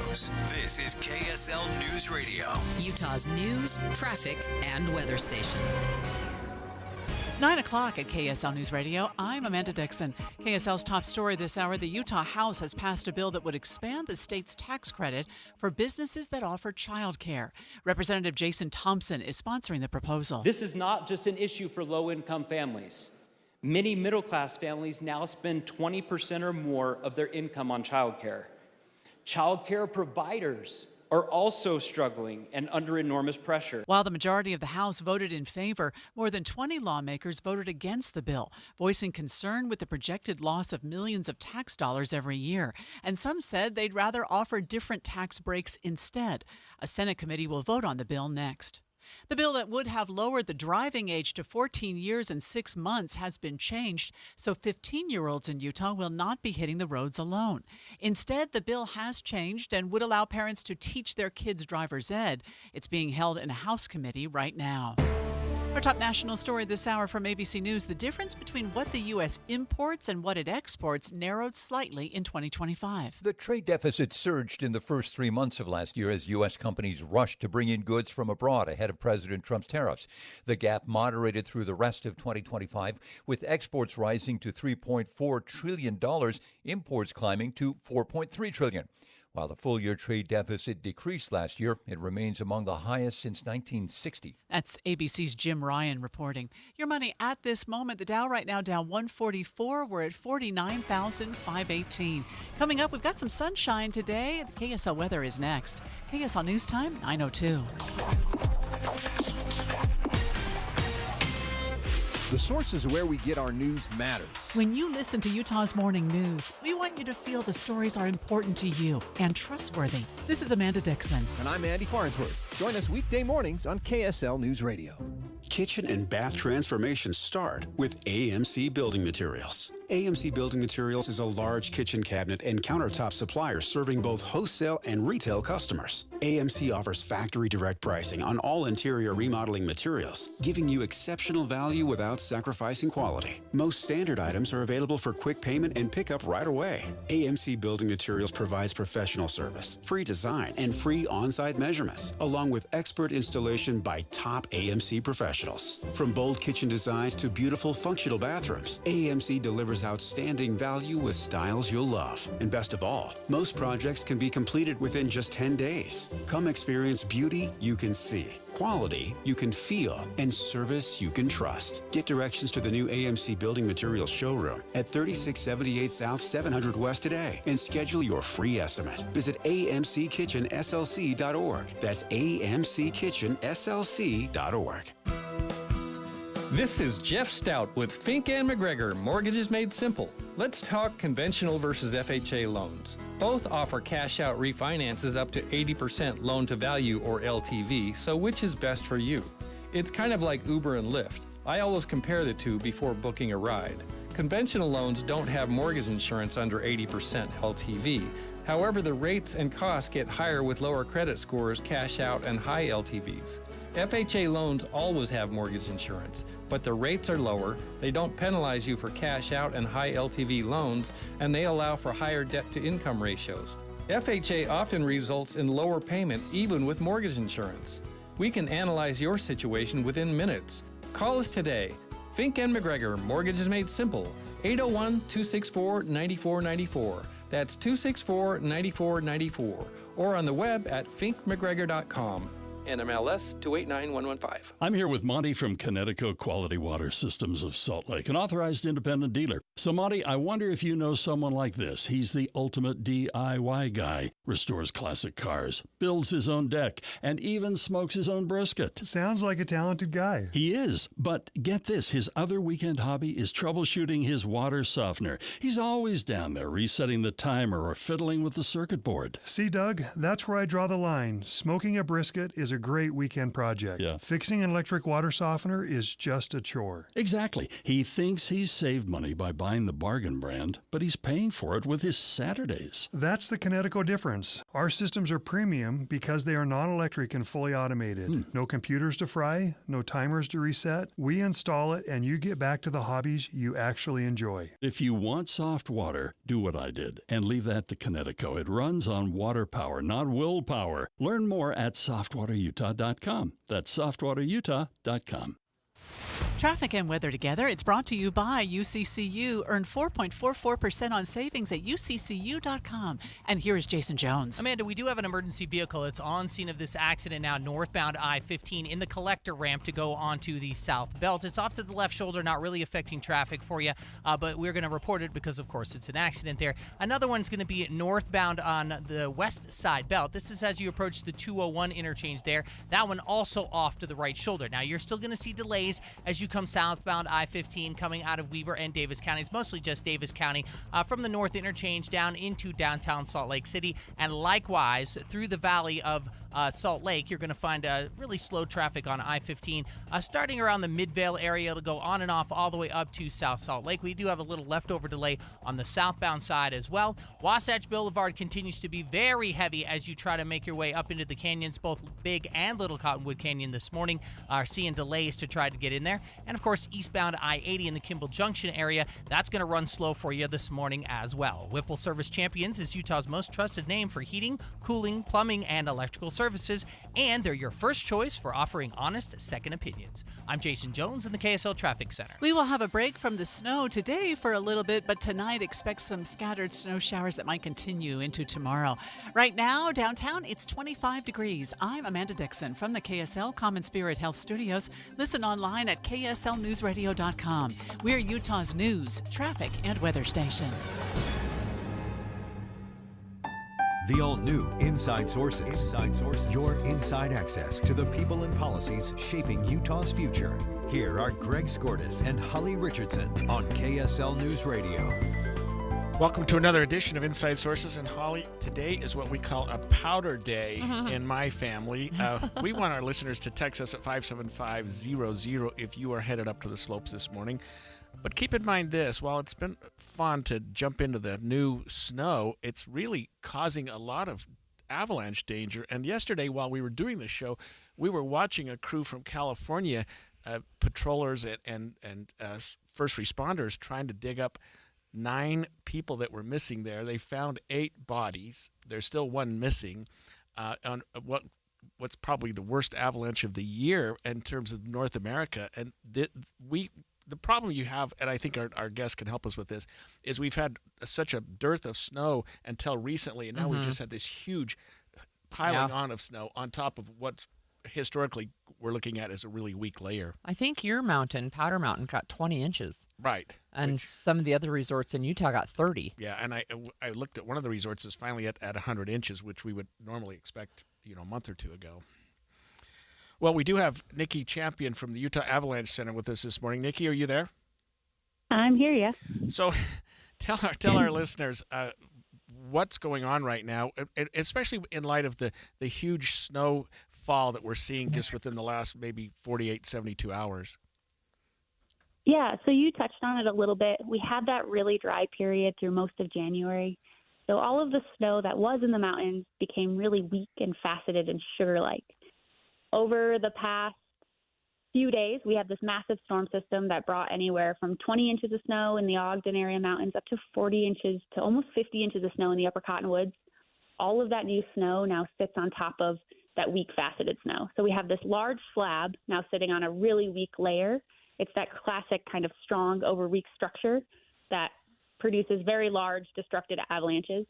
News. This is KSL News Radio. Utah's news, traffic, and weather station. 9 o'clock at KSL News Radio. I'm Amanda Dixon. KSL's top story this hour, the Utah House has passed a bill that would expand the state's tax credit for businesses that offer childcare. Representative Jason Thompson is sponsoring the proposal. This is not just an issue for low-income families. Many middle-class families now spend 20% or more of their income on childcare. Childcare providers are also struggling and under enormous pressure. While the majority of the House voted in favor, more than 20 lawmakers voted against the bill, voicing concern with the projected loss of millions of tax dollars every year. And some said they'd rather offer different tax breaks instead. A Senate committee will vote on the bill next. The bill that would have lowered the driving age to 14 years and 6 months has been changed, so 15-year-olds in Utah will not be hitting the roads alone. Instead, the bill has changed and would allow parents to teach their kids driver's ed. It's being held in a House committee right now. Our top national story this hour from ABC News, the difference between what the U.S. imports and what it exports narrowed slightly in 2025. The trade deficit surged in the first 3 months of last year as U.S. companies rushed to bring in goods from abroad ahead of President Trump's tariffs. The gap moderated through the rest of 2025, with exports rising to $3.4 trillion, imports climbing to $4.3 trillion. While the full-year trade deficit decreased last year, it remains among the highest since 1960. That's ABC's Jim Ryan reporting. Your money at this moment, the Dow right now down 144. We're at 49,518. Coming up, we've got some sunshine today. The KSL weather is next. KSL News Time, 9:02. The sources where we get our news matters. When you listen to Utah's Morning News, we want you to feel the stories are important to you and trustworthy. This is Amanda Dixon. And I'm Andy Farnsworth. Join us weekday mornings on KSL News Radio. Kitchen and bath transformations start with AMC Building Materials. AMC Building Materials is a large kitchen cabinet and countertop supplier serving both wholesale and retail customers. AMC offers factory direct pricing on all interior remodeling materials, giving you exceptional value without sacrificing quality. Most standard items are available for quick payment and pickup right away. AMC Building Materials provides professional service, free design, and free on-site measurements, along with expert installation by top AMC professionals. From bold kitchen designs to beautiful functional bathrooms, AMC delivers outstanding value with styles you'll love. And best of all, most projects can be completed within just 10 days. Come experience beauty you can see, quality you can feel, and service you can trust. Get directions to the new AMC Building Materials showroom at 3678 South 700 West today and schedule your free estimate. Visit amckitchenslc.org. That's amckitchenslc.org. This is Jeff Stout with Fink and McGregor Mortgages Made Simple. Let's talk conventional versus FHA loans. Both offer cash-out refinances up to 80% loan-to-value or LTV, so which is best for you? It's kind of like Uber and Lyft. I always compare the two before booking a ride. Conventional loans don't have mortgage insurance under 80% LTV. However, the rates and costs get higher with lower credit scores, cash-out, and high LTVs. FHA loans always have mortgage insurance, but the rates are lower, they don't penalize you for cash out and high LTV loans, and they allow for higher debt-to-income ratios. FHA often results in lower payment even with mortgage insurance. We can analyze your situation within minutes. Call us today. Fink and McGregor Mortgages Made Simple, 801-264-9494. That's 264-9494. Or on the web at finkmcgregor.com. NMLS 289115. I'm here with Monty from Connecticut Quality Water Systems of Salt Lake, an authorized independent dealer. So, Monty, I wonder if you know someone like this. He's the ultimate DIY guy. Restores classic cars, builds his own deck, and even smokes his own brisket. Sounds like a talented guy. He is. But get this, his other weekend hobby is troubleshooting his water softener. He's always down there resetting the timer or fiddling with the circuit board. See, Doug, that's where I draw the line. Smoking a brisket is a a great weekend project. Yeah. Fixing an electric water softener is just a chore. Exactly. He thinks he's saved money by buying the bargain brand, but he's paying for it with his Saturdays. That's the Kinetico difference. Our systems are premium because they are non-electric and fully automated. No computers to fry, no timers to reset. We install it and you get back to the hobbies you actually enjoy. If you want soft water, do what I did and leave that to Kinetico. It runs on water power, not willpower. Learn more at softwaterutah.com. That's softwaterutah.com. Traffic and weather together. It's brought to you by UCCU. Earn 4.44% on savings at uccu.com. And here is Jason Jones. Amanda, we do have an emergency vehicle that's on scene of this accident now, northbound I-15 in the collector ramp to go onto the south belt. It's off to the left shoulder, not really affecting traffic for you, but we're going to report it because, of course, it's an accident there. Another one's going to be northbound on the west side belt. This is as you approach the 201 interchange there. That one also off to the right shoulder. Now, you're still going to see delays as you come southbound I-15 coming out of Weber and Davis counties, mostly just Davis County, from the north interchange down into downtown Salt Lake City, and likewise through the valley of Salt Lake. You're going to find really slow traffic on I-15 starting around the Midvale area. It'll go on and off all the way up to South Salt Lake. We do have a little leftover delay on the southbound side as well. Wasatch Boulevard continues to be very heavy as you try to make your way up into the canyons. Both Big and Little Cottonwood Canyon this morning are seeing delays to try to get in there. And of course, eastbound I-80 in the Kimball Junction area, that's going to run slow for you this morning as well. Whipple Service Champions is Utah's most trusted name for heating, cooling, plumbing, and electrical services, and they're your first choice for offering honest second opinions. I'm Jason Jones in the KSL Traffic Center. We will have a break from the snow today for a little bit, but tonight expect some scattered snow showers that might continue into tomorrow. Right now, downtown, it's 25 degrees. I'm Amanda Dixon from the KSL Common Spirit Health Studios. Listen online at kslnewsradio.com. We're Utah's news, traffic, and weather station. The all-new Inside Sources. Your inside access to the people and policies shaping Utah's future. Here are Greg Skordas and Holly Richardson on KSL News Radio. Welcome to another edition of Inside Sources. And Holly, today is what we call a powder day in my family. We want our listeners to text us at 57500 if you are headed up to the slopes this morning. But keep in mind this, while it's been fun to jump into the new snow, it's really causing a lot of avalanche danger. And yesterday, while we were doing this show, we were watching a crew from California, patrollers and first responders trying to dig up 9 people that were missing there. They found 8 bodies. There's still one missing on what's probably the worst avalanche of the year in terms of North America. And the problem you have, and I think our guests can help us with this, is we've had such a dearth of snow until recently, and now we've just had this huge piling on of snow on top of what historically we're looking at as a really weak layer. I think your mountain, Powder Mountain, got 20 inches. Right. And some of the other resorts in Utah got 30. Yeah, and I looked at one of the resorts is finally at 100 inches, which we would normally expect, a month or two ago. Well, we do have Nikki Champion from the Utah Avalanche Center with us this morning. Nikki, are you there? I'm here, yeah. So tell our listeners what's going on right now, especially in light of the huge snowfall that we're seeing just within the last maybe 48, 72 hours. Yeah, so you touched on it a little bit. We had that really dry period through most of January. So all of the snow that was in the mountains became really weak and faceted and sugar-like. Over the past few days, we have this massive storm system that brought anywhere from 20 inches of snow in the Ogden area mountains up to 40 inches to almost 50 inches of snow in the upper Cottonwoods. All of that new snow now sits on top of that weak faceted snow. So we have this large slab now sitting on a really weak layer. It's that classic kind of strong over weak structure that produces very large destructive avalanches.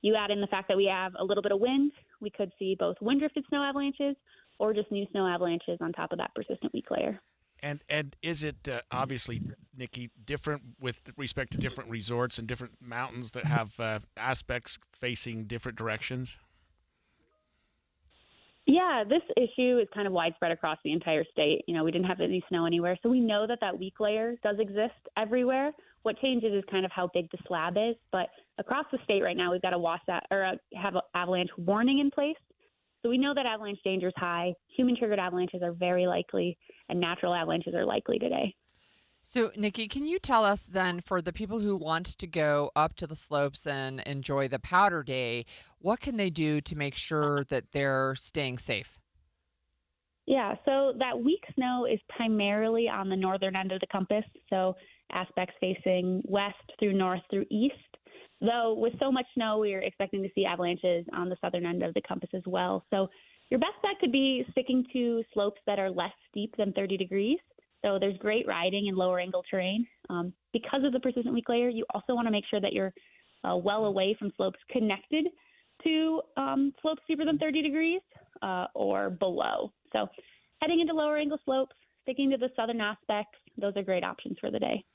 You add in the fact that we have a little bit of wind, we could see both wind-drifted snow avalanches or just new snow avalanches on top of that persistent weak layer. And is it obviously, Nikki, different with respect to different resorts and different mountains that have aspects facing different directions? Yeah, this issue is kind of widespread across the entire state. We didn't have any snow anywhere, so we know that weak layer does exist everywhere. What changes is kind of how big the slab is, but across the state right now, we've got have an avalanche warning in place. So we know that avalanche danger is high. Human-triggered avalanches are very likely, and natural avalanches are likely today. So, Nikki, can you tell us then, for the people who want to go up to the slopes and enjoy the powder day, what can they do to make sure that they're staying safe? Yeah, so that weak snow is primarily on the northern end of the compass, so aspects facing west through north through east. Though with so much snow, we are expecting to see avalanches on the southern end of the compass as well. So your best bet could be sticking to slopes that are less steep than 30 degrees. So there's great riding in lower angle terrain. Because of the persistent weak layer, you also want to make sure that you're well away from slopes connected to slopes steeper than 30 degrees or below. So heading into lower angle slopes, sticking to the southern aspects, those are great options for the day.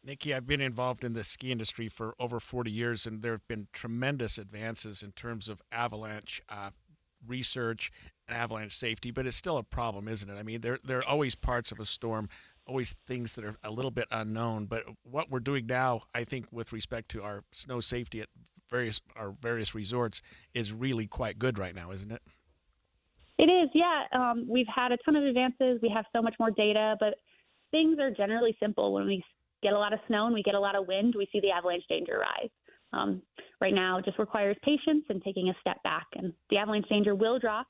Nikki, I've been involved in the ski industry for over 40 years, and there have been tremendous advances in terms of avalanche research and avalanche safety, but it's still a problem, isn't it? I mean, there are always parts of a storm, always things that are a little bit unknown, but what we're doing now, I think, with respect to our snow safety at our various resorts is really quite good right now, isn't it? It is, yeah. We've had a ton of advances. We have so much more data, but things are generally simple. When we get a lot of snow and we get a lot of wind, we see the avalanche danger rise. Right now, it just requires patience and taking a step back, and the avalanche danger will drop,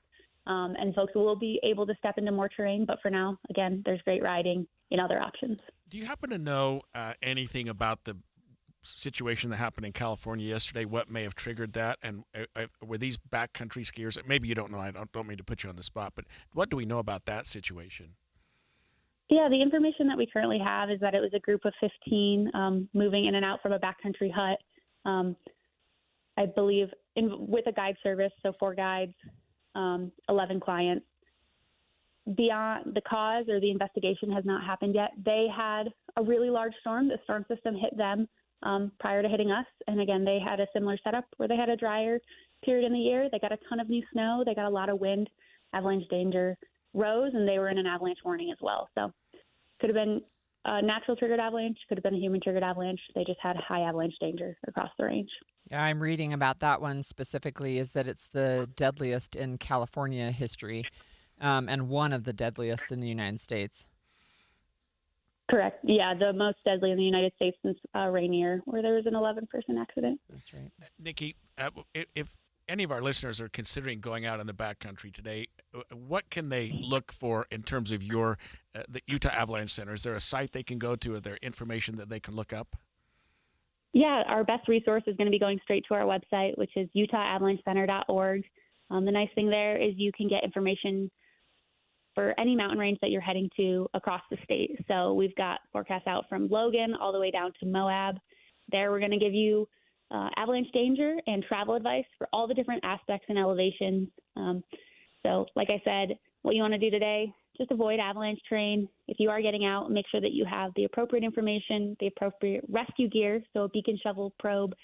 and folks will be able to step into more terrain. But for now, again, there's great riding in other options. Do you happen to know anything about the situation that happened in California yesterday? What may have triggered that? And were these backcountry skiers? Maybe you don't know. I don't mean to put you on the spot, but what do we know about that situation? Yeah, the information that we currently have is that it was a group of 15 moving in and out from a backcountry hut. I believe with a guide service, so 4 guides, 11 clients. Beyond the cause or the investigation has not happened yet. They had a really large storm. The storm system hit them prior to hitting us. And again, they had a similar setup where they had a drier period in the year. They got a ton of new snow. They got a lot of wind. Avalanche danger rose, and they were in an avalanche warning as well. So could have been a natural triggered avalanche, could have been a human triggered avalanche. They just had high avalanche danger across the range. Yeah, I'm reading about that one specifically, is that it's the deadliest in California history, and one of the deadliest in the United States. Correct. Yeah, the most deadly in the United States since Rainier, where there was an 11-person accident. That's right. Nikki, if any of our listeners are considering going out in the backcountry today, what can they look for in terms of the Utah Avalanche Center? Is there a site they can go to? Is there information that they can look up? Yeah, our best resource is going to be going straight to our website, which is utahavalanchecenter.org. The nice thing there is you can get information for any mountain range that you're heading to across the state. So we've got forecasts out from Logan all the way down to Moab. There we're going to give you avalanche danger and travel advice for all the different aspects and elevations. So like I said, what you want to do today, just avoid avalanche terrain. If you are getting out, make sure that you have the appropriate information, the appropriate rescue gear, so a beacon, shovel, probe,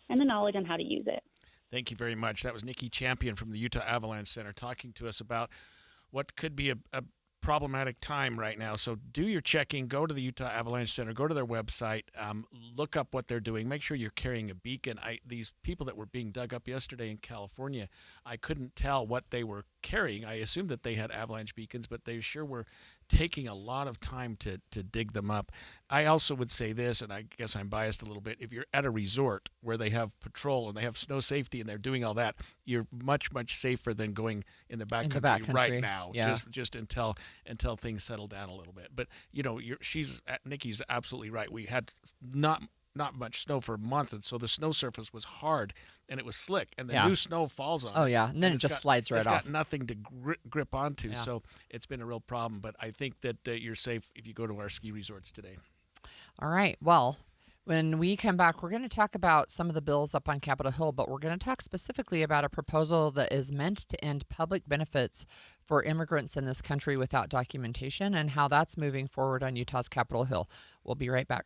and the knowledge on how to use it. Thank you very much. That was Nikki Champion from the Utah Avalanche Center talking to us about what could be a problematic time right now. So do your checking, go to the Utah Avalanche Center, go to their website, look up what they're doing, make sure you're carrying a beacon. These people that were being dug up yesterday in California, I couldn't tell what they were carrying. I assumed that they had avalanche beacons, but they sure were taking a lot of time to dig them up. I also would say this, and I guess I'm biased a little bit, if you're at a resort where they have patrol and they have snow safety and they're doing all that, you're much, much safer than going in the backcountry right now, just until things settle down a little bit. But, you know, Nikki's absolutely right. We had not much snow for a month, and so the snow surface was hard and it was slick, and the new snow falls on it. Oh, yeah, and then it just slides right off. It's got nothing to grip onto, so it's been a real problem. But I think that you're safe if you go to our ski resorts today. All right, well, when we come back, we're going to talk about some of the bills up on Capitol Hill, but we're going to talk specifically about a proposal that is meant to end public benefits for immigrants in this country without documentation and how that's moving forward on Utah's Capitol Hill. We'll be right back.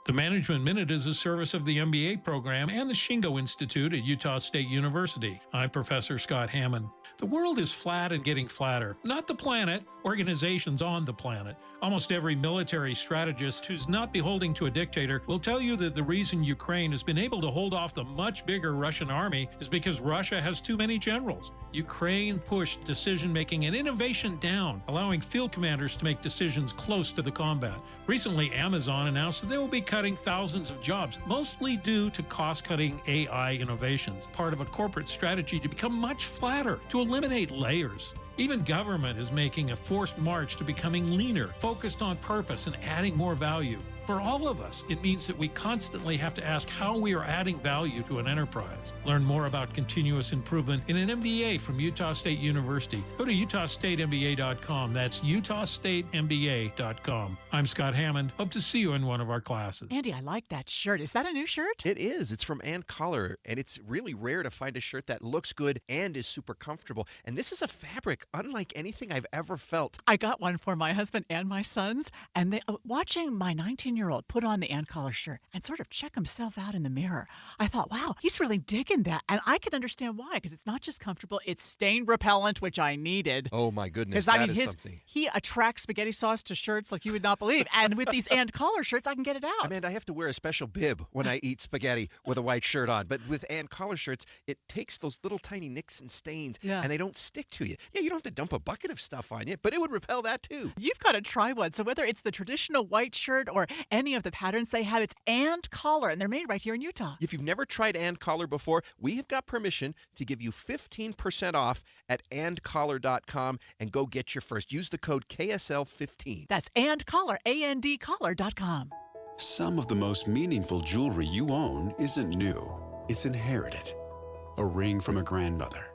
The Management Minute is a service of the MBA program and the Shingo Institute at Utah State University. I'm Professor Scott Hammond. The world is flat and getting flatter, not the planet organizations on the planet. Almost every military strategist who's not beholding to a dictator will tell you that the reason Ukraine has been able to hold off the much bigger Russian army is because Russia has too many generals. Ukraine pushed decision-making and innovation down, allowing field commanders to make decisions close to the combat. Recently, Amazon announced that they will be cutting thousands of jobs, mostly due to cost-cutting AI innovations, part of a corporate strategy to become much flatter, to eliminate layers. Even government is making a forced march to becoming leaner, focused on purpose, and adding more value. For all of us, it means that we constantly have to ask how we are adding value to an enterprise. Learn more about continuous improvement in an MBA from Utah State University. Go to utahstatemba.com. That's utahstatemba.com. I'm Scott Hammond. Hope to see you in one of our classes. Andy, I like that shirt. Is that a new shirt? It is. It's from Ann Collar, and it's really rare to find a shirt that looks good and is super comfortable. And this is a fabric unlike anything I've ever felt. I got one for my husband and my sons, and they watching my 19-year-old put on the Ann Collar shirt and sort of check himself out in the mirror. I thought, wow, he's really digging that. And I can understand why, because it's not just comfortable, it's stain repellent, which I needed. Oh, my goodness. Because Something. He attracts spaghetti sauce to shirts like you would not believe. And with these Ann Collar shirts, I can get it out. Amanda, I have to wear a special bib when I eat spaghetti with a white shirt on. But with Ann Collar shirts, it takes those little tiny nicks and stains, and they don't stick to you. Yeah, you don't have to dump a bucket of stuff on you, but it would repel that too. You've got to try one. So whether it's the traditional white shirt or any of the patterns they have, it's Ann Collar, and they're made right here in Utah. If you've never tried Ann Collar before, we have got permission to give you 15% off at andcollar.com and go get your first. Use the code KSL15. That's Ann Collar, andcollar.com. Some of the most meaningful jewelry you own isn't new. It's inherited. A ring from a grandmother.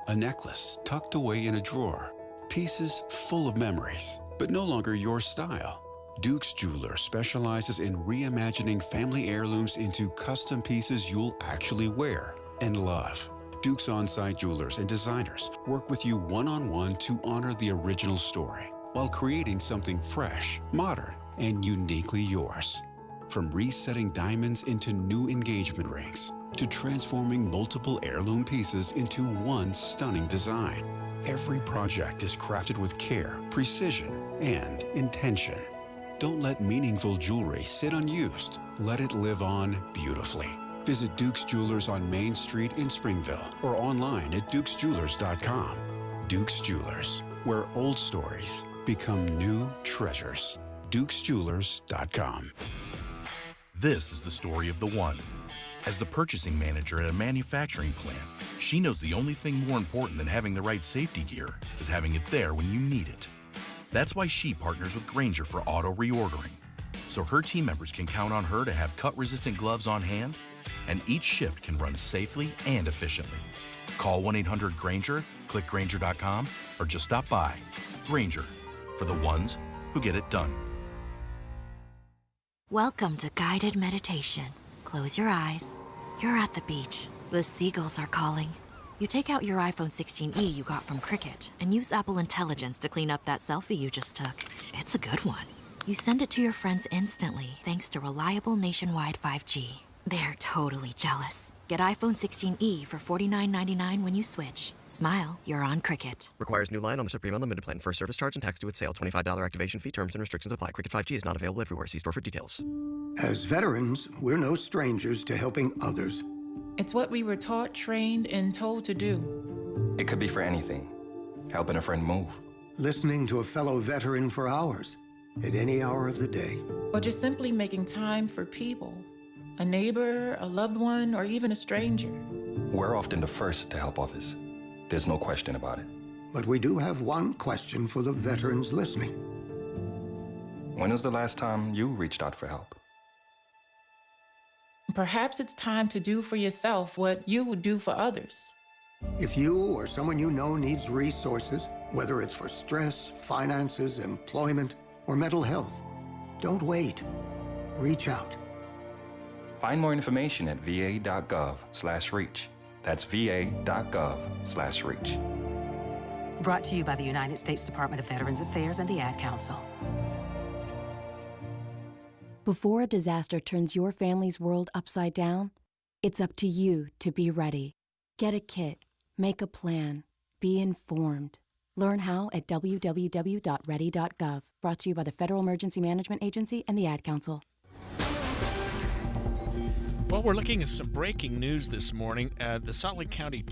A necklace tucked away in a drawer. Pieces full of memories, but no longer your style. Duke's Jeweler specializes in reimagining family heirlooms into custom pieces you'll actually wear and love. Duke's on-site jewelers and designers work with you one-on-one to honor the original story while creating something fresh, modern, and uniquely yours. From resetting diamonds into new engagement rings to transforming multiple heirloom pieces into one stunning design. Every project is crafted with care, precision, and intention. Don't let meaningful jewelry sit unused. Let it live on beautifully. Visit Duke's Jewelers on Main Street in Springville or online at dukesjewelers.com. Duke's Jewelers, where old stories become new treasures. dukesjewelers.com. This is the story of the one. As the purchasing manager at a manufacturing plant, she knows the only thing more important than having the right safety gear is having it there when you need it. That's why she partners with Grainger for auto reordering, so her team members can count on her to have cut-resistant gloves on hand, and each shift can run safely and efficiently. Call 1-800-GRAINGER, click Grainger.com, or just stop by. Grainger, for the ones who get it done. Welcome to guided meditation. Close your eyes. You're at the beach. The seagulls are calling. You take out your iPhone 16e you got from Cricket and use Apple Intelligence to clean up that selfie you just took. It's a good one. You send it to your friends instantly thanks to reliable nationwide 5G. They're totally jealous. Get iPhone 16e for $49.99 when you switch. Smile, you're on Cricket. Requires new line on the Supreme Unlimited plan. First service charge and tax due at sale. $25 activation fee. Terms and restrictions apply. Cricket 5G is not available everywhere. See store for details. As veterans, we're no strangers to helping others. It's what we were taught, trained, and told to do. It could be for anything. Helping a friend move. Listening to a fellow veteran for hours, at any hour of the day. Or just simply making time for people. A neighbor, a loved one, or even a stranger. We're often the first to help others. There's no question about it. But we do have one question for the veterans listening. When was the last time you reached out for help? Perhaps it's time to do for yourself what you would do for others. If you or someone you know needs resources, whether it's for stress, finances, employment, or mental health, don't wait. Reach out. Find more information at va.gov/reach. That's va.gov/reach. Brought to you by the United States Department of Veterans Affairs and the Ad Council. Before a disaster turns your family's world upside down, it's up to you to be ready. Get a kit, make a plan, be informed. Learn how at www.ready.gov. Brought to you by the Federal Emergency Management Agency and the Ad Council. Well, we're looking at some breaking news this morning. The Salt Lake County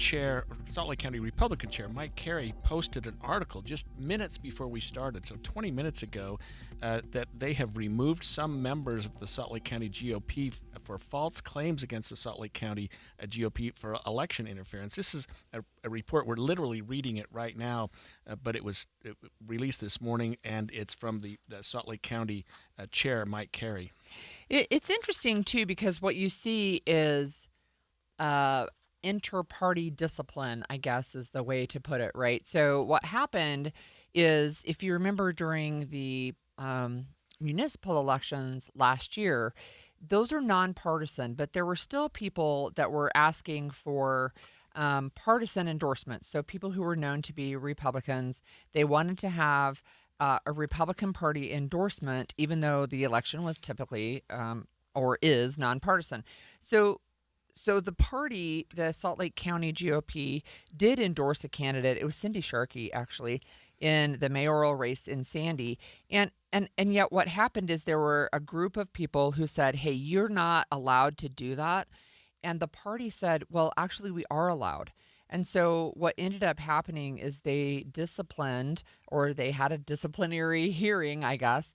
Republican Chair, Mike Carey, posted an article just minutes before we started, so 20 minutes ago, that they have removed some members of the Salt Lake County GOP for false claims against the Salt Lake County GOP for election interference. This is a report. We're literally reading it right now, but it was released this morning, and it's from the Salt Lake County Chair, Mike Carey. It's interesting, too, because what you see is inter-party discipline, I guess, is the way to put it, right? So what happened is, if you remember during the municipal elections last year, those are nonpartisan, but there were still people that were asking for partisan endorsements. So people who were known to be Republicans, they wanted to have a Republican Party endorsement, even though the election was typically or is nonpartisan. So the party, the Salt Lake County GOP, did endorse a candidate. It was Cindy Sharkey, actually, in the mayoral race in Sandy. And yet what happened is there were a group of people who said, hey, you're not allowed to do that. And the party said, well, actually, we are allowed. And so what ended up happening is they disciplined, or they had a disciplinary hearing, I guess,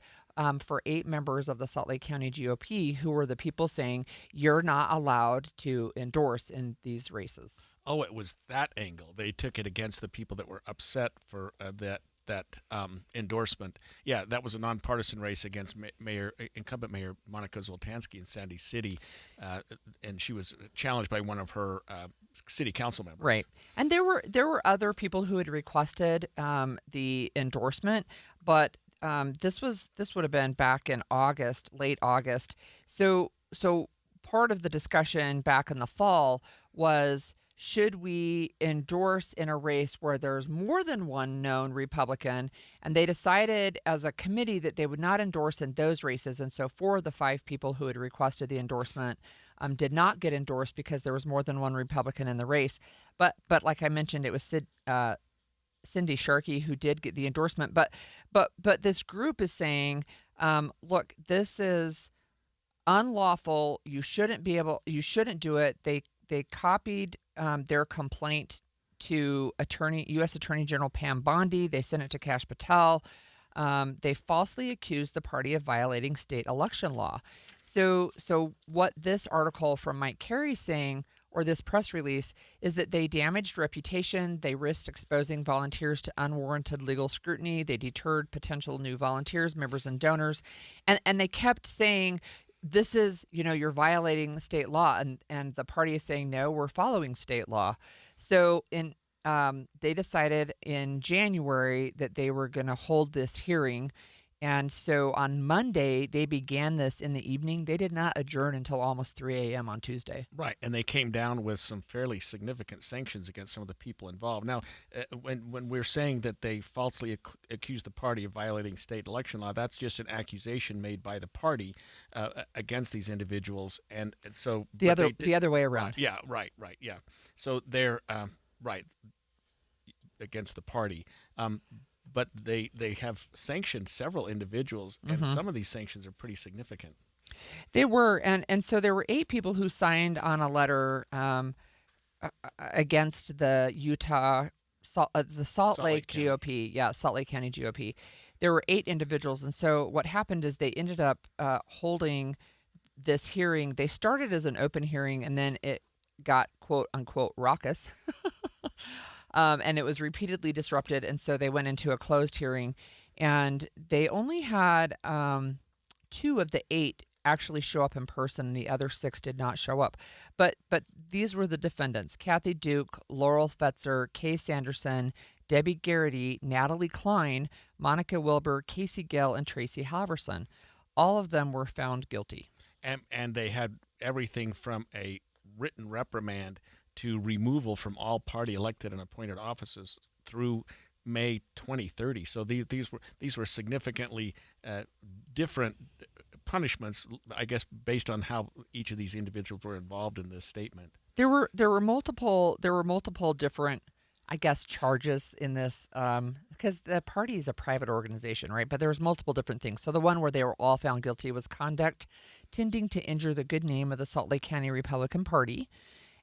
for 8 members of the Salt Lake County GOP who were the people saying, you're not allowed to endorse in these races. Oh, it was that angle. They took it against the people that were upset for that endorsement. Yeah, that was a nonpartisan race against incumbent Mayor Monica Zoltansky in Sandy City, and she was challenged by one of her city council members. Right, and there were other people who had requested the endorsement, but this would have been back in August, late August. So part of the discussion back in the fall was, should we endorse in a race where there's more than one known Republican? And they decided as a committee that they would not endorse in those races. And so 4 of the 5 people who had requested the endorsement did not get endorsed because there was more than one Republican in the race. But like I mentioned, it was Cindy Sharkey who did get the endorsement. But this group is saying, look, this is unlawful. You shouldn't do it. They copied their complaint to U.S. Attorney General Pam Bondi. They sent it to Kash Patel. They falsely accused the party of violating state election law. So what this article from Mike Carey is saying, or this press release, is that they damaged reputation. They risked exposing volunteers to unwarranted legal scrutiny. They deterred potential new volunteers, members, and donors. And they kept saying, this is, you're violating state law. And the party is saying, no, we're following state law. So they decided in January that they were going to hold this hearing. And so on Monday, they began this in the evening. They did not adjourn until almost 3 a.m. on Tuesday. Right, and they came down with some fairly significant sanctions against some of the people involved. Now, when we're saying that they falsely accused the party of violating state election law, that's just an accusation made by the party against these individuals. And so the other way around. Yeah, right, yeah. So they're right against the party. But they have sanctioned several individuals, and some of these sanctions are pretty significant. They were, and so there were 8 people who signed on a letter against the Salt Lake GOP. Yeah, Salt Lake County GOP. There were 8 individuals, and so what happened is they ended up holding this hearing. They started as an open hearing, and then it got quote unquote raucous. And it was repeatedly disrupted, and so they went into a closed hearing, and they only had 2 of the 8 actually show up in person. The other 6 did not show up. But these were the defendants: Kathy Duke, Laurel Fetzer, Kay Sanderson, Debbie Garrity, Natalie Klein, Monica Wilbur, Casey Gale, and Tracy Halverson. All of them were found guilty. And they had everything from a written reprimand to removal from all party elected and appointed offices through May 2030. So these were significantly different punishments, I guess, based on how each of these individuals were involved in this statement. There were multiple different I guess, charges in this, because the party is a private organization, right? But there was multiple different things. So the one where they were all found guilty was conduct tending to injure the good name of the Salt Lake County Republican Party.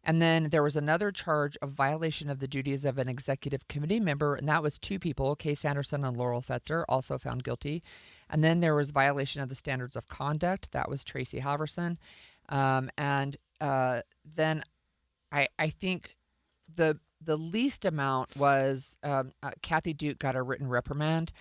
And then there was another charge of violation of the duties of an executive committee member, and that was 2 people, Kay Sanderson and Laurel Fetzer, also found guilty. And then there was violation of the standards of conduct. That was Tracy Halverson. And then I think the least amount was Kathy Duke got a written reprimand.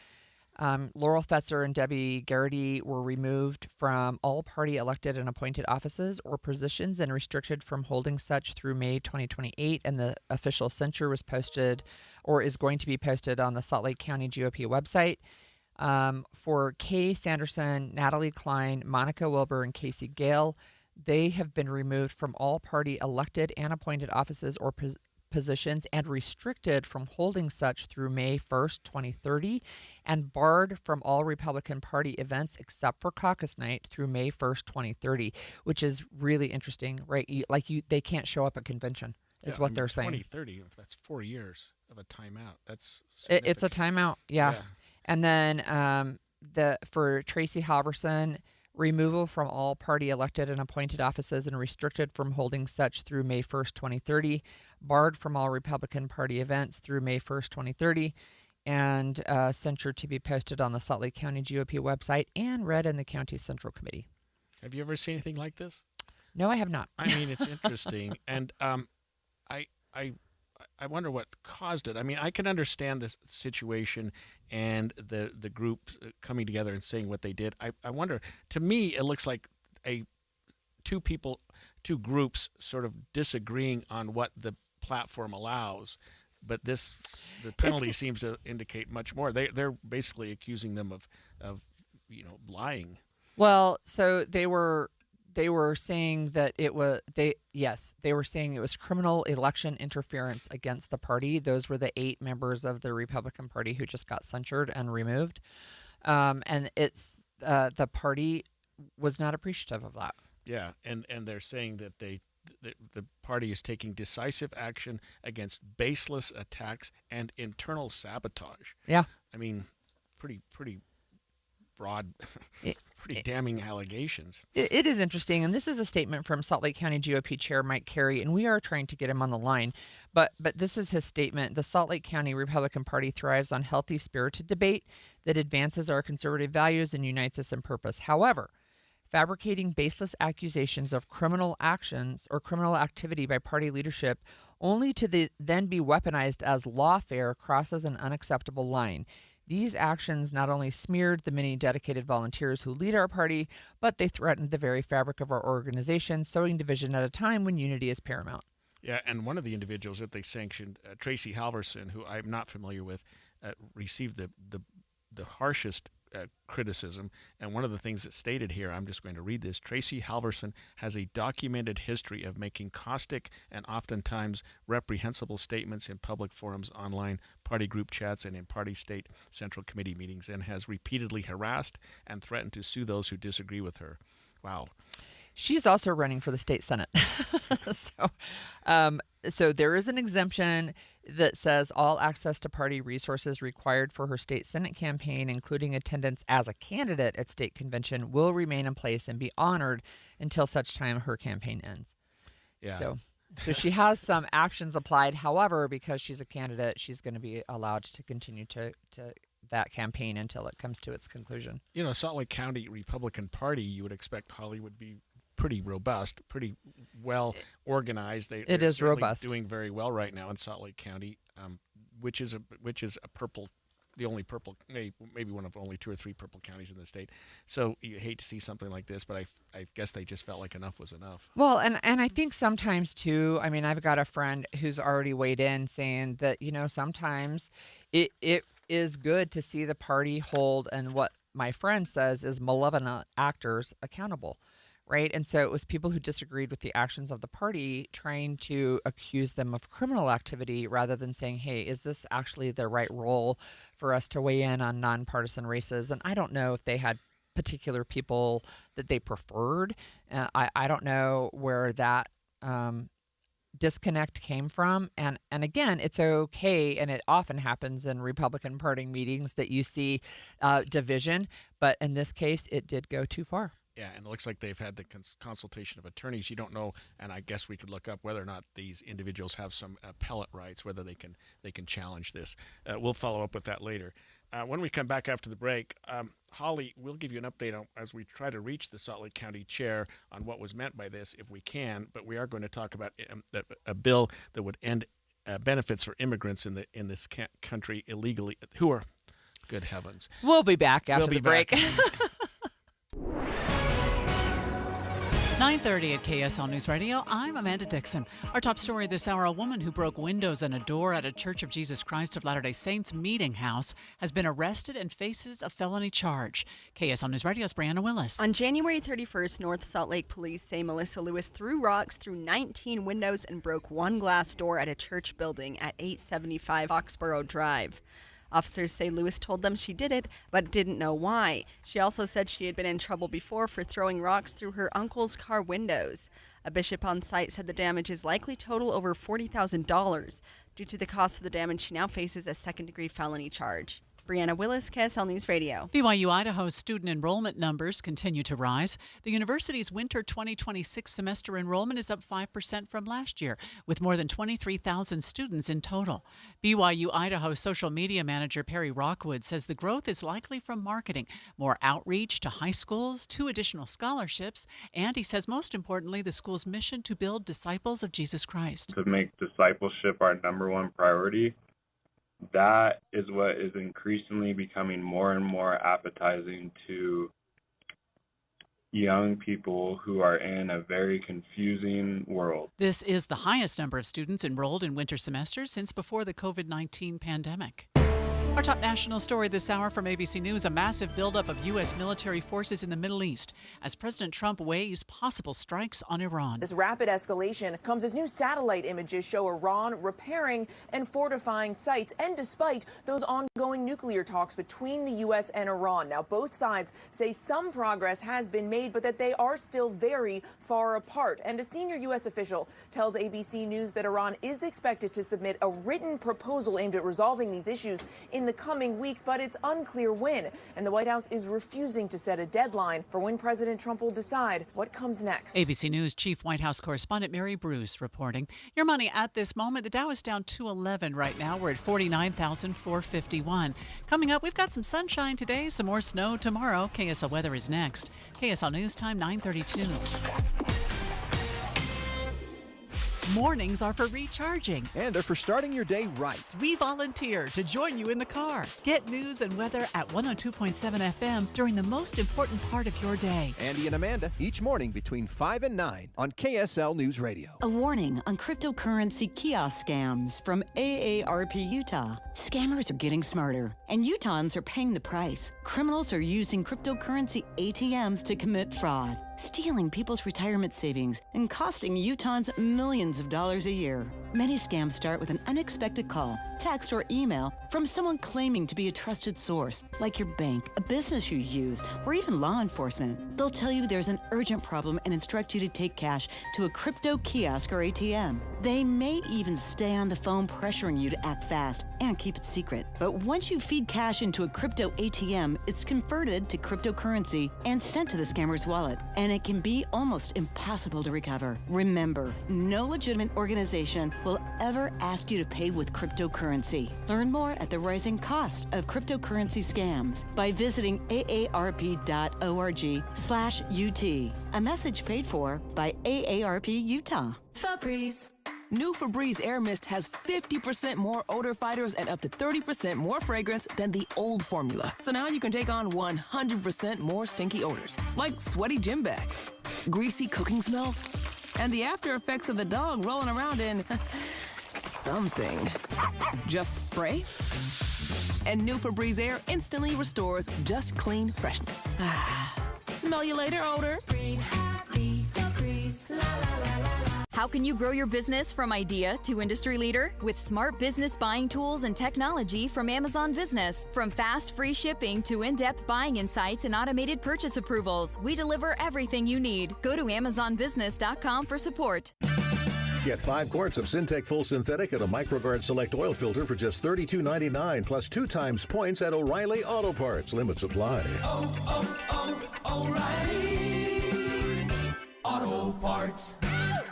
Laurel Fetzer and Debbie Garrity were removed from all party elected and appointed offices or positions and restricted from holding such through May 2028. And the official censure was posted or is going to be posted on the Salt Lake County GOP website. For Kay Sanderson, Natalie Klein, Monica Wilbur, and Casey Gale, they have been removed from all party elected and appointed offices or positions and restricted from holding such through May 1st, 2030, and barred from all Republican Party events except for caucus night through May 1st, 2030, which is really interesting, right? They can't show up at convention, is what they're saying. 2030, if that's 4 years of a timeout, that's it's a timeout, yeah. And then for Tracy Halverson, removal from all party elected and appointed offices and restricted from holding such through May 1st, 2030, barred from all Republican Party events through May 1st, 2030, and censure to be posted on the Salt Lake County GOP website and read in the county central committee. Have you ever seen anything like this? No, I have not. I mean, it's interesting. And I wonder what caused it. I mean, I can understand the situation and the group coming together and saying what they did. I wonder, to me, it looks like two groups sort of disagreeing on what the platform allows. But the penalty seems to indicate much more. They're basically accusing them of lying. Well, so they were saying that they were saying it was criminal election interference against the party. Those were the 8 members of the Republican Party who just got censured and removed. And it's the party was not appreciative of that. Yeah, and they're saying that the party is taking decisive action against baseless attacks and internal sabotage. Yeah. I mean, pretty broad, pretty damning allegations. It is interesting, and this is a statement from Salt Lake County GOP Chair Mike Carey, and we are trying to get him on the line. But this is his statement. The Salt Lake County Republican Party thrives on healthy, spirited debate that advances our conservative values and unites us in purpose. However, fabricating baseless accusations of criminal actions or criminal activity by party leadership only to then be weaponized as lawfare crosses an unacceptable line. These actions not only smeared the many dedicated volunteers who lead our party, but they threatened the very fabric of our organization, sowing division at a time when unity is paramount. Yeah, and one of the individuals that they sanctioned, Tracy Halverson, who I'm not familiar with, received the harshest criticism. And one of the things that's stated here, I'm just going to read this. Tracy Halverson has a documented history of making caustic and oftentimes reprehensible statements in public forums, online party group chats, and in party state central committee meetings, and has repeatedly harassed and threatened to sue those who disagree with her. Wow. She's also running for the state Senate. So there is an exemption that says all access to party resources required for her state Senate campaign, including attendance as a candidate at state convention, will remain in place and be honored until such time her campaign ends. Yeah. So she has some actions applied. However, because she's a candidate, she's going to be allowed to continue to that campaign until it comes to its conclusion. Salt Lake County Republican Party, you would expect, Holly, would be pretty robust, pretty well organized. It is robust, doing very well right now in Salt Lake County, which is a purple, the only purple, maybe one of only 2 or 3 purple counties in the state. So you hate to see something like this, but I guess they just felt like enough was enough. Well, and I think sometimes too. I mean, I've got a friend who's already weighed in saying that sometimes it is good to see the party hold, and what my friend says is malevolent actors accountable. Right. And so it was people who disagreed with the actions of the party trying to accuse them of criminal activity rather than saying, hey, is this actually the right role for us to weigh in on nonpartisan races? And I don't know if they had particular people that they preferred. I don't know where that disconnect came from. And again, it's okay, and it often happens in Republican Party meetings that you see division, but in this case, it did go too far. Yeah, and it looks like they've had the consultation of attorneys. You don't know, and I guess we could look up whether or not these individuals have some appellate rights, whether they can challenge this. We'll follow up with that later. When we come back after the break, Holly, we'll give you an update on, as we try to reach the Salt Lake County chair on what was meant by this, if we can. But we are going to talk about a bill that would end benefits for immigrants in this country illegally, who are, good heavens. We'll be back after the break. 9:30 at KSL News Radio. I'm Amanda Dixon. Our top story this hour, a woman who broke windows and a door at a Church of Jesus Christ of Latter-day Saints meeting house has been arrested and faces a felony charge. KSL News Radio's Brianna Willis. On January 31st, North Salt Lake police say Melissa Lewis threw rocks through 19 windows and broke one glass door at a church building at 875 Foxborough Drive. Officers say Lewis told them she did it, but didn't know why. She also said she had been in trouble before for throwing rocks through her uncle's car windows. A bishop on site said the damage is likely total over $40,000. Due to the cost of the damage, she now faces a second-degree felony charge. Brianna Willis, KSL News Radio. BYU Idaho's student enrollment numbers continue to rise. The university's winter 2026 semester enrollment is up 5% from last year, with more than 23,000 students in total. BYU Idaho social media manager Perry Rockwood says the growth is likely from marketing, more outreach to high schools, 2 additional scholarships, and he says most importantly, the school's mission to build disciples of Jesus Christ. To make discipleship our number one priority, that is what is increasingly becoming more and more appetizing to young people who are in a very confusing world. This is the highest number of students enrolled in winter semesters since before the COVID-19 pandemic. Our top national story this hour from ABC News, a massive buildup of U.S. military forces in the Middle East as President Trump weighs possible strikes on Iran. This rapid escalation comes as new satellite images show Iran repairing and fortifying sites, and despite those ongoing nuclear talks between the U.S. and Iran. Now, both sides say some progress has been made, but that they are still very far apart. And a senior U.S. official tells ABC News that Iran is expected to submit a written proposal aimed at resolving these issues in the coming weeks, but it's unclear when. And the White House is refusing to set a deadline for when President Trump will decide what comes next. ABC News Chief White House correspondent Mary Bruce reporting. Your money at this moment, the Dow is down 211 right now. We're at 49,451. Coming up, we've got some sunshine today, some more snow tomorrow. KSL weather is next. KSL News Time 9:32. Mornings are for recharging. And they're for starting your day right. We volunteer to join you in the car. Get news and weather at 102.7 FM during the most important part of your day. Andy and Amanda, each morning between 5 and 9 on KSL News Radio. A warning on cryptocurrency kiosk scams from AARP Utah. Scammers are getting smarter, and Utahns are paying the price. Criminals are using cryptocurrency ATMs to commit fraud, stealing people's retirement savings and costing Utahns millions of dollars a year. Many scams start with an unexpected call, text, or email from someone claiming to be a trusted source, like your bank, a business you use, or even law enforcement. They'll tell you there's an urgent problem and instruct you to take cash to a crypto kiosk or ATM. They may even stay on the phone pressuring you to act fast and keep it secret. But once you feed cash into a crypto ATM, it's converted to cryptocurrency and sent to the scammer's wallet, and it can be almost impossible to recover. Remember, no legitimate organization will ever ask you to pay with cryptocurrency. Learn more at the rising cost of cryptocurrency scams by visiting aarp.org/UT. A message paid for by AARP Utah. Febreze. New Febreze Air Mist has 50% more odor fighters and up to 30% more fragrance than the old formula. So now you can take on 100% more stinky odors, like sweaty gym bags, greasy cooking smells, and the after effects of the dog rolling around in something. Just spray, and new Febreze Air instantly restores just clean freshness. Smell you later, odor. Breathe happy, Febreze. La, la, la, la. How can you grow your business from idea to industry leader? With smart business buying tools and technology from Amazon Business. From fast, free shipping to in-depth buying insights and automated purchase approvals, we deliver everything you need. Go to AmazonBusiness.com for support. Get 5 quarts of Syntec Full Synthetic and a MicroGuard Select Oil Filter for just $32.99 plus 2 times points at O'Reilly Auto Parts. Limit supply. O'Reilly Auto Parts.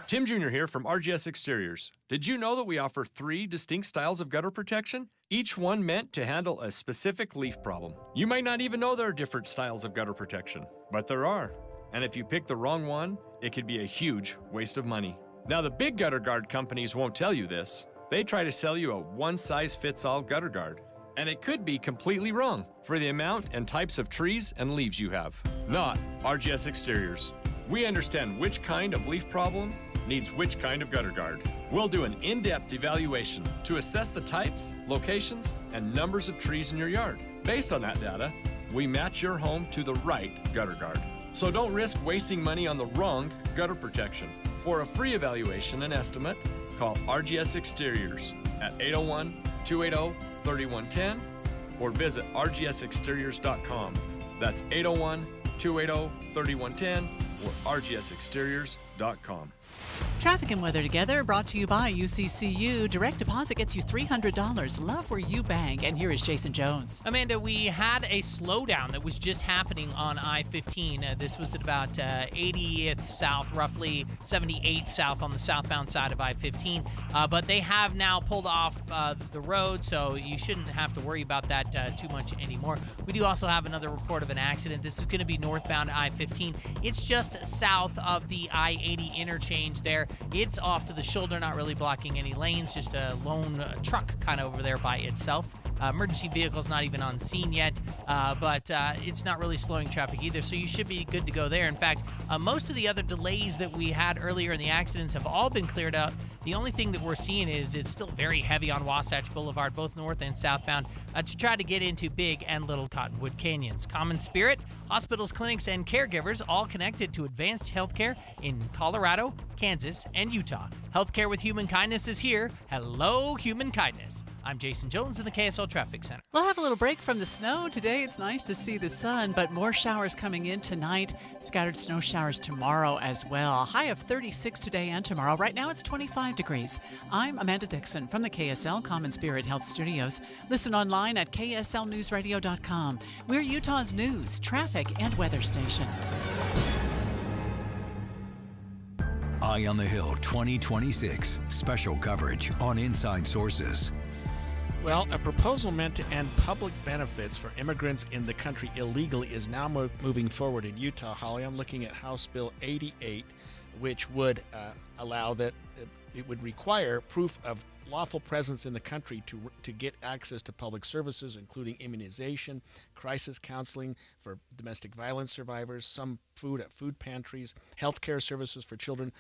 Tim Jr. here from RGS Exteriors. Did you know that we offer 3 distinct styles of gutter protection? Each one meant to handle a specific leaf problem. You might not even know there are different styles of gutter protection, but there are. And if you pick the wrong one, it could be a huge waste of money. Now, the big gutter guard companies won't tell you this. They try to sell you a one-size-fits-all gutter guard. And it could be completely wrong for the amount and types of trees and leaves you have. Not RGS Exteriors. We understand which kind of leaf problem needs which kind of gutter guard. We'll do an in-depth evaluation to assess the types, locations, and numbers of trees in your yard. Based on that data, we match your home to the right gutter guard. So don't risk wasting money on the wrong gutter protection. For a free evaluation and estimate, call RGS Exteriors at 801-280-3110 or visit rgsexteriors.com. That's 801-280-3110 or rgsexteriors.com. Traffic and weather together, brought to you by UCCU. Direct deposit gets you $300. Love where you bank. And here is Jason Jones. Amanda, we had a slowdown that was just happening on I-15. This was at about 80th south, roughly 78th south on the southbound side of I-15. But they have now pulled off the road, so you shouldn't have to worry about that too much anymore. We do also have another report of an accident. This is going to be northbound I-15. It's just south of the I-80 interchange there. It's off to the shoulder, not really blocking any lanes, just a lone truck kind of over there by itself. Emergency vehicle's not even on scene yet, but it's not really slowing traffic either, so you should be good to go there. In fact, most of the other delays that we had earlier in the accidents have all been cleared out. The only thing that we're seeing is it's still very heavy on Wasatch Boulevard, both north and southbound, to try to get into Big and Little Cottonwood Canyons. Common Spirit, hospitals, clinics, and caregivers all connected to advanced healthcare in Colorado, Kansas, and Utah. Healthcare with Human Kindness is here. Hello, Human Kindness. I'm Jason Jones in the KSL Traffic Center. We'll have a little break from the snow today. It's nice to see the sun, but more showers coming in tonight. Scattered snow showers tomorrow as well. A high of 36 today and tomorrow. Right now it's 25 degrees. I'm Amanda Dixon from the KSL Common Spirit Health Studios. Listen online at kslnewsradio.com. We're Utah's news, traffic, and weather station. Eye on the Hill 2026. Special coverage on Inside Sources. Well, a proposal meant to end public benefits for immigrants in the country illegally is now moving forward in Utah. Holly, I'm looking at House Bill 88, which would allow that it would require proof of lawful presence in the country to get access to public services, including immunization, crisis counseling for domestic violence survivors, some food at food pantries, healthcare services for children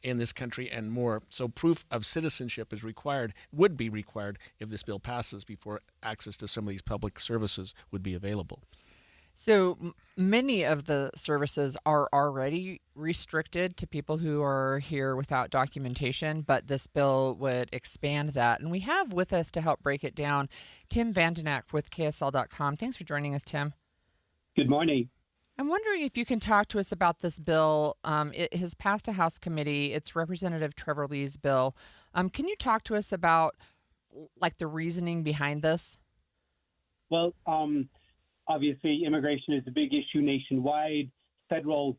in this country, and more. So proof of citizenship would be required if this bill passes before access to some of these public services would be available. So many of the services are already restricted to people who are here without documentation, but this bill would expand that. And we have with us to help break it down Tim Vandenack with KSL.com. Thanks for joining us, Tim. Good morning. I'm wondering if you can talk to us about this bill. It has passed a House committee. It's Representative Trevor Lee's bill. Can you talk to us about the reasoning behind this? Well, obviously, immigration is a big issue nationwide. The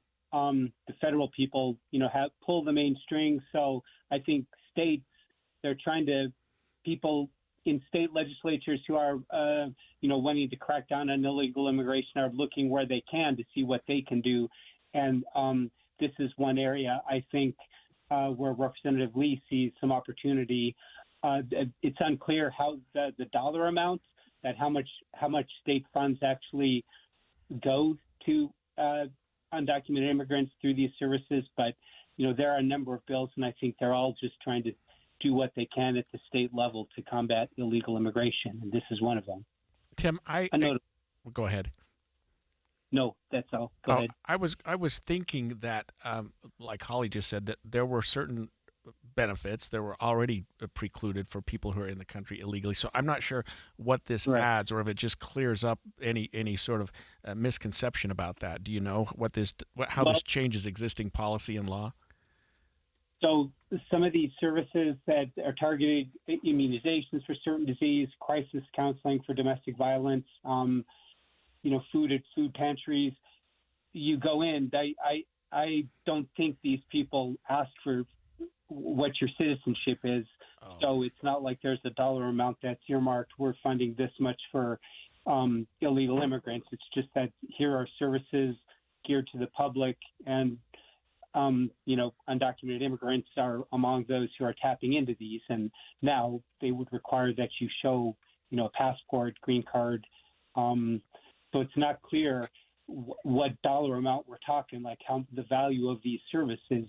federal people, have pulled the main strings. So I think states, people in state legislatures who are, wanting to crack down on illegal immigration are looking where they can to see what they can do. And this is one area I think where Representative Lee sees some opportunity. It's unclear how the dollar amounts, that how much state funds actually go to undocumented immigrants through these services. But, there are a number of bills, and I think they're all just trying to do what they can at the state level to combat illegal immigration, and this is one of them. Tim, go ahead. No, that's all. Go ahead. I was thinking that, like Holly just said, that there were certain benefits that were already precluded for people who are in the country illegally. So I'm not sure what this adds, or if it just clears up any sort of misconception about that. Do you know how this changes existing policy and law? So some of these services that are targeted immunizations for certain disease, crisis counseling for domestic violence, food at food pantries, you go in. I don't think these people ask for what your citizenship is. Oh. So it's not like there's a dollar amount that's earmarked. We're funding this much for illegal immigrants. It's just that here are services geared to the public, and undocumented immigrants are among those who are tapping into these. And now they would require that you show, a passport, green card. So it's not clear what dollar amount we're talking, like how the value of these services.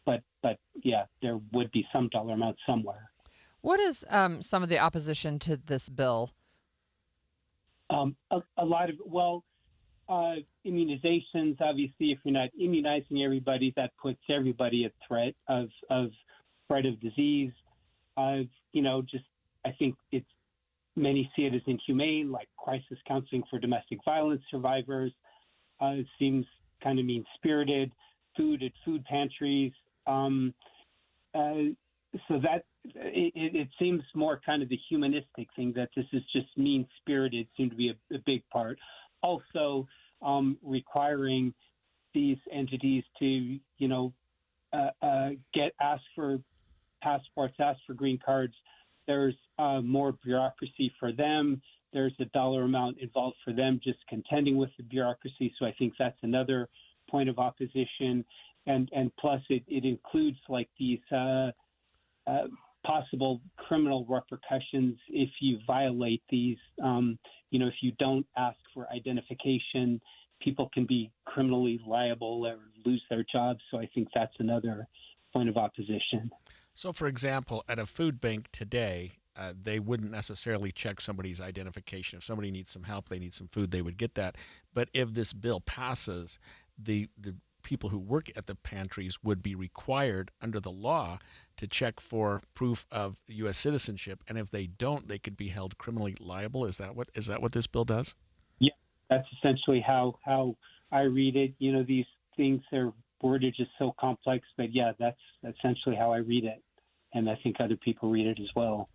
But yeah, there would be some dollar amount somewhere. What is some of the opposition to this bill? A lot of, immunizations, obviously, if you're not immunizing everybody, that puts everybody at threat of spread of disease. I think many see it as inhumane, like crisis counseling for domestic violence survivors. It seems kind of mean-spirited. Food at food pantries. So that it seems more kind of the humanistic thing, that this is just mean-spirited, seemed to be a big part. Also, requiring these entities to, ask for passports, ask for green cards. There's more bureaucracy for them. There's a dollar amount involved for them just contending with the bureaucracy. So I think that's another point of opposition. And plus it includes like these possible criminal repercussions if you violate these. If you don't ask for identification, people can be criminally liable or lose their jobs. So I think that's another point of opposition. So, for example, at a food bank today, they wouldn't necessarily check somebody's identification. If somebody needs some help, they need some food, they would get that. But if this bill passes, the people who work at the pantries would be required under the law to check for proof of U.S. citizenship, and if they don't, they could be held criminally liable. Is that what this bill does? Yeah, that's essentially how I read it. These things, their wordage is so complex, but yeah, that's essentially how I read it, and I think other people read it as well.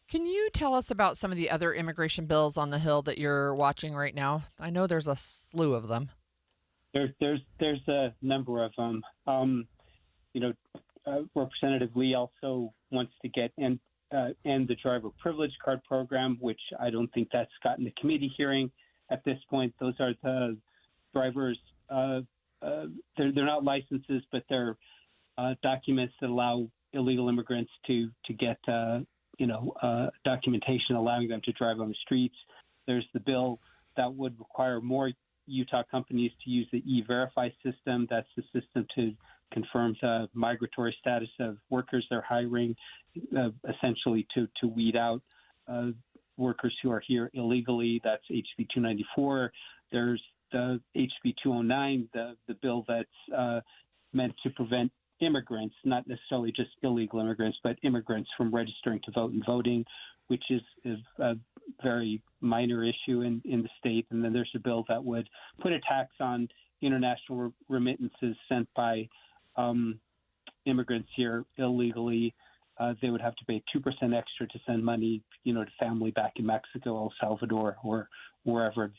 Can you tell us about some of the other immigration bills on the Hill that you're watching right now? I know there's a slew of them. There's a number of them. Representative Lee also wants to get end the driver privilege card program, which I don't think that's gotten the committee hearing at this point. Those are the drivers. They're not licenses, but they're documents that allow illegal immigrants to get documentation allowing them to drive on the streets. There's the bill that would require more Utah companies to use the E-Verify system. That's the system to confirm the migratory status of workers they're hiring, essentially to weed out workers who are here illegally. That's HB 294. There's the HB 209, the bill that's meant to prevent immigrants, not necessarily just illegal immigrants, but immigrants from registering to vote and voting, which is a very minor issue in the state. And then there's a bill that would put a tax on international remittances sent by immigrants here illegally. They would have to pay 2% extra to send money, to family back in Mexico, El Salvador, or wherever.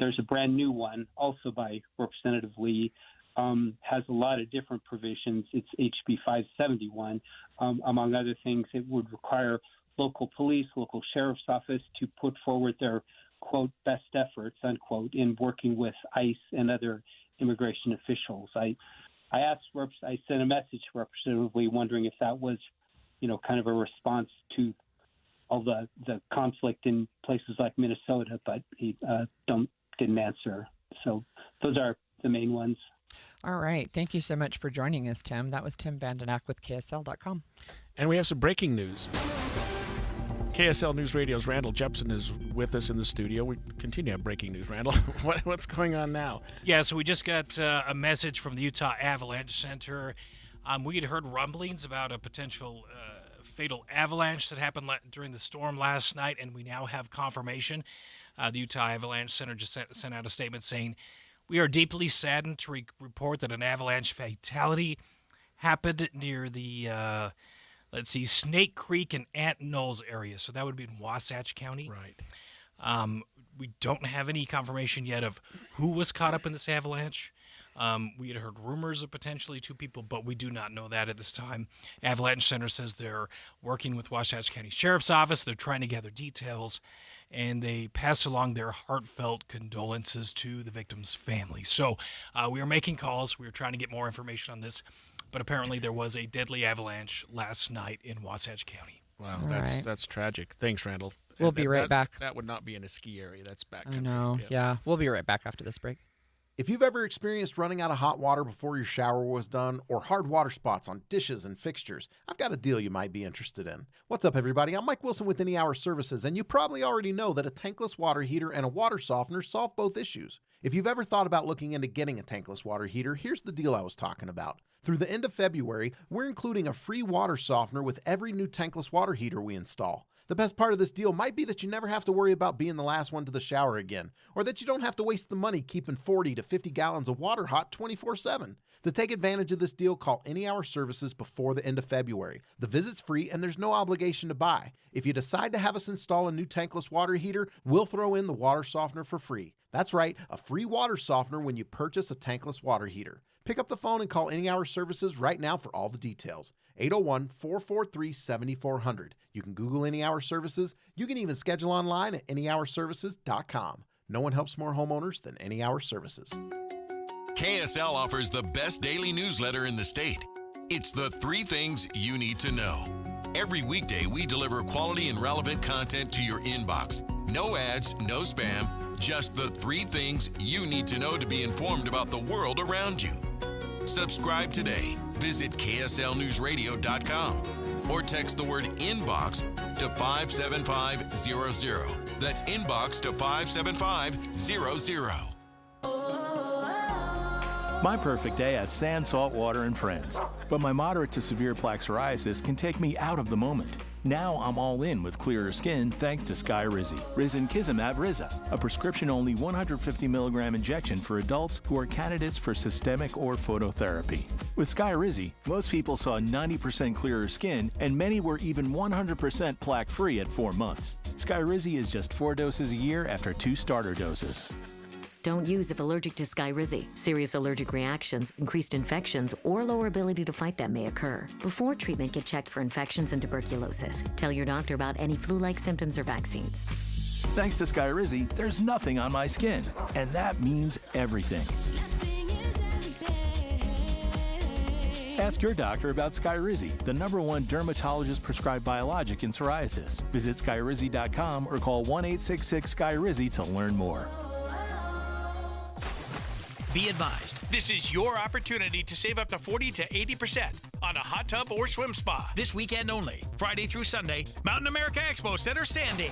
There's a brand new one, also by Representative Lee, has a lot of different provisions. It's HB 571. Among other things, it would require local police, local sheriff's office to put forward their, quote, best efforts, unquote, in working with ICE and other immigration officials. I sent a message to Representative Lee wondering if that was, kind of a response to all the conflict in places like Minnesota, but he didn't answer. So those are the main ones. All right. Thank you so much for joining us, Tim. That was Tim Vandenack with KSL.com. And we have some breaking news. KSL News Radio's Randall Jepson is with us in the studio. We continue to have breaking news. Randall, what's going on now? Yeah, so we just got a message from the Utah Avalanche Center. We had heard rumblings about a potential fatal avalanche that happened during the storm last night, and we now have confirmation. The Utah Avalanche Center just sent out a statement saying, "We are deeply saddened to report that an avalanche fatality happened near the, Snake Creek and Ant Knolls area. So that would be in Wasatch County. Right. We don't have any confirmation yet of who was caught up in this avalanche. We had heard rumors of potentially 2 people, but we do not know that at this time. Avalanche Center says they're working with Wasatch County Sheriff's Office. They're trying to gather details, and they passed along their heartfelt condolences to the victims' families. So we are making calls. We are trying to get more information on this, but apparently there was a deadly avalanche last night in Wasatch County. Wow, All that's right. tragic. Thanks, Randall. We'll be right back. That would not be in a ski area. That's backcountry. I know. Yeah, we'll be right back after this break. If you've ever experienced running out of hot water before your shower was done, or hard water spots on dishes and fixtures, I've got a deal you might be interested in. What's up, everybody? I'm Mike Wilson with Any Hour Services, and you probably already know that a tankless water heater and a water softener solve both issues. If you've ever thought about looking into getting a tankless water heater, here's the deal I was talking about. Through the end of February, we're including a free water softener with every new tankless water heater we install. The best part of this deal might be that you never have to worry about being the last one to the shower again, or that you don't have to waste the money keeping 40 to 50 gallons of water hot 24/7. To take advantage of this deal, call Any Hour Services before the end of February. The visit's free and there's no obligation to buy. If you decide to have us install a new tankless water heater, we'll throw in the water softener for free. That's right, a free water softener when you purchase a tankless water heater. Pick up the phone and call Any Hour Services right now for all the details. 801-443-7400. You can Google Any Hour Services. You can even schedule online at anyhourservices.com. No one helps more homeowners than Any Hour Services. KSL offers the best daily newsletter in the state. It's the 3 things you need to know. Every weekday, we deliver quality and relevant content to your inbox. No ads, no spam, just the 3 things you need to know to be informed about the world around you. Subscribe today. Visit KSLNewsRadio.com or text the word inbox to 57500. That's inbox to 57500. My perfect day has sand, salt water, and friends. But my moderate to severe plaque psoriasis can take me out of the moment. Now I'm all in with clearer skin thanks to Skyrizi. Risankizumab Riza, a prescription-only 150 milligram injection for adults who are candidates for systemic or phototherapy. With Skyrizi, most people saw 90% clearer skin, and many were even 100% plaque-free at 4 months. Skyrizi is just 4 doses a year after 2 starter doses. Don't use if allergic to Skyrizi. Serious allergic reactions, increased infections, or lower ability to fight them may occur. Before treatment, get checked for infections and tuberculosis. Tell your doctor about any flu-like symptoms or vaccines. Thanks to Skyrizi, there's nothing on my skin, and that means everything. Ask your doctor about Skyrizi, the #1 dermatologist-prescribed biologic in psoriasis. Visit Skyrizi.com or call 1-866-SKYRIZI to learn more. Be advised, this is your opportunity to save up to 40 to 80% on a hot tub or swim spa. This weekend only, Friday through Sunday, Mountain America Expo Center, Sandy.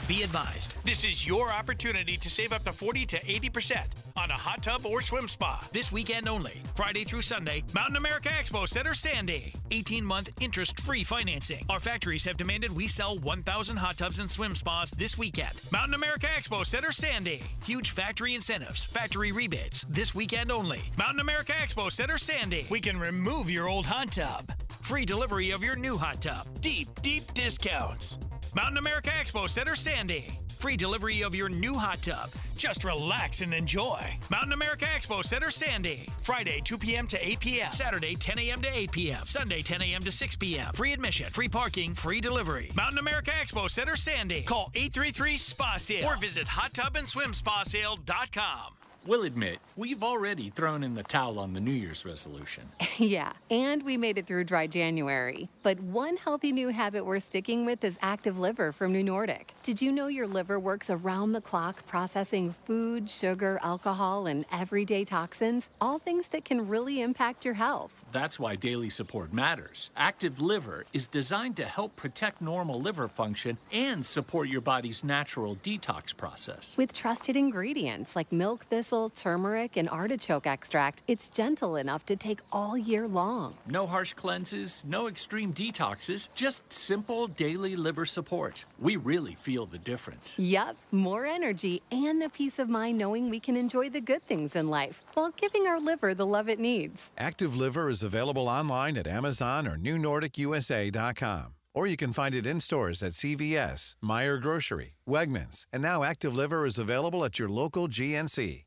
Be advised, this is your opportunity to save up to 40 to 80% on a hot tub or swim spa. This weekend only, Friday through Sunday, Mountain America Expo Center, Sandy. 18-month interest-free financing. Our factories have demanded we sell 1,000 hot tubs and swim spas this weekend. Mountain America Expo Center, Sandy. Huge factory incentives, factory rebates. This weekend only, Mountain America Expo Center, Sandy. We can remove your old hot tub. Free delivery of your new hot tub. Deep discounts. Mountain America Expo Center, Sandy. Free delivery of your new hot tub. Just relax and enjoy. Mountain America Expo Center, Sandy. Friday, 2 p.m. to 8 p.m. Saturday, 10 a.m. to 8 p.m. Sunday, 10 a.m. to 6 p.m. Free admission, free parking, free delivery. Mountain America Expo Center, Sandy. Call 833-SPA-SALE or visit hottubandSwimSpaSale.com. We'll admit, we've already thrown in the towel on the New Year's resolution. Yeah, and we made it through dry January. But one healthy new habit we're sticking with is Active Liver from New Nordic. Did you know your liver works around the clock processing food, sugar, alcohol, and everyday toxins? All things that can really impact your health. That's why daily support matters. Active Liver is designed to help protect normal liver function and support your body's natural detox process. With trusted ingredients like milk thistle basil, turmeric, and artichoke extract, it's gentle enough to take all year long. No harsh cleanses, no extreme detoxes, just simple daily liver support. We really feel the difference. Yup, more energy and the peace of mind knowing we can enjoy the good things in life while giving our liver the love it needs. Active Liver is available online at Amazon or NewNordicUSA.com. Or you can find it in stores at CVS, Meijer Grocery, Wegmans, and now Active Liver is available at your local GNC.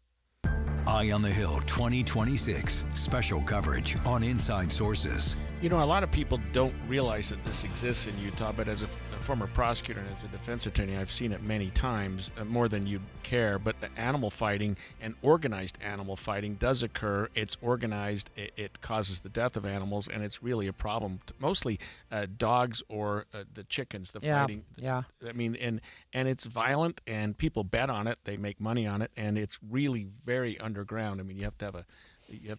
Eye on the Hill 2026. Special coverage on Inside Sources. You know, a lot of people don't realize that this exists in Utah, but as a former prosecutor and as a defense attorney, I've seen it many times, more than you'd care. But the animal fighting and organized animal fighting does occur. It's organized. It causes the death of animals, and it's really a problem. Mostly dogs or the chickens, the fighting. Yeah. I mean, and it's violent, and people bet on it. They make money on it, and it's really very underground. I mean, you have to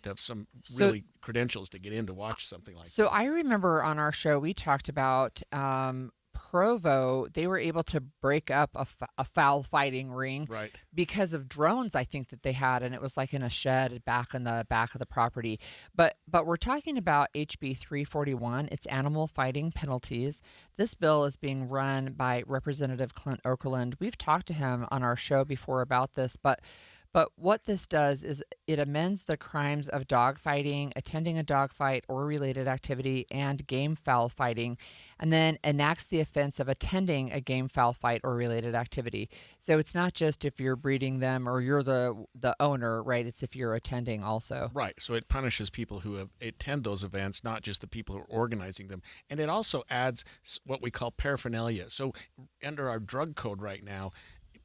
have some really credentials to get in to watch something like that. So I remember on our show, we talked about Provo. They were able to break up a fowl fighting ring because of drones, I think, that they had. And it was like in a shed back in the back of the property. But we're talking about HB 341. It's animal fighting penalties. This bill is being run by Representative Clint Okerlund. We've talked to him on our show before about this, but what this does is it amends the crimes of dog fighting, attending a dog fight or related activity, and game fowl fighting, and then enacts the offense of attending a game fowl fight or related activity. So it's not just if you're breeding them or you're the owner, right? It's if you're attending also. Right. So it punishes people who attend those events, not just the people who are organizing them. And it also adds what we call paraphernalia. So under our drug code right now,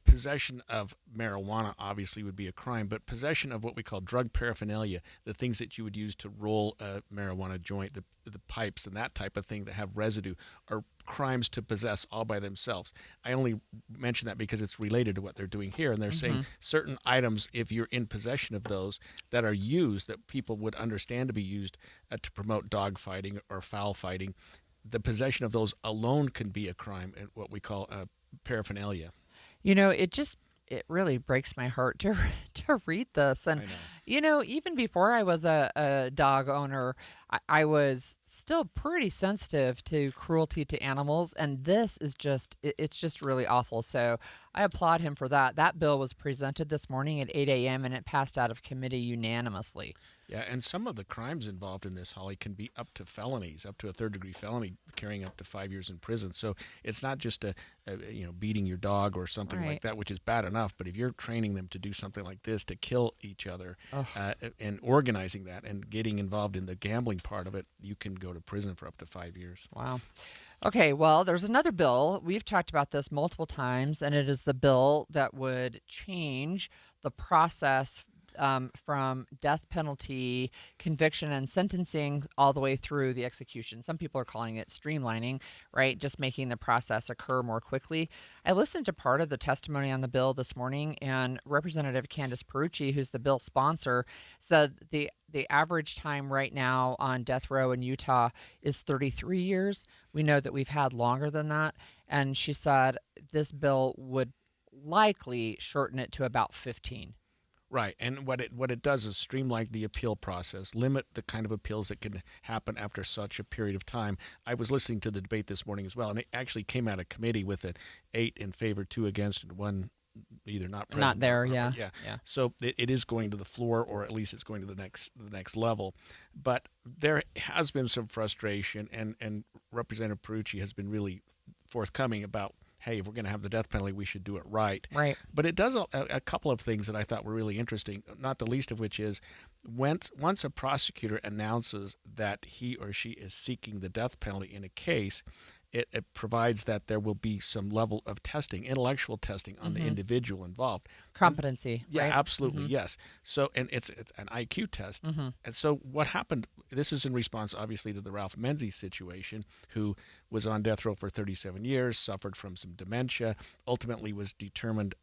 possession of marijuana obviously would be a crime, but possession of what we call drug paraphernalia, the things that you would use to roll a marijuana joint, the pipes and that type of thing that have residue, are crimes to possess all by themselves. I only mention that because it's related to what they're doing here, and they're saying certain items, if you're in possession of those that are used, that people would understand to be used to promote dog fighting or fowl fighting, the possession of those alone can be a crime, and what we call paraphernalia. You know, it really breaks my heart to read this. And, you know, even before I was a dog owner, I was still pretty sensitive to cruelty to animals. And this is it's just really awful. So I applaud him for that. That bill was presented this morning at 8 a.m. and it passed out of committee unanimously. Yeah, and some of the crimes involved in this, Holly, can be up to felonies, up to a third-degree felony, carrying up to 5 years in prison. So it's not just beating your dog or something like that, which is bad enough. But if you're training them to do something like this, to kill each other, and organizing that and getting involved in the gambling part of it, you can go to prison for up to 5 years. Wow. Okay, well, there's another bill. We've talked about this multiple times, and it is the bill that would change the process from death penalty, conviction, and sentencing all the way through the execution. Some people are calling it streamlining, right? Just making the process occur more quickly. I listened to part of the testimony on the bill this morning, and Representative Candace Perucci, who's the bill sponsor, said the average time right now on death row in Utah is 33 years. We know that we've had longer than that. And she said this bill would likely shorten it to about 15. Right, and what it does is streamline the appeal process, limit the kind of appeals that can happen after such a period of time. I was listening to the debate this morning as well, and it actually came out of committee with an 8 in favor, 2 against, and 1 either not present. Not there, yeah. So it is going to the floor, or at least it's going to the next level. But there has been some frustration, and Representative Perucci has been really forthcoming about, hey, if we're going to have the death penalty, we should do it right. Right. But it does a couple of things that I thought were really interesting, not the least of which is once a prosecutor announces that he or she is seeking the death penalty in a case, it provides that there will be some level of testing, intellectual testing on the individual involved. Competency, Yeah, right? absolutely, yes. So, and it's an IQ test. And so what happened, this is in response, obviously, to the Ralph Menzies situation, who was on death row for 37 years, suffered from some dementia, ultimately was determined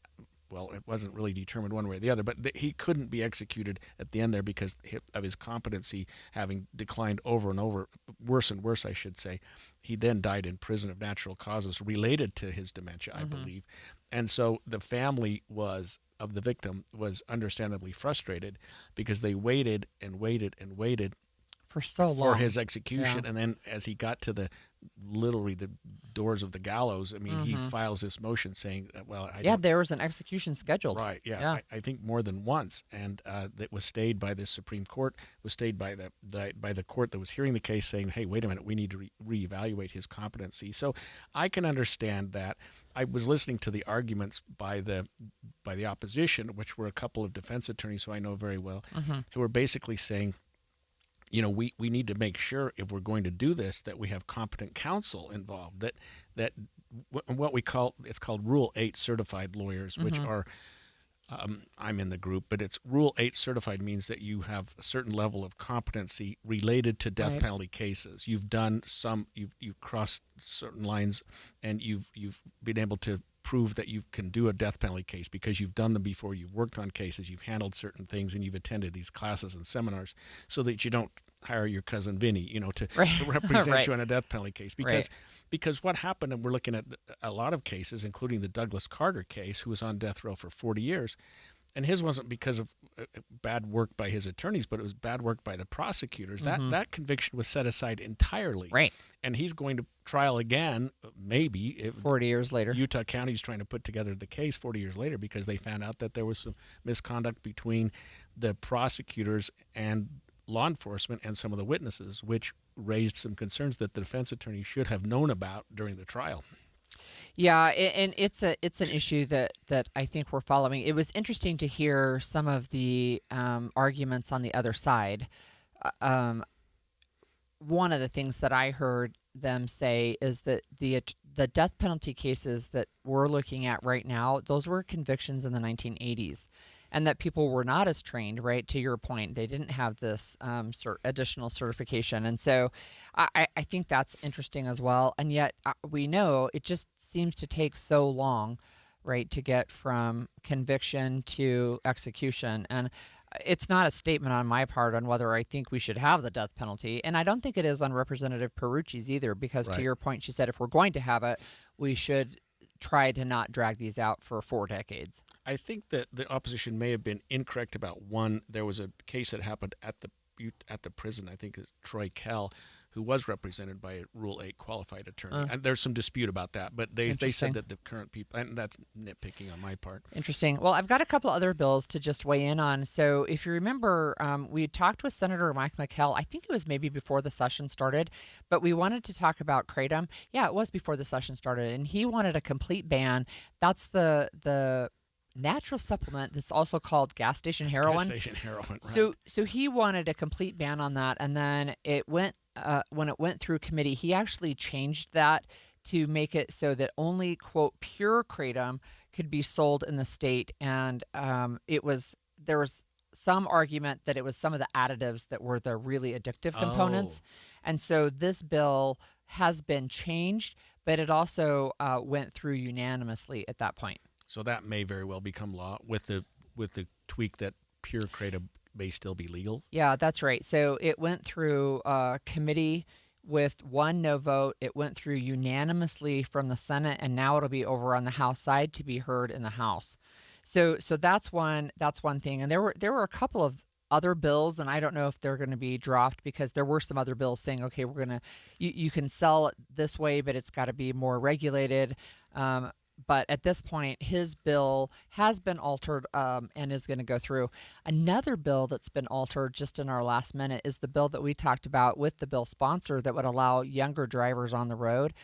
well, it wasn't really determined one way or the other, but he couldn't be executed at the end there because of his competency having declined over and over, worse and worse, I should say. He then died in prison of natural causes related to his dementia, I believe. And so the family of the victim was understandably frustrated because they waited and waited and waited for so long for his execution. Yeah. And then as he got to literally the doors of the gallows, I mean, he files this motion saying, well, there was an execution scheduled. Right, yeah. I think more than once. And that was stayed by the Supreme Court, was stayed by the court that was hearing the case saying, hey, wait a minute, we need to reevaluate his competency. So I can understand that. I was listening to the arguments by the opposition, which were a couple of defense attorneys who I know very well, who were basically saying, we need to make sure if we're going to do this that we have competent counsel involved. That what we call, it's called Rule 8 certified lawyers, which are I'm in the group, but it's Rule 8 certified means that you have a certain level of competency related to death penalty cases. You've done you've crossed certain lines, and you've been able to prove that you can do a death penalty case because you've done them before, you've worked on cases, you've handled certain things, and you've attended these classes and seminars so that you don't hire your cousin Vinny, to represent you on a death penalty case. Because what happened, and we're looking at a lot of cases, including the Douglas Carter case, who was on death row for 40 years, and his wasn't because of bad work by his attorneys, but it was bad work by the prosecutors. That conviction was set aside entirely. Right. And he's going to trial again, maybe. 40 years later. Utah County's trying to put together the case 40 years later because they found out that there was some misconduct between the prosecutors and law enforcement and some of the witnesses, which raised some concerns that the defense attorney should have known about during the trial. Yeah, and it's an issue that I think we're following. It was interesting to hear some of the arguments on the other side. One of the things that I heard them say is that the death penalty cases that we're looking at right now, those were convictions in the 1980s. And that people were not as trained, right? To your point, they didn't have this additional certification. And so I think that's interesting as well. And yet we know it just seems to take so long, right, to get from conviction to execution. And it's not a statement on my part on whether I think we should have the death penalty. And I don't think it is on Representative Perucci's either, because to your point, she said if we're going to have it, we should try to not drag these out for 4 decades. I think that the opposition may have been incorrect about one. There was a case that happened at the prison, I think it's Troy Kell, who was represented by a Rule 8 qualified attorney. And there's some dispute about that, but they said that the current people, and that's nitpicking on my part. Interesting. Well, I've got a couple other bills to just weigh in on. So if you remember, we talked with Senator Mike McKell, I think it was maybe before the session started, but we wanted to talk about kratom. Yeah, it was before the session started, and he wanted a complete ban. That's the natural supplement that's also called gas station heroin. Gas station heroin, right. So he wanted a complete ban on that, and then it went when it went through committee, he actually changed that to make it so that only, quote, pure kratom could be sold in the state. And there was some argument that it was some of the additives that were the really addictive components. And so this bill has been changed, but it also went through unanimously at that point. So that may very well become law with the tweak that pure kratom may still be legal. Yeah, that's right. So it went through committee with 1 no vote. It went through unanimously from the Senate, and now it'll be over on the House side to be heard in the House. So that's one thing. And there were a couple of other bills, and I don't know if they're going to be dropped because there were some other bills saying, okay, we're going to you can sell it this way, but it's got to be more regulated. But at this point, his bill has been altered and is going to go through. Another bill that's been altered just in our last minute is the bill that we talked about with the bill sponsor that would allow younger drivers on the road.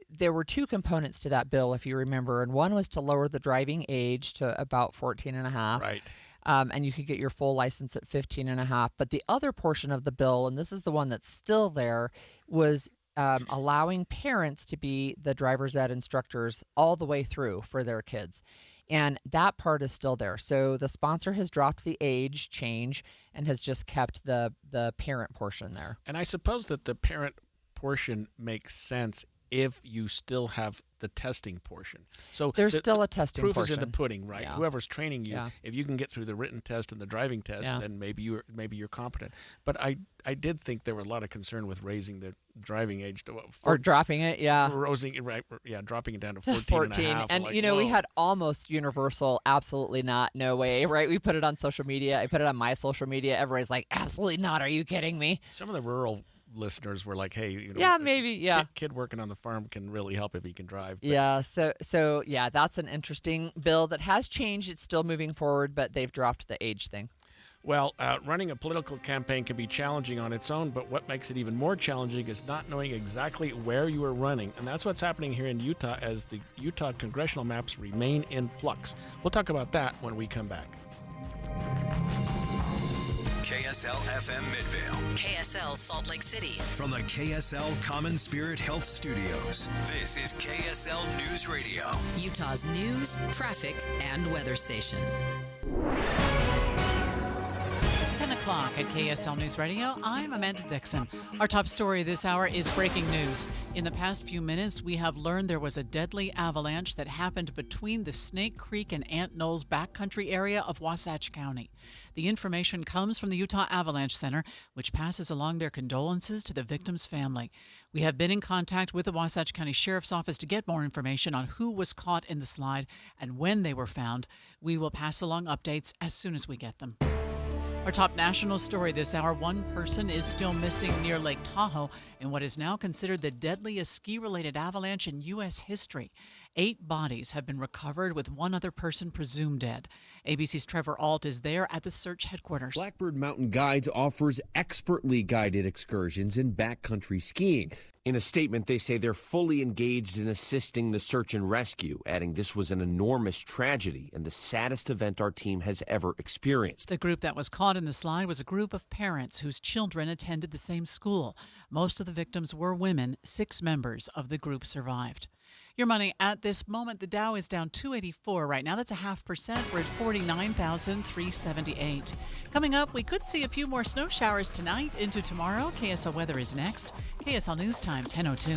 There were 2 components to that bill, if you remember, and one was to lower the driving age to about 14 and a half. Right. And you could get your full license at 15 and a half. But the other portion of the bill, and this is the one that's still there, was allowing parents to be the driver's ed instructors all the way through for their kids. And that part is still there. So the sponsor has dropped the age change and has just kept the parent portion there. And I suppose that the parent portion makes sense if you still have the testing portion. So there's still a testing proof portion. is in the pudding, right? Yeah. Whoever's training you, Yeah. if you can get through the written test and the driving test, then maybe you're competent. But I did think there were a lot of concern with raising the driving age to or dropping it, dropping it down to 14 and a half. And like, you know, we whoa. had almost universal, absolutely not, no way, right? We put it on social media. I put it on my social media. Everybody's like, absolutely not. Are you kidding me? Some of the rural listeners were like, hey, you know, yeah, maybe, yeah. Kid working on the farm can really help if he can drive. But Yeah, so yeah, that's an interesting bill that has changed. It's still moving forward, but they've dropped the age thing. Well, running a political campaign can be challenging on its own, but what makes it even more challenging is not knowing exactly where you are running. And that's what's happening here in Utah as the Utah congressional maps remain in flux. We'll talk about that when we come back. KSL FM Midvale. KSL Salt Lake City. From the KSL Common Spirit Health Studios, this is KSL News Radio. Utah's news, traffic, and weather station. 10 o'clock at KSL News Radio. I'm Amanda Dixon. Our top story this hour is breaking news. In the past few minutes, we have learned there was a deadly avalanche that happened between the Snake Creek and Ant Knolls backcountry area of Wasatch County. The information comes from the Utah Avalanche Center, which passes along their condolences to the victim's family. We have been in contact with the Wasatch County Sheriff's Office to get more information on who was caught in the slide and when they were found. We will pass along updates as soon as we get them. Our top national story this hour, one person is still missing near Lake Tahoe in what is now considered the deadliest ski-related avalanche in U.S. history. 8 bodies have been recovered, with one other person presumed dead. ABC's Trevor Ault is there at the search headquarters. Blackbird Mountain Guides offers expertly guided excursions in backcountry skiing. In a statement, they say they're fully engaged in assisting the search and rescue, adding this was an enormous tragedy and the saddest event our team has ever experienced. The group that was caught in the slide was a group of parents whose children attended the same school. Most of the victims were women. 6 members of the group survived. Your money at this moment, the Dow is down 284 right now. That's 0.5%. We're at 49,378. Coming up, we could see a few more snow showers tonight into tomorrow. KSL weather is next. KSL News Time, 10:02.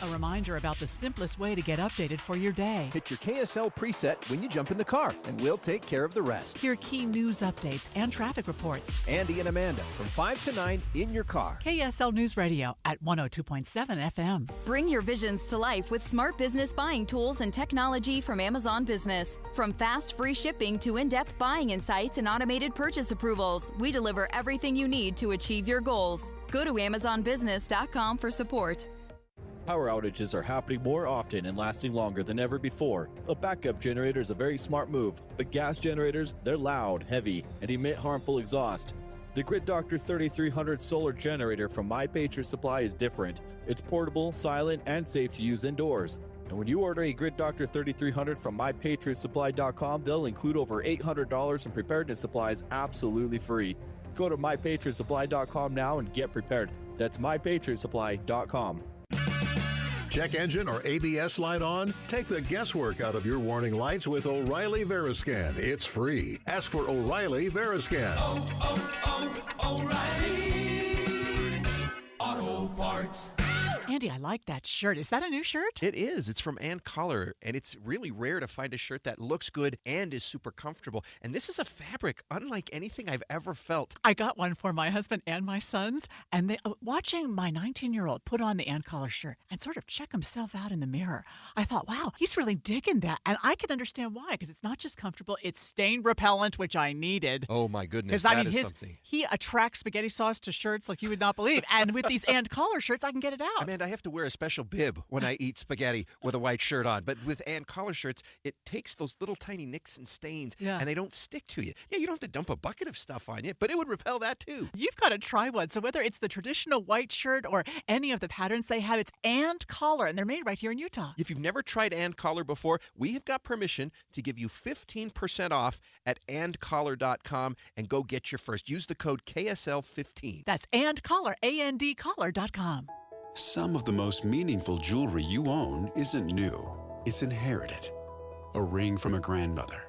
A reminder about the simplest way to get updated for your day. Hit your KSL preset when you jump in the car, and we'll take care of the rest. Hear key news updates and traffic reports. Andy and Amanda from 5 to 9 in your car. KSL News Radio at 102.7 FM. Bring your visions to life with smart business buying tools and technology from Amazon Business. From fast, free shipping to in-depth buying insights and automated purchase approvals, we deliver everything you need to achieve your goals. Go to AmazonBusiness.com for support. Power outages are happening more often and lasting longer than ever before. A backup generator is a very smart move, but gas generators, they're loud, heavy, and emit harmful exhaust. The Grid Doctor 3300 solar generator from My Patriot Supply is different. It's portable, silent, and safe to use indoors. And when you order a Grid Doctor 3300 from MyPatriotSupply.com, they'll include over $800 in preparedness supplies absolutely free. Go to MyPatriotSupply.com now and get prepared. That's MyPatriotSupply.com. Check engine or ABS light on? Take the guesswork out of your warning lights with O'Reilly Veriscan. It's free. Ask for O'Reilly Veriscan. O'Reilly Auto Parts. Andy, I like that shirt. Is that a new shirt? It is. It's from Ann Collar, and it's really rare to find a shirt that looks good and is super comfortable. And this is a fabric unlike anything I've ever felt. I got one for my husband and my sons, and they watching my 19-year-old put on the Ann Collar shirt and sort of check himself out in the mirror. I thought, wow, he's really digging that. And I can understand why, because it's not just comfortable, it's stain repellent, which I needed. Oh, my goodness. Because, That is something. He attracts spaghetti sauce to shirts like you would not believe. And with these Ann Collar shirts, I can get it out. I have to wear a special bib when I eat spaghetti with a white shirt on. But with Ann Collar shirts, it takes those little tiny nicks and stains, and they don't stick to you. Yeah, you don't have to dump a bucket of stuff on you, but it would repel that too. You've got to try one. So whether it's the traditional white shirt or any of the patterns they have, it's Ann Collar, and they're made right here in Utah. If you've never tried Ann Collar before, we have got permission to give you 15% off at andcollar.com and go get your first. Use the code KSL15. That's Ann Collar, ANDcollar.com. Some of the most meaningful jewelry you own isn't new. It's inherited. A ring from a grandmother.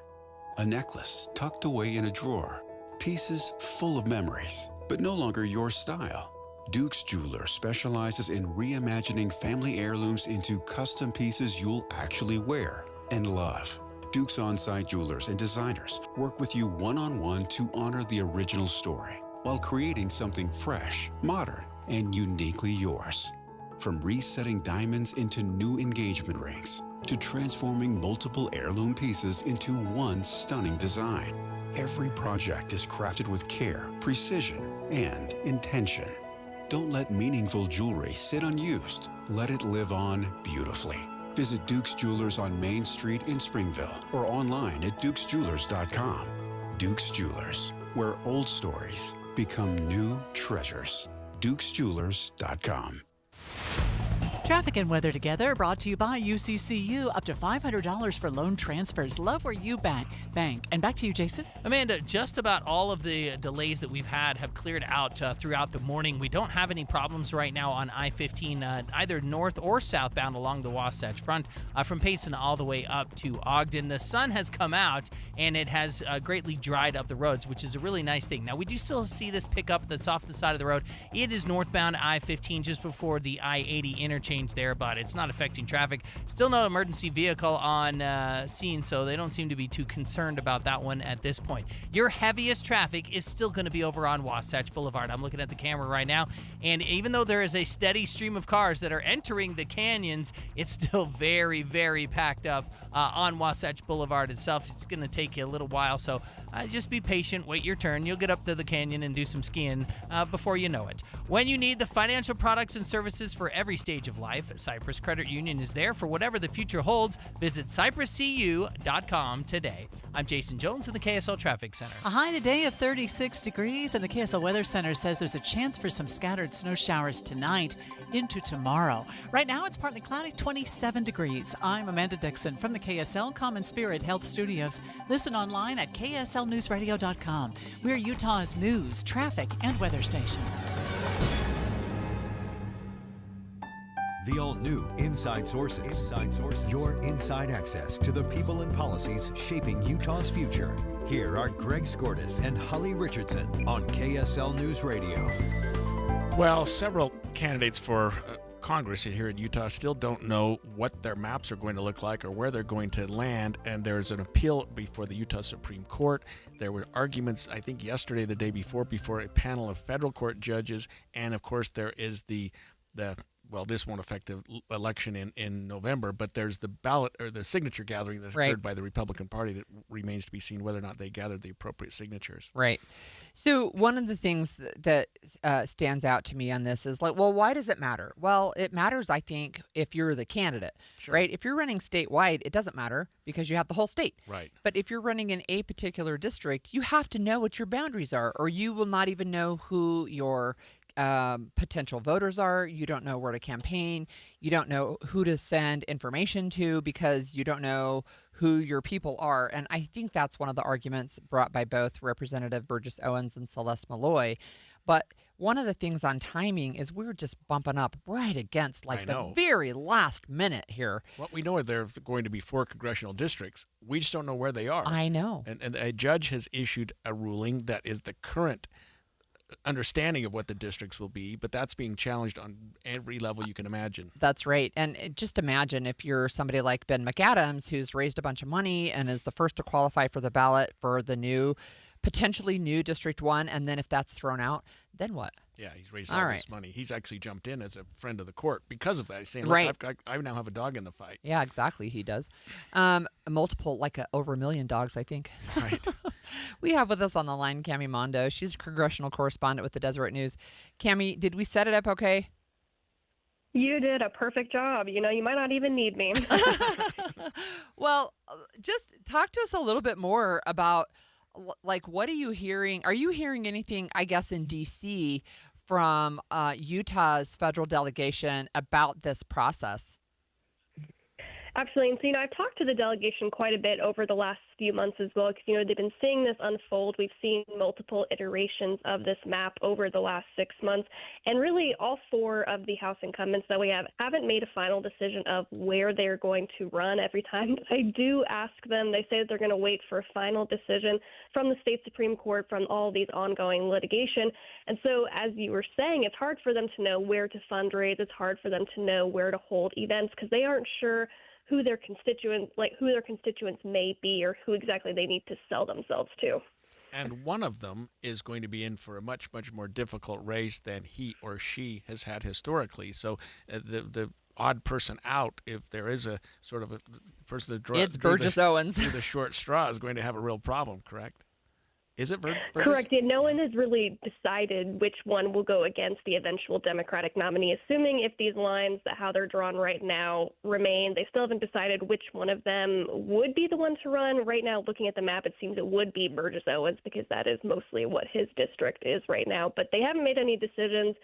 A necklace tucked away in a drawer. Pieces full of memories, but no longer your style. Duke's Jeweler specializes in reimagining family heirlooms into custom pieces you'll actually wear and love. Duke's on-site jewelers and designers work with you one-on-one to honor the original story while creating something fresh, modern, and uniquely yours. From resetting diamonds into new engagement rings to transforming multiple heirloom pieces into one stunning design, every project is crafted with care, precision, and intention. Don't let meaningful jewelry sit unused. Let it live on beautifully. Visit Duke's Jewelers on Main Street in Springville or online at dukesjewelers.com. Duke's Jewelers, where old stories become new treasures. dukesjewelers.com. Traffic and weather together brought to you by UCCU. Up to $500 for loan transfers. Love where you bank. And back to you, Jason. Amanda, just about all of the delays that we've had have cleared out throughout the morning. We don't have any problems right now on I-15, either north or southbound along the Wasatch Front, from Payson all the way up to Ogden. The sun has come out, and it has greatly dried up the roads, which is a really nice thing. Now, we do still see this pickup that's off the side of the road. It is northbound I-15 just before the I-80 interchange there, but it's not affecting traffic. Still no emergency vehicle on scene, so they don't seem to be too concerned about that one at this point. Your heaviest traffic is still going to be over on Wasatch Boulevard. I'm looking at the camera right now, and even though there is a steady stream of cars that are entering the canyons, it's still very, very packed up on Wasatch Boulevard itself. It's going to take you a little while, so just be patient, wait your turn. You'll get up to the canyon and do some skiing before you know it. When you need the financial products and services for every stage of life, Cyprus Credit Union is there for whatever the future holds. Visit cypruscu.com today. I'm Jason Jones in the KSL Traffic Center. A high today of 36 degrees, and the KSL Weather Center says there's a chance for some scattered snow showers tonight into tomorrow. Right now, it's partly cloudy, 27 degrees. I'm Amanda Dixon from the KSL Common Spirit Health Studios. Listen online at kslnewsradio.com. We're Utah's news, traffic, and weather station. The all-new Inside Sources. Your inside access to the people and policies shaping Utah's future. Here are Greg Skordas and Holly Richardson on KSL News Radio. Well, several candidates for Congress here in Utah still don't know what their maps are going to look like or where they're going to land, and there's an appeal before the Utah Supreme Court. There were arguments, I think yesterday, the day before a panel of federal court judges, and of course there is the well, this won't affect the election in November, but there's the ballot or the signature gathering that occurred by the Republican Party that remains to be seen whether or not they gathered the appropriate signatures. Right. So one of the things that stands out to me on this is like, well, why does it matter? Well, it matters, I think, if you're the candidate, right? If you're running statewide, it doesn't matter because you have the whole state. Right. But if you're running in a particular district, you have to know what your boundaries are, or you will not even know who your potential voters are. You don't know where to campaign. You don't know who to send information to because you don't know who your people are. And I think that's one of the arguments brought by both Representative Burgess Owens and Celeste Malloy. But one of the things on timing is we're just bumping up right against the very last minute here. What we know is there's going to be 4 congressional districts. We just don't know where they are. I know. And a judge has issued a ruling that is the current understanding of what the districts will be, but that's being challenged on every level you can imagine. That's right. And just imagine if you're somebody like Ben McAdams, who's raised a bunch of money and is the first to qualify for the ballot for the potentially new District 1, and then if that's thrown out, then what? Yeah, he's raised all this money. He's actually jumped in as a friend of the court because of that. He's saying, look, I now have a dog in the fight. Yeah, exactly. He does. Multiple, over 1 million dogs, I think. Right. We have with us on the line Cami Mondo. She's a congressional correspondent with the Deseret News. Cami, did we set it up okay? You did a perfect job. You might not even need me. Well, just talk to us a little bit more about, what are you hearing? Are you hearing anything, I guess, in D.C. from Utah's federal delegation about this process? Absolutely. And so, I've talked to the delegation quite a bit over the last few months as well, because, they've been seeing this unfold. We've seen multiple iterations of this map over the last 6 months. And really, all 4 of the House incumbents that we haven't made a final decision of where they're going to run. Every time I do ask them, they say that they're going to wait for a final decision from the state Supreme Court from all these ongoing litigation. And so, as you were saying, it's hard for them to know where to fundraise. It's hard for them to know where to hold events because they aren't sure who their constituents may be or who exactly they need to sell themselves to. And one of them is going to be in for a much, much more difficult race than he or she has had historically. So the odd person out, if there is a sort of a person that it's Burgess Owens. Through the short straw, is going to have a real problem, correct? Is it Burgess? Correct. Yeah, no one has really decided which one will go against the eventual Democratic nominee. Assuming if these lines, how they're drawn right now, remain, they still haven't decided which one of them would be the one to run. Right now, looking at the map, it seems it would be Burgess Owens because that is mostly what his district is right now. But they haven't made any decisions,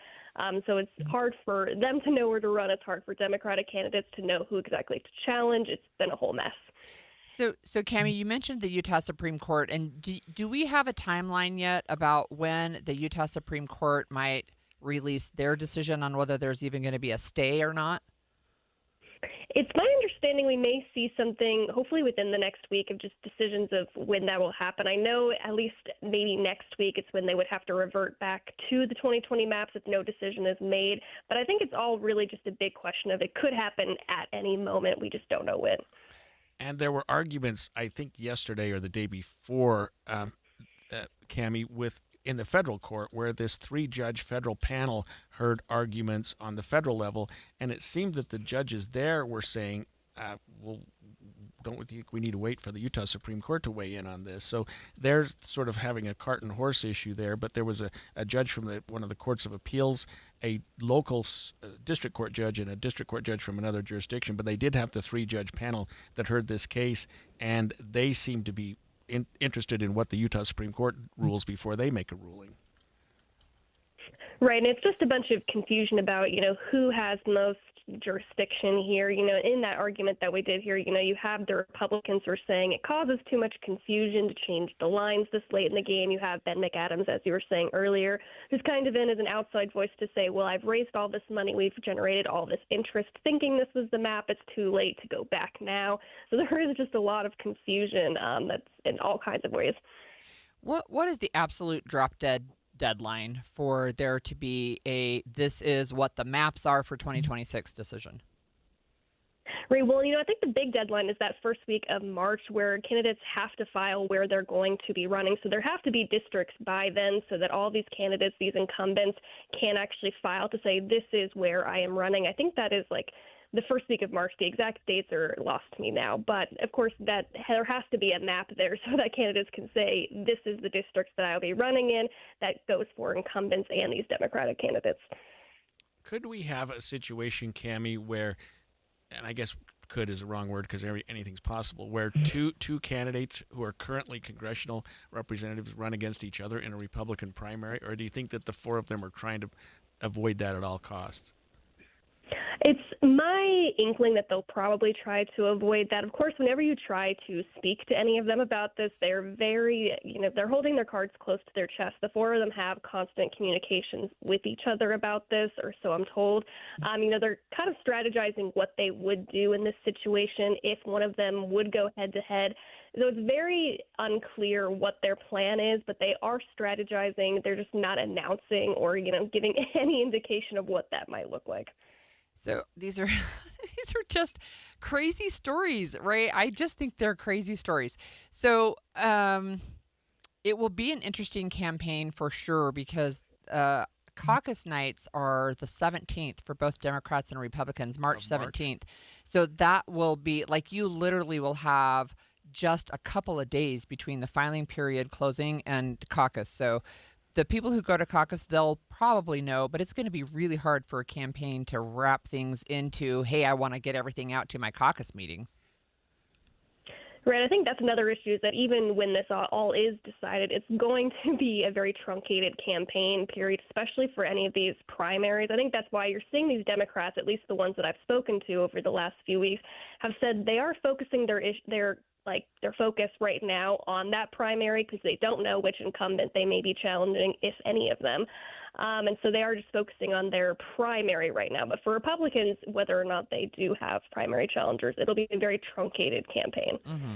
so it's hard for them to know where to run. It's hard for Democratic candidates to know who exactly to challenge. It's been a whole mess. So Cammie, you mentioned the Utah Supreme Court, and do we have a timeline yet about when the Utah Supreme Court might release their decision on whether there's even going to be a stay or not? It's my understanding we may see something hopefully within the next week of just decisions of when that will happen. I know at least maybe next week it's when they would have to revert back to the 2020 maps if no decision is made. But I think it's all really just a big question of it could happen at any moment. We just don't know when. And there were arguments, I think yesterday or the day before, Cammie, in the federal court where this 3-judge federal panel heard arguments on the federal level, and it seemed that the judges there were saying, well, don't we think we need to wait for the Utah Supreme Court to weigh in on this? So they're sort of having a cart and horse issue there, but there was a judge from one of the courts of appeals, a local district court judge, and a district court judge from another jurisdiction, but they did have the 3-judge panel that heard this case, and they seem to be interested in what the Utah Supreme Court rules before they make a ruling. Right, and it's just a bunch of confusion about, who has most jurisdiction here. In that argument that we did here, you have the Republicans who are saying it causes too much confusion to change the lines this late in the game. You have Ben McAdams, as you were saying earlier, who's kind of in as an outside voice to say, well, I've raised all this money, we've generated all this interest, thinking this was the map, it's too late to go back now. So there is just a lot of confusion that's in all kinds of ways. What is the absolute drop-dead deadline for there to be this is what the maps are for 2026 decision? Right. Well, I think the big deadline is that first week of March where candidates have to file where they're going to be running. So there have to be districts by then so that all these candidates, these incumbents, can actually file to say this is where I am running. I think that is the first week of March. The exact dates are lost to me now. But, of course, that there has to be a map there so that candidates can say this is the districts that I'll be running in. That goes for incumbents and these Democratic candidates. Could we have a situation, Cammie, where, and I guess could is a wrong word because anything's possible, where two candidates who are currently congressional representatives run against each other in a Republican primary? Or do you think that the 4 of them are trying to avoid that at all costs? It's my inkling that they'll probably try to avoid that. Of course, whenever you try to speak to any of them about this, they're very, they're holding their cards close to their chest. The 4 of them have constant communications with each other about this, or so I'm told. They're kind of strategizing what they would do in this situation if one of them would go head-to-head. So it's very unclear what their plan is, but they are strategizing. They're just not announcing or, giving any indication of what that might look like. So these are just crazy stories, right? I just think they're crazy stories. So it will be an interesting campaign for sure because caucus nights are the 17th for both Democrats and Republicans, March 17th. So that will be you literally will have just a couple of days between the filing period closing and caucus. So the people who go to caucus, they'll probably know, but it's going to be really hard for a campaign to wrap things into, hey, I want to get everything out to my caucus meetings. Right. I think that's another issue is that even when this all is decided, it's going to be a very truncated campaign period, especially for any of these primaries. I think that's why you're seeing these Democrats, at least the ones that I've spoken to over the last few weeks, have said they are focusing their focus right now on that primary because they don't know which incumbent they may be challenging, if any of them. And so they are just focusing on their primary right now. But for Republicans, whether or not they do have primary challengers, it'll be a very truncated campaign. Mm-hmm.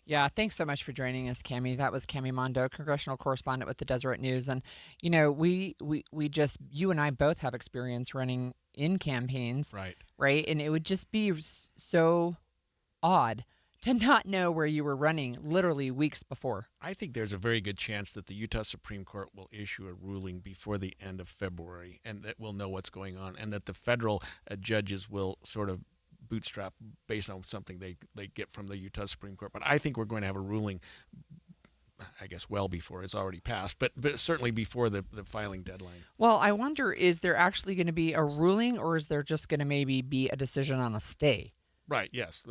Yeah, thanks so much for joining us, Cami. That was Cami Mondo, congressional correspondent with the Deseret News. And, you know, we you and I both have experience running in campaigns. Right? And it would just be so odd to not know where you were running literally weeks before. I think there's a very good chance that the Utah Supreme Court will issue a ruling before the end of February, and that we'll know what's going on, and that the federal judges will sort of bootstrap based on something they get from the Utah Supreme Court. But I think we're going to have a ruling, I guess, well before it's already passed, but certainly before the filing deadline. Well, I wonder, is there actually going to be a ruling, or is there just going to maybe be a decision on a stay? Right, yes,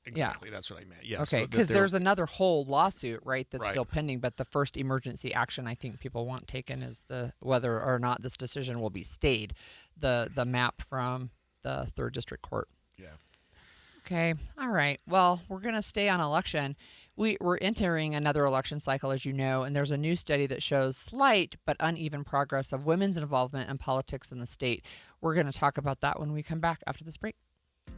exactly. Yeah. That's what I meant. Yes. Okay, because there's another whole lawsuit, right, that's still pending, but the first emergency action I think people want taken is whether or not this decision will be stayed, the map from the 3rd District Court. Yeah. Okay, all right. Well, we're going to stay on election. We're entering another election cycle, as you know, and there's a new study that shows slight but uneven progress of women's involvement in politics in the state. We're going to talk about that when we come back after this break.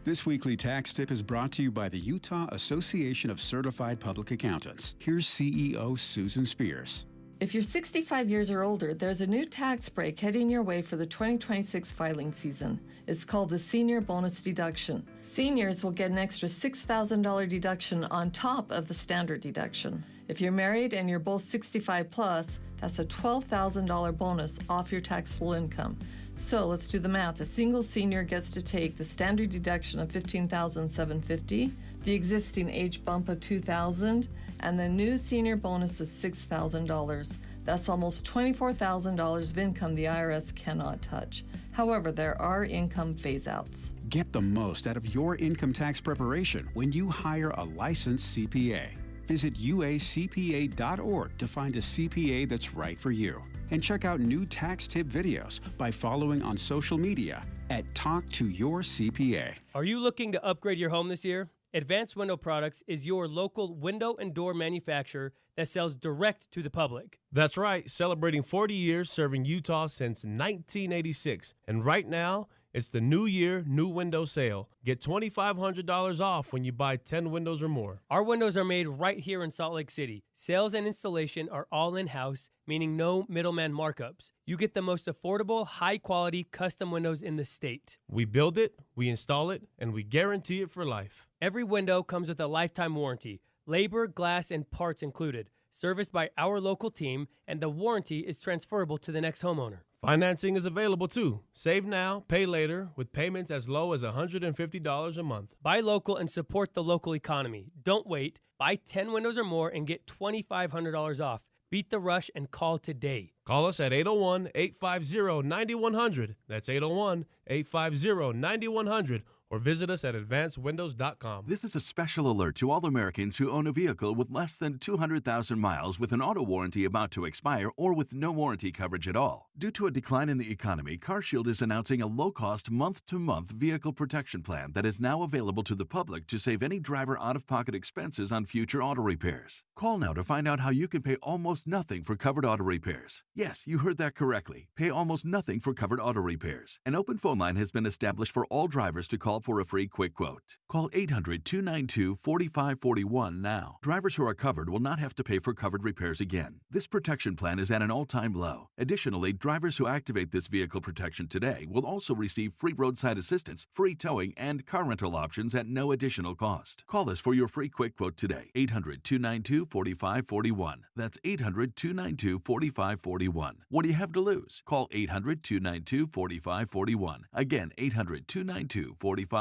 This weekly tax tip is brought to you by the Utah Association of Certified Public Accountants. Here's CEO Susan Spears. If you're 65 years or older, there's a new tax break heading your way for the 2026 filing season. It's called the Senior Bonus Deduction. Seniors will get an extra $6,000 deduction on top of the standard deduction. If you're married and you're both 65 plus, that's a $12,000 bonus off your taxable income. So let's do the math. A single senior gets to take the standard deduction of $15,750, the existing age bump of $2,000, and the new senior bonus of $6,000. That's almost $24,000 of income the IRS cannot touch. However, there are income phase-outs. Get the most out of your income tax preparation when you hire a licensed CPA. Visit uacpa.org to find a CPA that's right for you. And check out new tax tip videos by following on social media at Talk to Your CPA. Are you looking to upgrade your home this year? Advanced Window Products is your local window and door manufacturer that sells direct to the public. That's right, celebrating 40 years serving Utah since 1986. And right now, it's the New Year, New Window Sale. Get $2,500 off when you buy 10 windows or more. Our windows are made right here in Salt Lake City. Sales and installation are all in-house, meaning no middleman markups. You get the most affordable, high-quality custom windows in the state. We build it, we install it, and we guarantee it for life. Every window comes with a lifetime warranty, labor, glass, and parts included, serviced by our local team, and the warranty is transferable to the next homeowner. Financing is available too. Save now, pay later, with payments as low as $150 a month. Buy local and support the local economy. Don't wait. Buy 10 windows or more and get $2,500 off. Beat the rush and call today. Call us at 801-850-9100. That's 801-850-9100. Or visit us at advancedwindows.com. This is a special alert to all Americans who own a vehicle with less than 200,000 miles with an auto warranty about to expire or with no warranty coverage at all. Due to a decline in the economy, CarShield is announcing a low-cost month-to-month vehicle protection plan that is now available to the public to save any driver out-of-pocket expenses on future auto repairs. Call now to find out how you can pay almost nothing for covered auto repairs. Yes, you heard that correctly. Pay almost nothing for covered auto repairs. An open phone line has been established for all drivers to call for a free quick quote. Call 800-292-4541 now. Drivers who are covered will not have to pay for covered repairs again. This protection plan is at an all-time low. Additionally, drivers who activate this vehicle protection today will also receive free roadside assistance, free towing, and car rental options at no additional cost. Call us for your free quick quote today. 800-292-4541. That's 800-292-4541. What do you have to lose? Call 800-292-4541. Again, 800-292-4541.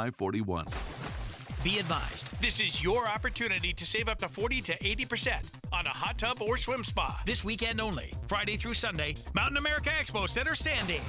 Be advised, this is your opportunity to save up to 40 to 80% on a hot tub or swim spa. This weekend only, Friday through Sunday, Mountain America Expo Center, Sandy.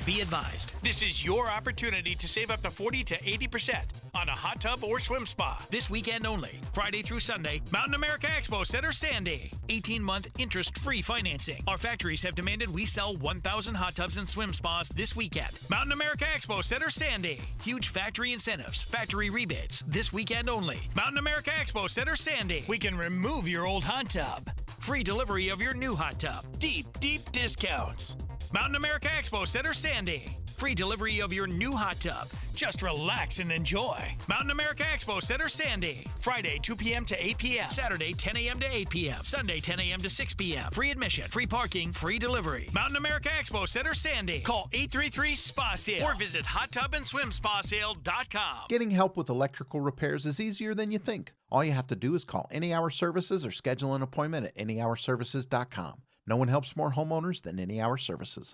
Be advised, this is your opportunity to save up to 40 to 80% on a hot tub or swim spa. This weekend only, Friday through Sunday, Mountain America Expo Center, Sandy. 18-month interest-free financing. Our factories have demanded we sell 1,000 hot tubs and swim spas this weekend. Mountain America Expo Center, Sandy. Huge factory incentives, factory rebates. This weekend only, Mountain America Expo Center, Sandy. We can remove your old hot tub. Free delivery of your new hot tub. Deep discounts. Mountain America Expo Center, Sandy. Free delivery of your new hot tub. Just relax and enjoy. Mountain America Expo Center, Sandy. Friday, 2 p.m. to 8 p.m. Saturday, 10 a.m. to 8 p.m. Sunday, 10 a.m. to 6 p.m. Free admission, free parking, free delivery. Mountain America Expo Center, Sandy. Call 833-SPA-SALE or visit hottubandSwimSpaSale.com. Getting help with electrical repairs is easier than you think. All you have to do is call Any Hour Services or schedule an appointment at anyhourservices.com. No one helps more homeowners than Any Hour Services.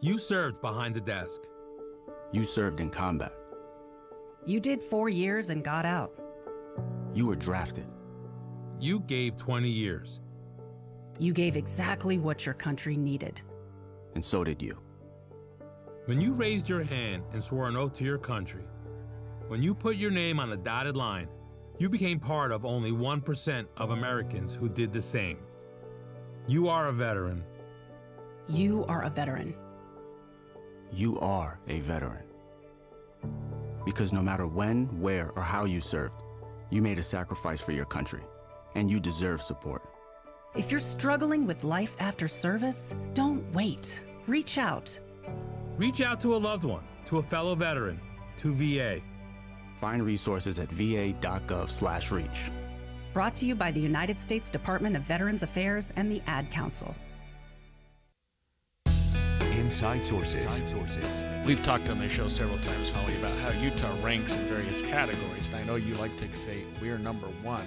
You served behind the desk. You served in combat. You did 4 years and got out. You were drafted. You gave 20 years. You gave exactly what your country needed. And so did you. When you raised your hand and swore an oath to your country, when you put your name on a dotted line, you became part of only 1% of Americans who did the same. You are a veteran. You are a veteran. You are a veteran. Because no matter when, where, or how you served, you made a sacrifice for your country, and you deserve support. If you're struggling with life after service, don't wait. Reach out. Reach out to a loved one, to a fellow veteran, to VA. Find resources at va.gov/reach. Brought to you by the United States Department of Veterans Affairs and the Ad Council. Inside Sources. We've talked on this show several times, Holly, about how Utah ranks in various categories. And I know you like to say we're number one,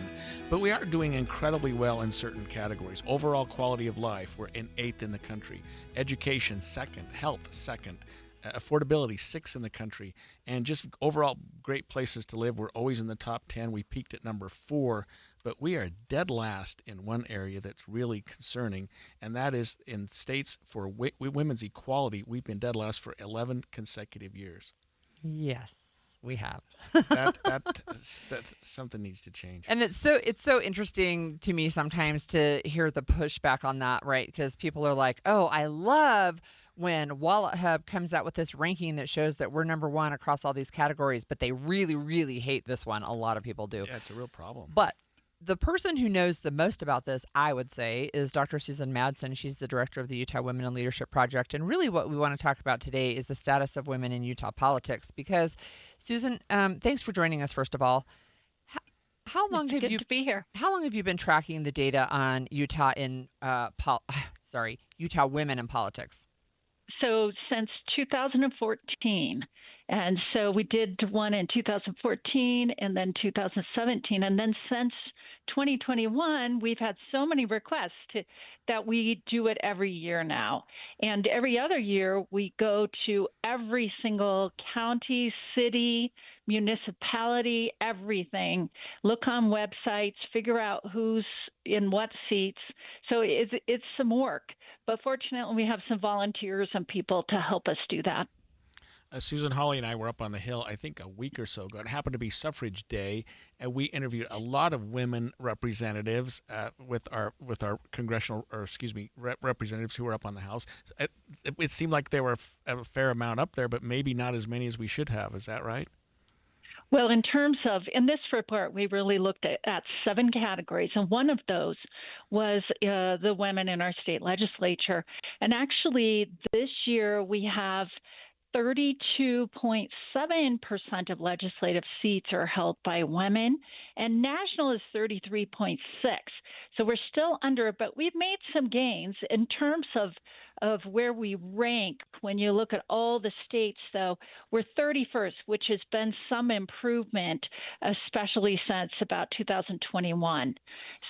but we are doing incredibly well in certain categories. Overall quality of life, we're in 8th in the country. Education, 2nd. Health, 2nd. Affordability, 6th in the country. And just overall great places to live, we're always in the top 10. We peaked at number 4. But we are dead last in one area that's really concerning, and that is in states for women's equality. We've been dead last for 11 consecutive years. Yes, we have. that something needs to change. And it's so interesting to me sometimes to hear the pushback on that, right? Because people are like, "Oh, I love when Wallet Hub comes out with this ranking that shows that we're number one across all these categories," but they really, really hate this one. A lot of people do. Yeah, it's a real problem. But the person who knows the most about this, I would say, is Dr. Susan Madsen. She's the director of the Utah Women in Leadership Project. And really what we want to talk about today is the status of women in Utah politics. Because, Susan, thanks for joining us, first of all. How long have you to be here? How long have you been tracking the data on Utah Utah women in politics? So since 2014. And so we did one in 2014 and then 2017. And then since 2021, we've had so many requests that we do it every year now. And every other year, we go to every single county, city, municipality, everything. Look on websites, figure out who's in what seats. So it's some work. But fortunately, we have some volunteers and people to help us do that. Susan, Holly, and I were up on the Hill, I think a week or so ago. It happened to be Suffrage Day, and we interviewed a lot of women representatives with our congressional, representatives who were up on the House. It seemed like there were a fair amount up there, but maybe not as many as we should have. Is that right? Well, in terms of, in this report, we really looked at 7 categories, and one of those was the women in our state legislature. And actually, this year we have 32.7% of legislative seats are held by women, and national is 33.6%. So we're still under, but we've made some gains in terms of where we rank. When you look at all the states, though, we're 31st, which has been some improvement, especially since about 2021.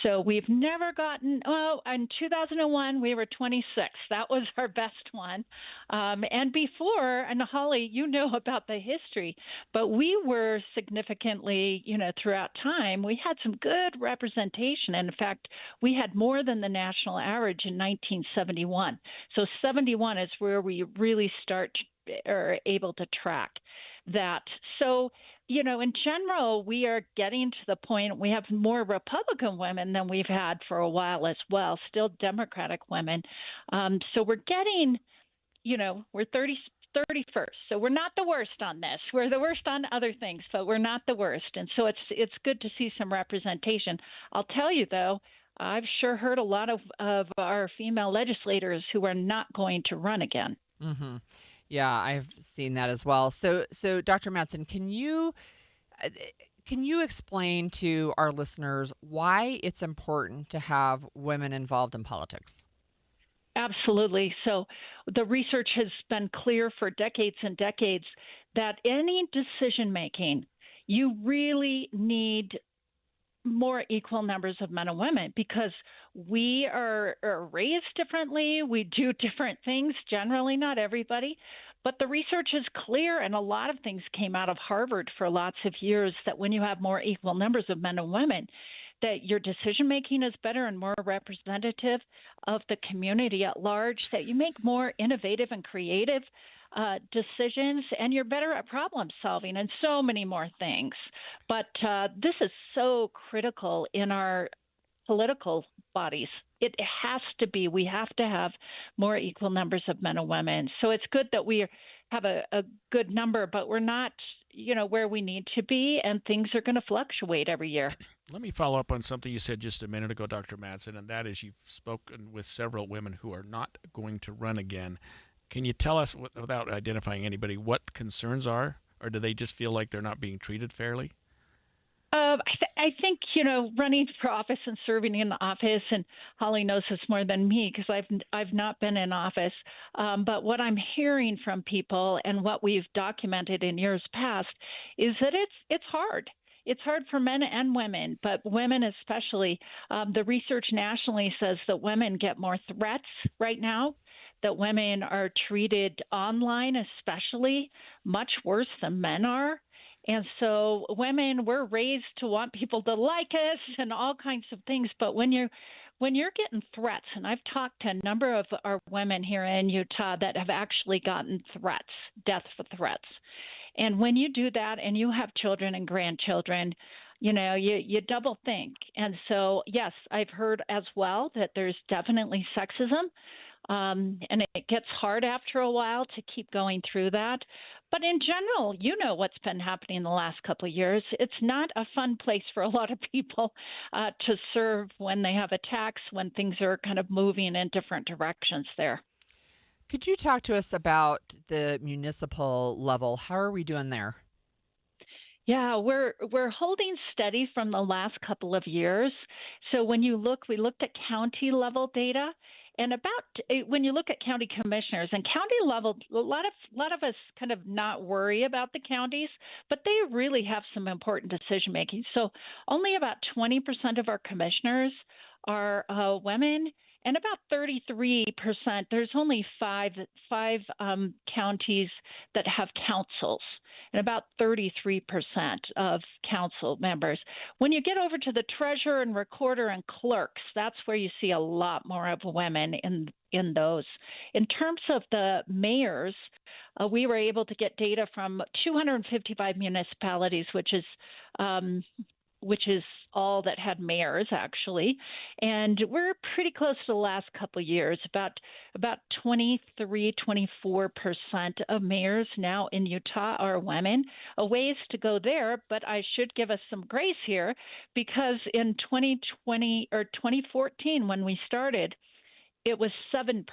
So we've never gotten, in 2001, we were 26th. That was our best one. And before, and Holly, you know about the history, but we were significantly, throughout time, we had some good representation. And in fact, we had more than the national average in 1971. So 71 is where we really start are able to track that. So, you know, in general, we are getting to the point we have more Republican women than we've had for a while as well, still Democratic women. So we're getting, you know, we're 31st. So we're not the worst on this. We're the worst on other things, but we're not the worst. And so it's good to see some representation. I'll tell you, though, I've sure heard a lot of our female legislators who are not going to run again. Mm-hmm. Yeah, I've seen that as well. So Dr. Madsen, can you explain to our listeners why it's important to have women involved in politics? Absolutely. So the research has been clear for decades and decades that any decision making, you really need more equal numbers of men and women because we are raised differently. We do different things, generally, not everybody. But the research is clear, and a lot of things came out of Harvard for lots of years, that when you have more equal numbers of men and women, that your decision-making is better and more representative of the community at large, that you make more innovative and creative decisions, and you're better at problem solving and so many more things. But this is so critical in our political bodies. It has to be. We have to have more equal numbers of men and women. So it's good that we have a good number, but we're not, you know, where we need to be, and things are going to fluctuate every year. Let me follow up on something you said just a minute ago, Dr. Madsen, and that is you've spoken with several women who are not going to run again. Can you tell us, without identifying anybody, what concerns are, or do they just feel like they're not being treated fairly? I think, you know, running for office and serving in the office, and Holly knows this more than me because I've not been in office. But what I'm hearing from people and what we've documented in years past is that it's hard. It's hard for men and women, but women especially. The research nationally says that women get more threats right now, that women are treated online especially much worse than men are. And so women, we're raised to want people to like us and all kinds of things. But when you're getting threats, and I've talked to a number of our women here in Utah that have actually gotten threats, death threats. And when you do that and you have children and grandchildren, you know, you double think. And so, yes, I've heard as well that there's definitely sexism. And it gets hard after a while to keep going through that. But in general, you know what's been happening in the last couple of years. It's not a fun place for a lot of people to serve when they have attacks, when things are kind of moving in different directions there. Could you talk to us about the municipal level? How are we doing there? Yeah, we're holding steady from the last couple of years. So when you look, we looked at county level data. And when you look at county commissioners and county level, a lot of us kind of not worry about the counties, but they really have some important decision making. So only about 20% of our commissioners are women, and about 33%. There's only five counties that have councils, and about 33% of council members. When you get over to the treasurer and recorder and clerks, that's where you see a lot more of women in those. In terms of the mayors, we were able to get data from 255 municipalities, which is all that had mayors, actually. And we're pretty close to the last couple of years, about 23, 24% of mayors now in Utah are women. A ways to go there, but I should give us some grace here because in 2020 or 2014, when we started, it was 7%.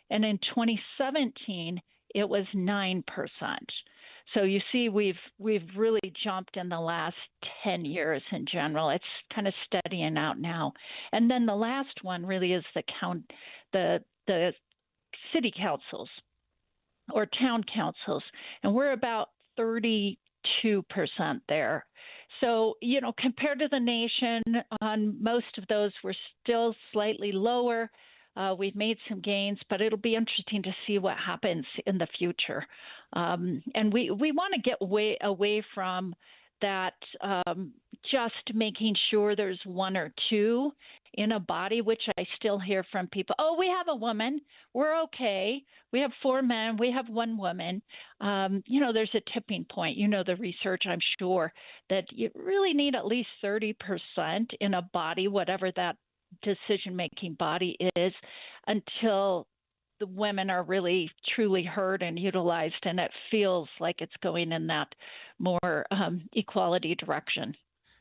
And in 2017, it was 9%. So you see, we've really jumped in the last 10 years in general. It's kind of steadying out now. And then the last one really is the city councils or town councils, and we're about 32% there. So, you know, compared to the nation, on most of those, we're still slightly lower. We've made some gains, but it'll be interesting to see what happens in the future. And we want to get away from that just making sure there's one or two in a body, which I still hear from people. Oh, we have a woman. We're okay. We have 4 men. We have 1 woman. There's a tipping point. The research, I'm sure, that you really need at least 30% in a body, whatever that decision-making body is, until the women are really truly heard and utilized, and it feels like it's going in that more equality direction.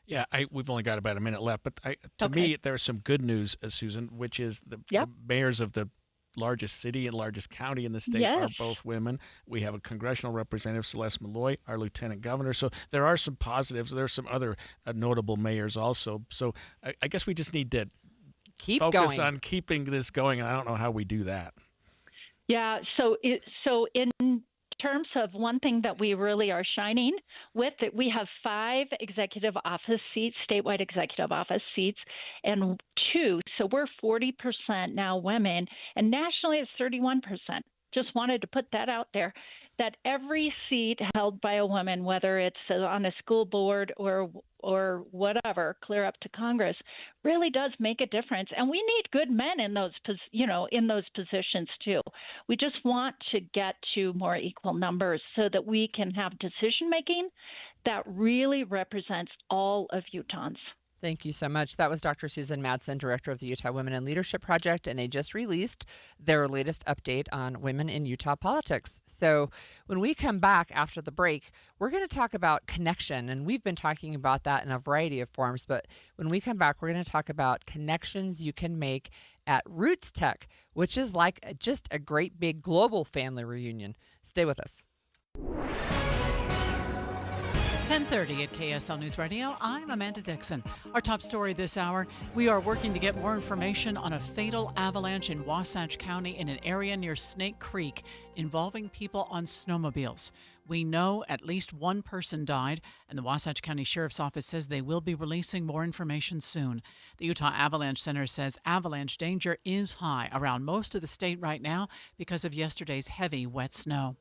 Yeah, we've only got about a minute left, but to me, there's some good news, Susan, which is the mayors of the largest city and largest county in the state are both women. We have a congressional representative, Celeste Malloy, our lieutenant governor. So there are some positives. There are some other notable mayors also. So I guess we just need to focus on keeping this going, and I don't know how we do that. Yeah, so in terms of one thing that we really are shining with, that we have 5 executive office seats, statewide executive office seats, and 2. So we're 40% now women, and nationally it's 31%. Just wanted to put that out there, that every seat held by a woman, whether it's on a school board or whatever, clear up to Congress, really does make a difference. And we need good men in those positions too. We just want to get to more equal numbers so that we can have decision making that really represents all of Utahns. Thank you so much. That was Dr. Susan Madsen, director of the Utah Women in Leadership Project, and they just released their latest update on women in Utah politics. So when we come back after the break, we're going to talk about connection, and we've been talking about that in a variety of forms, but when we come back, we're going to talk about connections you can make at Roots Tech, which is like just a great big global family reunion. Stay with us. 10:30 at KSL News Radio. I'm Amanda Dixon. Our top story this hour, we are working to get more information on a fatal avalanche in Wasatch County in an area near Snake Creek involving people on snowmobiles. We know at least 1 person died, and the Wasatch County Sheriff's Office says they will be releasing more information soon. The Utah Avalanche Center says avalanche danger is high around most of the state right now because of yesterday's heavy, wet snow.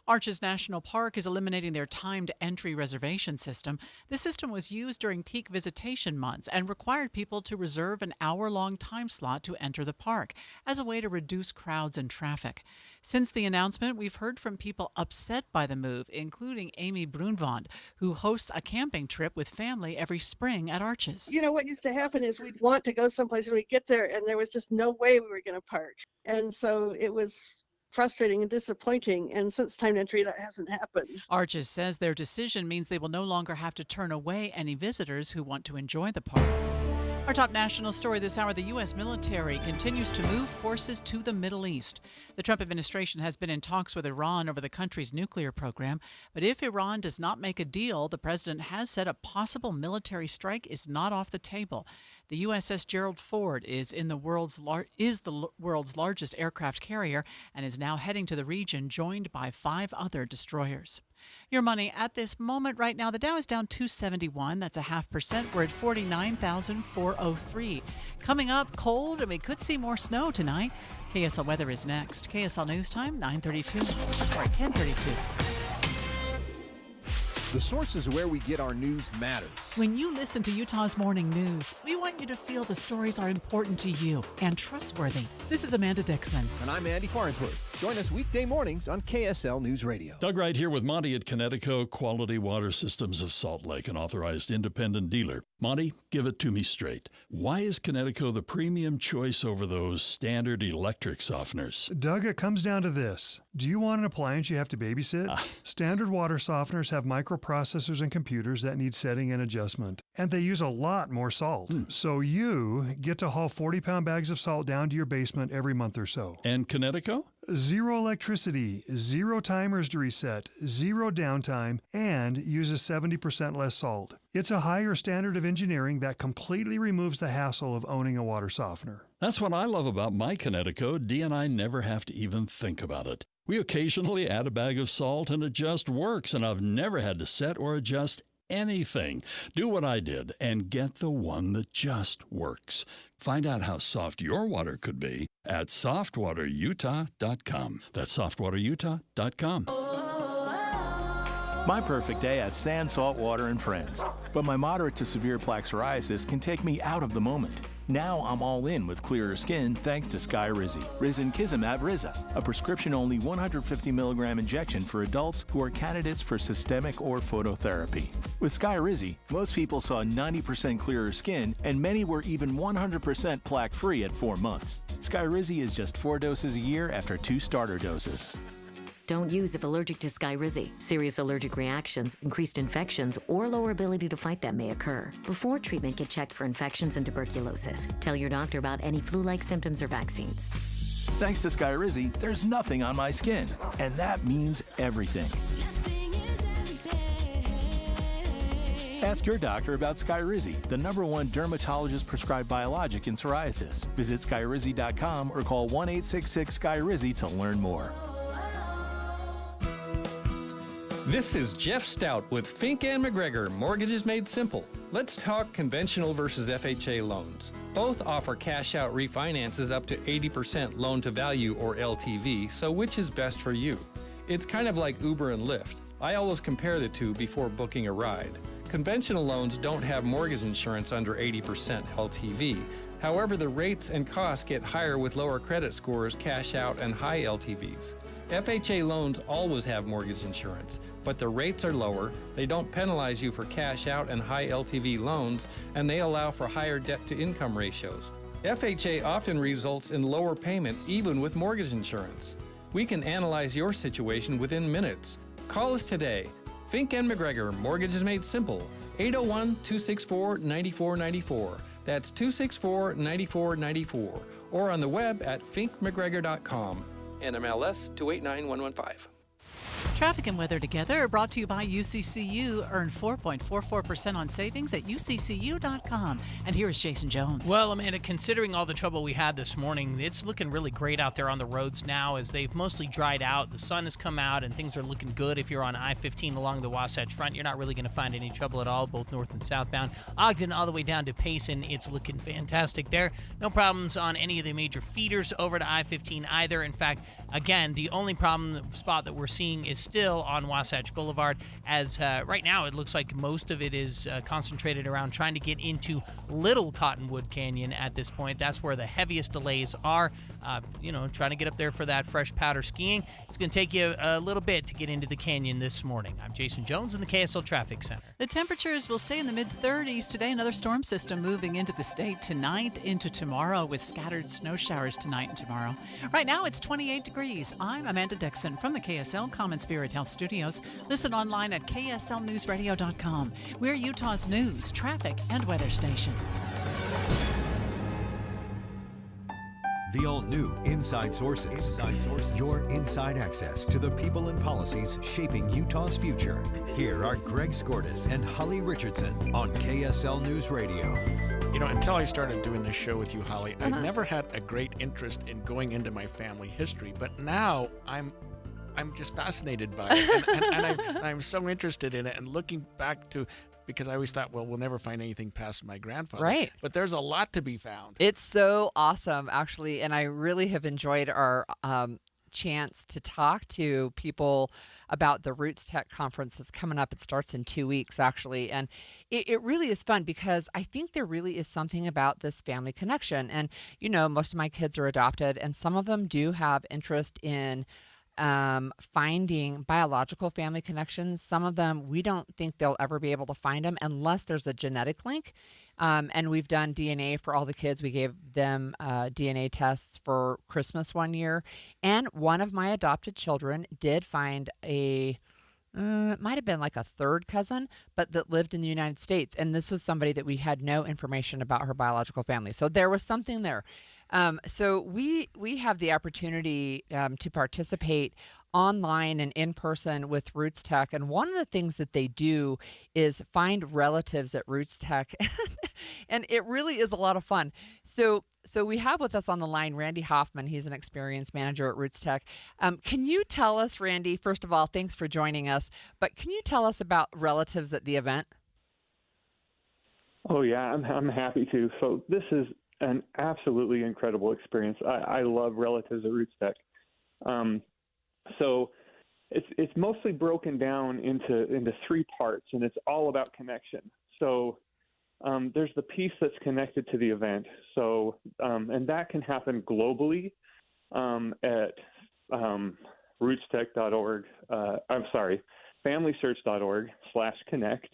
Arches National Park is eliminating their timed entry reservation system. The system was used during peak visitation months and required people to reserve an hour-long time slot to enter the park as a way to reduce crowds and traffic. Since the announcement, we've heard from people upset by the move, including Amy Brunvand, who hosts a camping trip with family every spring at Arches. What used to happen is we'd want to go someplace and we'd get there and there was just no way we were going to park. And so it was frustrating and disappointing, and since timed entry, that hasn't happened. Arches says their decision means they will no longer have to turn away any visitors who want to enjoy the park. Our top national story this hour, the U.S. military continues to move forces to the Middle East. The Trump administration has been in talks with Iran over the country's nuclear program, but if Iran does not make a deal, the president has said a possible military strike is not off the table. The USS Gerald Ford is the world's largest aircraft carrier and is now heading to the region, joined by 5 other destroyers. Your money at this moment right now, the Dow is down 271. That's 0.5%. We're at 49,403. Coming up, cold, and we could see more snow tonight. KSL weather is next. KSL News Time, 10:32. The sources where we get our news matters. When you listen to Utah's Morning News, we want you to feel the stories are important to you and trustworthy. This is Amanda Dixon. And I'm Andy Farnsworth. Join us weekday mornings on KSL News Radio. Doug Wright here with Monty at Connecticut Quality Water Systems of Salt Lake, an authorized independent dealer. Monty, give it to me straight. Why is Connecticut the premium choice over those standard electric softeners? Doug, it comes down to this. Do you want an appliance you have to babysit? Standard water softeners have microprocessors and computers that need setting and adjustment, and they use a lot more salt. So you get to haul 40-pound bags of salt down to your basement every month or so. And Connecticut? 0 electricity, 0 timers to reset, 0 downtime, and uses 70% less salt. It's a higher standard of engineering that completely removes the hassle of owning a water softener. That's what I love about my Connecticut. Dee and I never have to even think about it. We occasionally add a bag of salt and it just works, and I've never had to set or adjust anything. Do what I did and get the one that just works. Find out how soft your water could be at softwaterutah.com. That's softwaterutah.com. My perfect day at Sand, Salt Water, and Friends. but my moderate to severe plaque psoriasis can take me out of the moment. Now I'm all in with clearer skin thanks to Skyrizi. Risankizumab Riza, a prescription-only 150 milligram injection for adults who are candidates for systemic or phototherapy. With Skyrizi, most people saw 90% clearer skin, and many were even 100% plaque-free at 4 months. Skyrizi is just 4 doses a year after 2 starter doses. Don't use if allergic to Skyrizi. Serious allergic reactions, increased infections, or lower ability to fight them may occur. Before treatment, get checked for infections and tuberculosis. Tell your doctor about any flu-like symptoms or vaccines. Thanks to Skyrizi, there's nothing on my skin, and that means everything. Ask your doctor about Skyrizi, the #1 dermatologist-prescribed biologic in psoriasis. Visit Skyrizi.com or call 1-866-SKYRIZI to learn more. This is Jeff Stout with Fink and McGregor, Mortgages Made Simple. Let's talk conventional versus FHA loans. Both offer cash-out refinances up to 80% loan-to-value or LTV, so which is best for you? It's kind of like Uber and Lyft. I always compare the two before booking a ride. Conventional loans don't have mortgage insurance under 80% LTV. However, the rates and costs get higher with lower credit scores, cash-out, and high LTVs. FHA loans always have mortgage insurance, but the rates are lower, they don't penalize you for cash out and high LTV loans, and they allow for higher debt-to-income ratios. FHA often results in lower payment even with mortgage insurance. We can analyze your situation within minutes. Call us today. Fink and McGregor, Mortgages Made Simple, 801-264-9494. That's 264-9494. Or on the web at finkmcgregor.com. NMLS 289115. Traffic and weather together are brought to you by UCCU. Earn 4.44% on savings at UCCU.com. And here is Jason Jones. Well, Amanda, considering all the trouble we had this morning, it's looking really great out there on the roads now as they've mostly dried out. The sun has come out and things are looking good. If you're on I-15 along the Wasatch Front, you're not really going to find any trouble at all, both north and southbound. Ogden all the way down to Payson, it's looking fantastic there. No problems on any of the major feeders over to I-15 either. In fact, again, the only problem spot that we're seeing is still on Wasatch Boulevard, as right now it looks like most of it is concentrated around trying to get into Little Cottonwood Canyon at this point. That's where the heaviest delays are. Trying to get up there for that fresh powder skiing. It's going to take you a little bit to get into the canyon this morning. I'm Jason Jones in the KSL Traffic Center. The temperatures will stay in the mid-30s today. Another storm system moving into the state tonight into tomorrow with scattered snow showers tonight and tomorrow. Right now it's 28 degrees. I'm Amanda Dixon from the KSL Common Spirit Health Studios. Listen online at kslnewsradio.com. We're Utah's news, traffic, and weather station. The all-new Inside Sources. Your inside access to the people and policies shaping Utah's future. Here are Greg Skordas and Holly Richardson on KSL News Radio. You know, until I started doing this show with you, Holly, I never had a great interest in going into my family history, but now I'm just fascinated by it, and I'm so interested in it, and looking back to, because I always thought, well, we'll never find anything past my grandfather. Right. But there's a lot to be found. It's so awesome, actually, and I really have enjoyed our chance to talk to people about the Roots Tech conference that's coming up. It starts in 2 weeks, actually, and it really is fun because I think there really is something about this family connection. And, most of my kids are adopted, and some of them do have interest in finding biological family connections. Some of them, we don't think they'll ever be able to find them unless there's a genetic link. And we've done DNA for all the kids. We gave them DNA tests for Christmas one year. And one of my adopted children did find it might have been like a third cousin, but that lived in the United States. And this was somebody that we had no information about her biological family. So there was something there. So we have the opportunity to participate online and in person with Roots Tech. And one of the things that they do is find relatives at Roots Tech. And it really is a lot of fun. So we have with us on the line Randy Hoffman. He's an experienced manager at Roots Tech. Can you tell us, Randy, first of all, thanks for joining us, but can you tell us about relatives at the event? Oh, yeah, I'm happy to. So this is an absolutely incredible experience. I love relatives at Roots Tech. So it's mostly broken down into 3 parts, and it's all about connection. So there's the piece that's connected to the event. So, and that can happen globally at rootstech.org. FamilySearch.org/connect.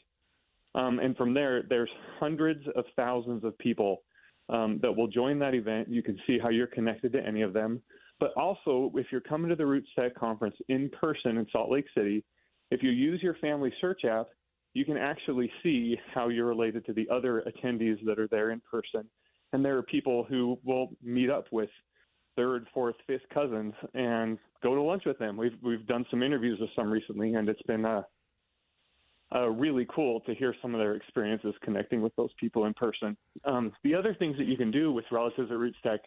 And from there, there's hundreds of thousands of people that will join that event. You can see how you're connected to any of them. But also, if you're coming to the RootsTech conference in person in Salt Lake City, if you use your Family Search app, you can actually see how you're related to the other attendees that are there in person. And there are people who will meet up with third, fourth, fifth cousins and go to lunch with them. We've done some interviews with some recently, and it's been really cool to hear some of their experiences connecting with those people in person. The other things that you can do with relatives at RootsTech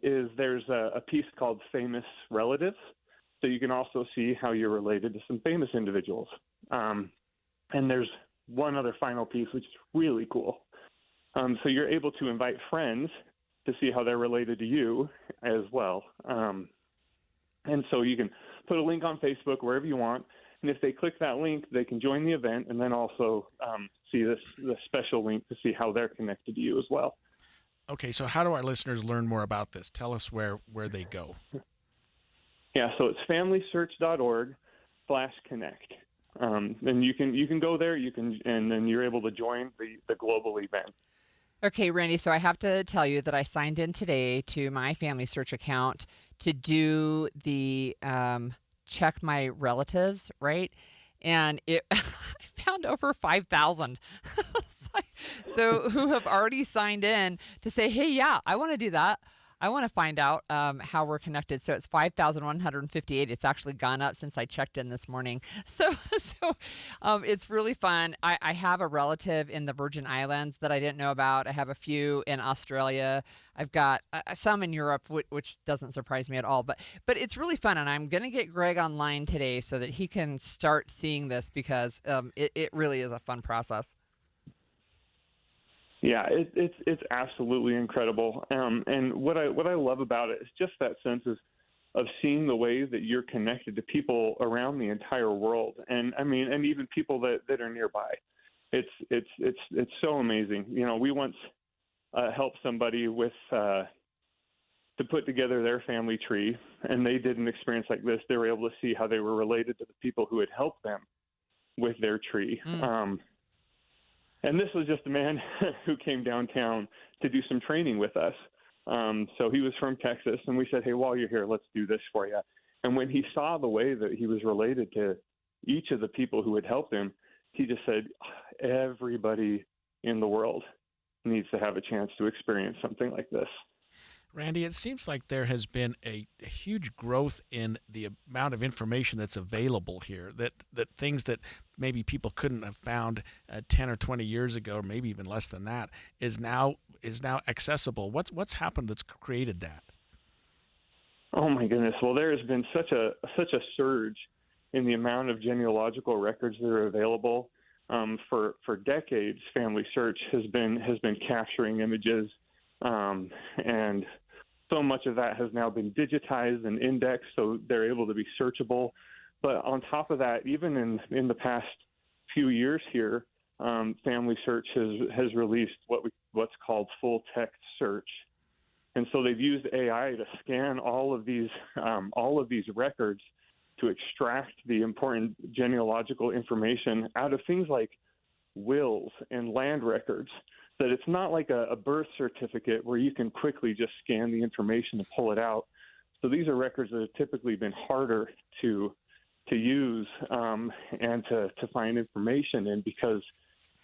is there's a piece called Famous Relatives. So you can also see how you're related to some famous individuals. And there's one other final piece, which is really cool. So you're able to invite friends to see how they're related to you as well. And so you can put a link on Facebook wherever you want. And if they click that link, they can join the event and then also see this special link to see how they're connected to you as well. Okay, so how do our listeners learn more about this? Tell us where they go. Yeah, so it's FamilySearch.org/connect. And you can go there, and then you're able to join the global event. Okay, Randy, so I have to tell you that I signed in today to my Family Search account to do the check my relatives, right? And I found over 5,000. So who have already signed in to say, hey, yeah, I want to do that. I want to find out how we're connected. So it's 5,158. It's actually gone up since I checked in this morning. So it's really fun. I have a relative in the Virgin Islands that I didn't know about. I have a few in Australia. I've got some in Europe, which doesn't surprise me at all. But it's really fun, and I'm going to get Greg online today so that he can start seeing this because it really is a fun process. Yeah, it's absolutely incredible. And what I love about it is just that sense of seeing the ways that you're connected to people around the entire world, and I mean, and even people that are nearby. It's so amazing. You know, we once helped somebody with to put together their family tree, and they did an experience like this. They were able to see how they were related to the people who had helped them with their tree. And this was just a man who came downtown to do some training with us. So he was from Texas, and we said, hey, while you're here, let's do this for you. And when he saw the way that he was related to each of the people who had helped him, he just said, everybody in the world needs to have a chance to experience something like this. Randy, it seems like there has been a huge growth in the amount of information that's available here, that things that maybe people couldn't have found 10 or 20 years ago, or maybe even less than that, is now accessible. What's happened that's created that? Oh my goodness. Well, there has been such a surge in the amount of genealogical records that are available. For decades, Family Search has been capturing images, and so much of that has now been digitized and indexed, so they're able to be searchable. But on top of that, even in the past few years here, Family Search has released what's called full text search, and so they've used AI to scan all of these records to extract the important genealogical information out of things like wills and land records. That it's not like a birth certificate where you can quickly just scan the information and pull it out. So these are records that have typically been harder to use and to find information in, because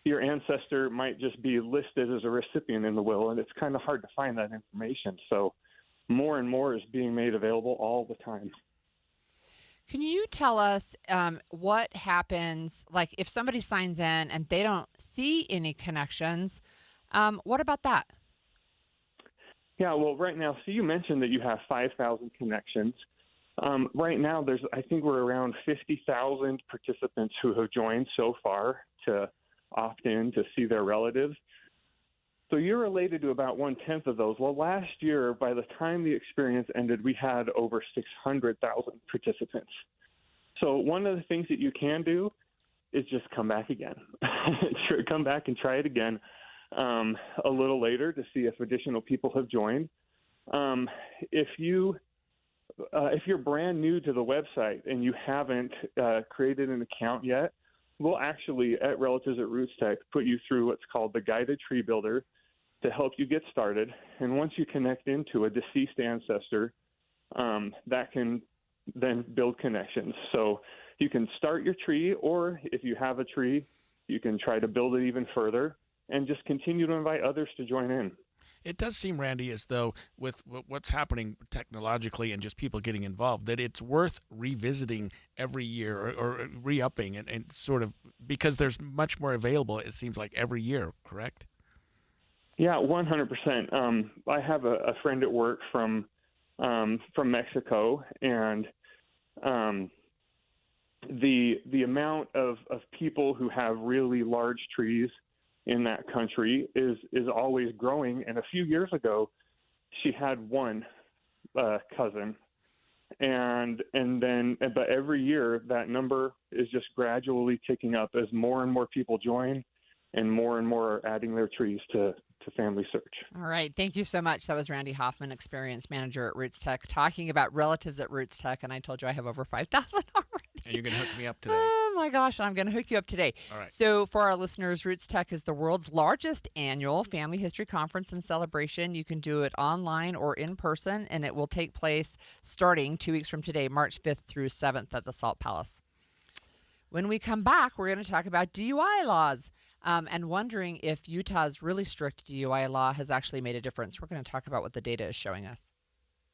your ancestor might just be listed as a recipient in the will, and it's kind of hard to find that information. So more and more is being made available all the time. Can you tell us what happens, like if somebody signs in and they don't see any connections, what about that? Yeah, well, right now, so you mentioned that you have 5,000 connections. Right now, I think we're around 50,000 participants who have joined so far to opt in to see their relatives. So you're related to about 1/10 of those. Well, last year, by the time the experience ended, we had over 600,000 participants. So one of the things that you can do is just come back again. Come back and try it again a little later to see if additional people have joined. If you're brand new to the website and you haven't created an account yet, we'll actually, at Relatives at Roots Tech, put you through what's called the Guided Tree Builder to help you get started. And once you connect into a deceased ancestor, that can then build connections. So you can start your tree, or if you have a tree, you can try to build it even further and just continue to invite others to join in. It does seem, Randy, as though with what's happening technologically and just people getting involved, that it's worth revisiting every year or re-upping and sort of, because there's much more available, it seems like, every year, correct? Yeah, 100%. I have a friend at work from Mexico, and the amount of people who have really large trees in that country is always growing. And a few years ago, she had one cousin, but every year that number is just gradually ticking up as more and more people join, and more are adding their trees to Family Search. All right. Thank you so much. That was Randy Hoffman, Experience Manager at Roots Tech, talking about Relatives at Roots Tech. And I told you I have over 5,000 already. And you're going to hook me up today. Oh, my gosh. I'm going to hook you up today. All right. So for our listeners, Roots Tech is the world's largest annual family history conference and celebration. You can do it online or in person, and it will take place starting 2 weeks from today, March 5th through 7th at the Salt Palace. When we come back, we're going to talk about DUI laws and wondering if Utah's really strict DUI law has actually made a difference. We're going to talk about what the data is showing us.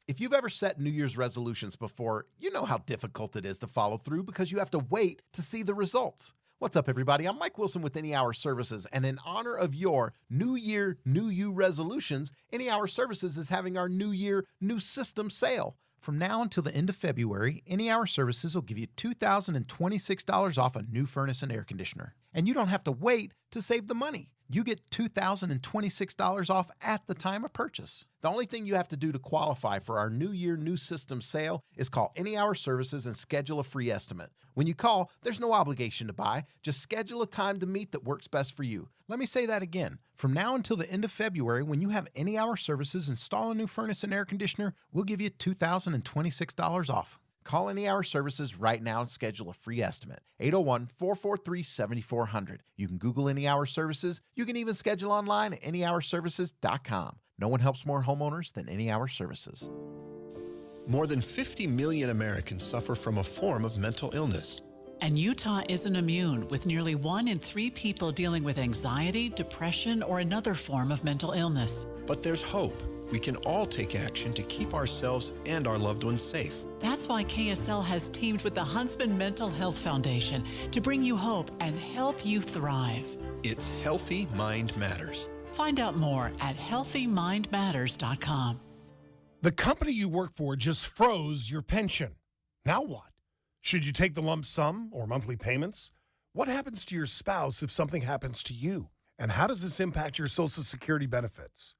If you've ever set New Year's resolutions before, you know how difficult it is to follow through because you have to wait to see the results. What's up, everybody? I'm Mike Wilson with Any Hour Services, and in honor of your New Year, New You resolutions, Any Hour Services is having our New Year, New System sale. From now until the end of February, Any Hour Services will give you $2,026 off a new furnace and air conditioner. And you don't have to wait to save the money. You get $2,026 off at the time of purchase. The only thing you have to do to qualify for our New Year, New System sale is call Any Hour Services and schedule a free estimate. When you call, there's no obligation to buy. Just schedule a time to meet that works best for you. Let me say that again. From now until the end of February, when you have Any Hour Services install a new furnace and air conditioner, we'll give you $2,026 off. Call Any Hour Services right now and schedule a free estimate. 801-443-7400. You can Google Any Hour Services. You can even schedule online at anyhourservices.com. No one helps more homeowners than Any Hour Services. More than 50 million Americans suffer from a form of mental illness. And Utah isn't immune, with nearly 1 in 3 people dealing with anxiety, depression, or another form of mental illness. But there's hope. We can all take action to keep ourselves and our loved ones safe. That's why KSL has teamed with the Huntsman Mental Health Foundation to bring you hope and help you thrive. It's Healthy Mind Matters. Find out more at healthymindmatters.com. The company you work for just froze your pension. Now what? Should you take the lump sum or monthly payments? What happens to your spouse if something happens to you? And how does this impact your Social Security benefits?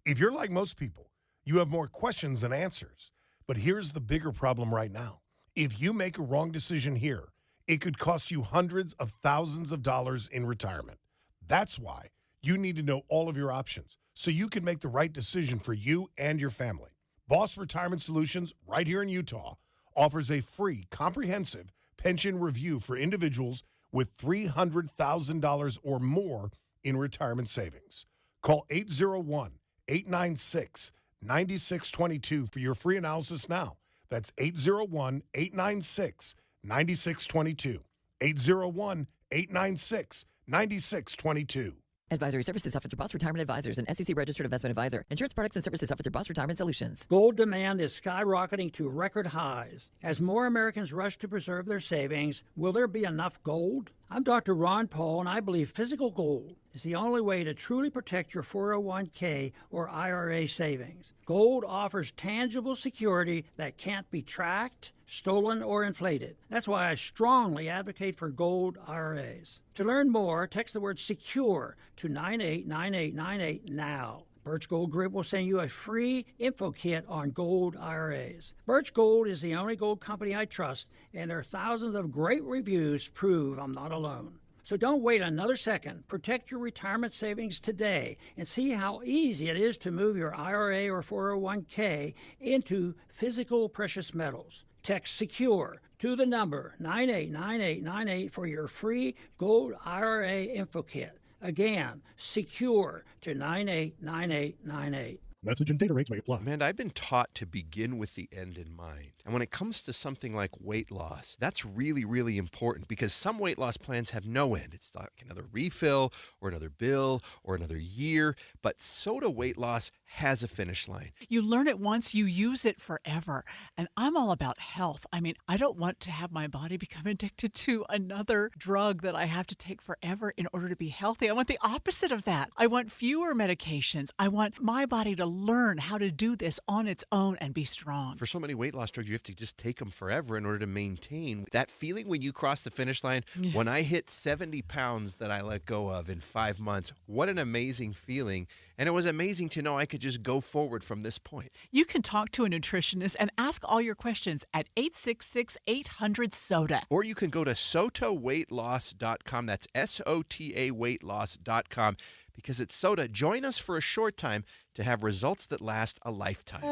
If you're like most people, you have more questions than answers. But here's the bigger problem right now. If you make a wrong decision here, it could cost you hundreds of thousands of dollars in retirement. That's why you need to know all of your options so you can make the right decision for you and your family. Boss Retirement Solutions, right here in Utah, offers a free, comprehensive pension review for individuals with $300,000 or more in retirement savings. Call 801-896-9622 for your free analysis now. That's 801-896-9622. 801-896-9622. Advisory services offered through Boss Retirement Advisors, an SEC-registered investment advisor. Insurance products and services offered through Boss Retirement Solutions. Gold demand is skyrocketing to record highs. As more Americans rush to preserve their savings, will there be enough gold? I'm Dr. Ron Paul, and I believe physical gold is the only way to truly protect your 401k or IRA savings. Gold offers tangible security that can't be tracked, stolen, or inflated. That's why I strongly advocate for gold IRAs. To learn more, text the word SECURE to 989898 now. Birch Gold Group will send you a free info kit on gold IRAs. Birch Gold is the only gold company I trust, and their thousands of great reviews prove I'm not alone. So don't wait another second. Protect your retirement savings today and see how easy it is to move your IRA or 401k into physical precious metals. Text SECURE to the number 989898 for your free gold IRA info kit. Again, SECURE to 989898. Message and data rates may apply. Man, I've been taught to begin with the end in mind. And when it comes to something like weight loss, that's really, really important because some weight loss plans have no end. It's like another refill or another bill or another year. But Soda weight loss has a finish line. You learn it once, you use it forever. And I'm all about health. I mean, I don't want to have my body become addicted to another drug that I have to take forever in order to be healthy. I want the opposite of that. I want fewer medications. I want my body to learn how to do this on its own and be strong. For so many weight loss drugs, you have to just take them forever in order to maintain that feeling when you cross the finish line. Yeah. When I hit 70 pounds that I let go of in 5 months, what an amazing feeling. And it was amazing to know I could just go forward from this point. You can talk to a nutritionist and ask all your questions at 866-800-SODA. Or you can go to sotaweightloss.com. That's SOTA weightloss.com. Because at Soda, join us for a short time to have results that last a lifetime.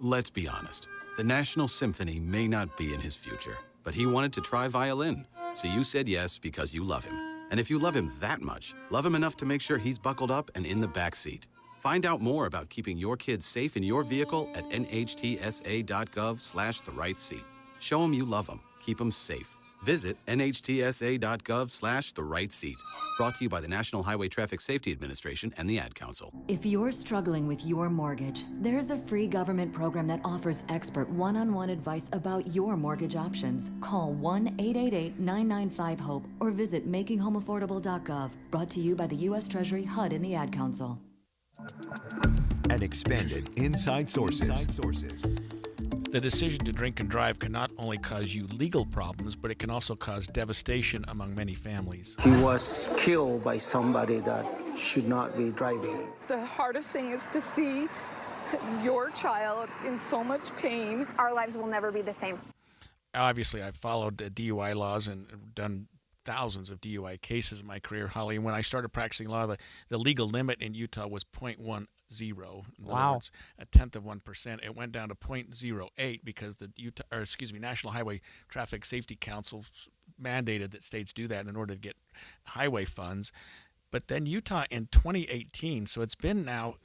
Let's be honest. The National Symphony may not be in his future, but he wanted to try violin. So you said yes because you love him. And if you love him that much, love him enough to make sure he's buckled up and in the back seat. Find out more about keeping your kids safe in your vehicle at nhtsa.gov/the-right-seat. Show him you love him. Keep him safe. Visit nhtsa.gov/the-right-seat. Brought to you by the National Highway Traffic Safety Administration and the Ad Council. If you're struggling with your mortgage, there's a free government program that offers expert one-on-one advice about your mortgage options. Call 1-888-995-HOPE or visit makinghomeaffordable.gov. Brought to you by the U.S. Treasury, HUD, and the Ad Council. And expanded Inside Sources. The decision to drink and drive can not only cause you legal problems, but it can also cause devastation among many families. He was killed by somebody that should not be driving. The hardest thing is to see your child in so much pain. Our lives will never be the same. Obviously, I've followed the DUI laws and done thousands of DUI cases in my career, Holly. And when I started practicing law, the legal limit in Utah was 0.10. In other words, 0.1%. It went down to 0.08 because the National Highway Traffic Safety Council mandated that states do that in order to get highway funds. But then Utah in 2018, so it's been now,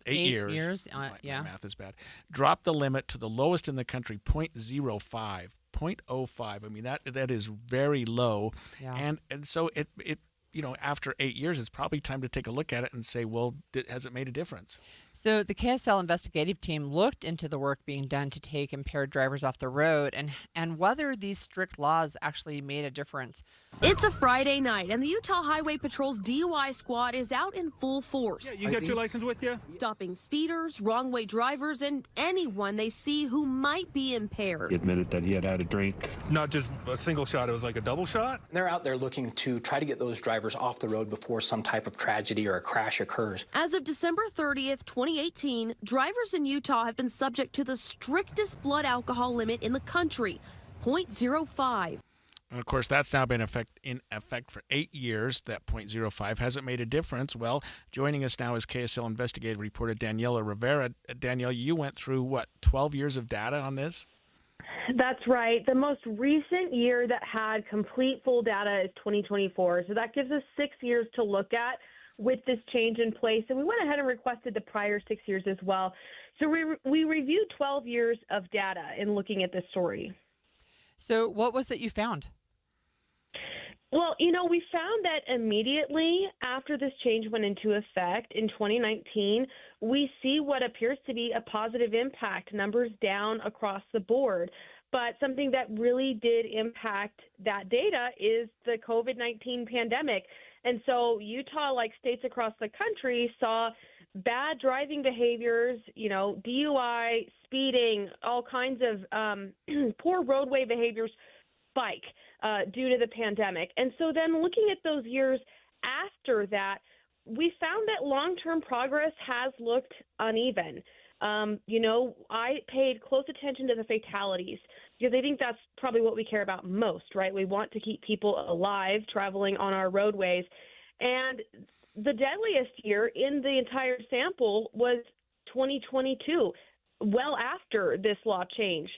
8 years? My math is bad. Dropped the limit to the lowest in the country, 0.05. 0.05. I mean, that is very low. Yeah. And so it after 8 years, it's probably time to take a look at it and say, well, has it made a difference? So the KSL investigative team looked into the work being done to take impaired drivers off the road and whether these strict laws actually made a difference. It's a Friday night, and the Utah Highway Patrol's DUI squad is out in full force. Yeah, you got your license with you? Stopping speeders, wrong-way drivers, and anyone they see who might be impaired. He admitted that he had had a drink. Not just a single shot, it was like a double shot? They're out there looking to try to get those drivers off the road before some type of tragedy or a crash occurs. As of December 30th, 2018, drivers in Utah have been subject to the strictest blood alcohol limit in the country, 0.05. And of course, that's now been in effect for 8 years. That 0.05 hasn't made a difference. Well, joining us now is KSL investigative reporter Daniela Rivera. Danielle, you went through, 12 years of data on this? That's right. The most recent year that had complete full data is 2024. So that gives us 6 years to look at with this change in place. And we went ahead and requested the prior 6 years as well. So we reviewed 12 years of data in looking at this story. So what was it you found? Well, we found that immediately after this change went into effect in 2019, we see what appears to be a positive impact, numbers down across the board. But something that really did impact that data is the COVID-19 pandemic. And so Utah, like states across the country, saw bad driving behaviors, DUI, speeding, all kinds of poor roadway behaviors spike due to the pandemic. And so then looking at those years after that, we found that long-term progress has looked uneven. I paid close attention to the fatalities because I think that's probably what we care about most, right? We want to keep people alive traveling on our roadways. And the deadliest year in the entire sample was 2022, well after this law change.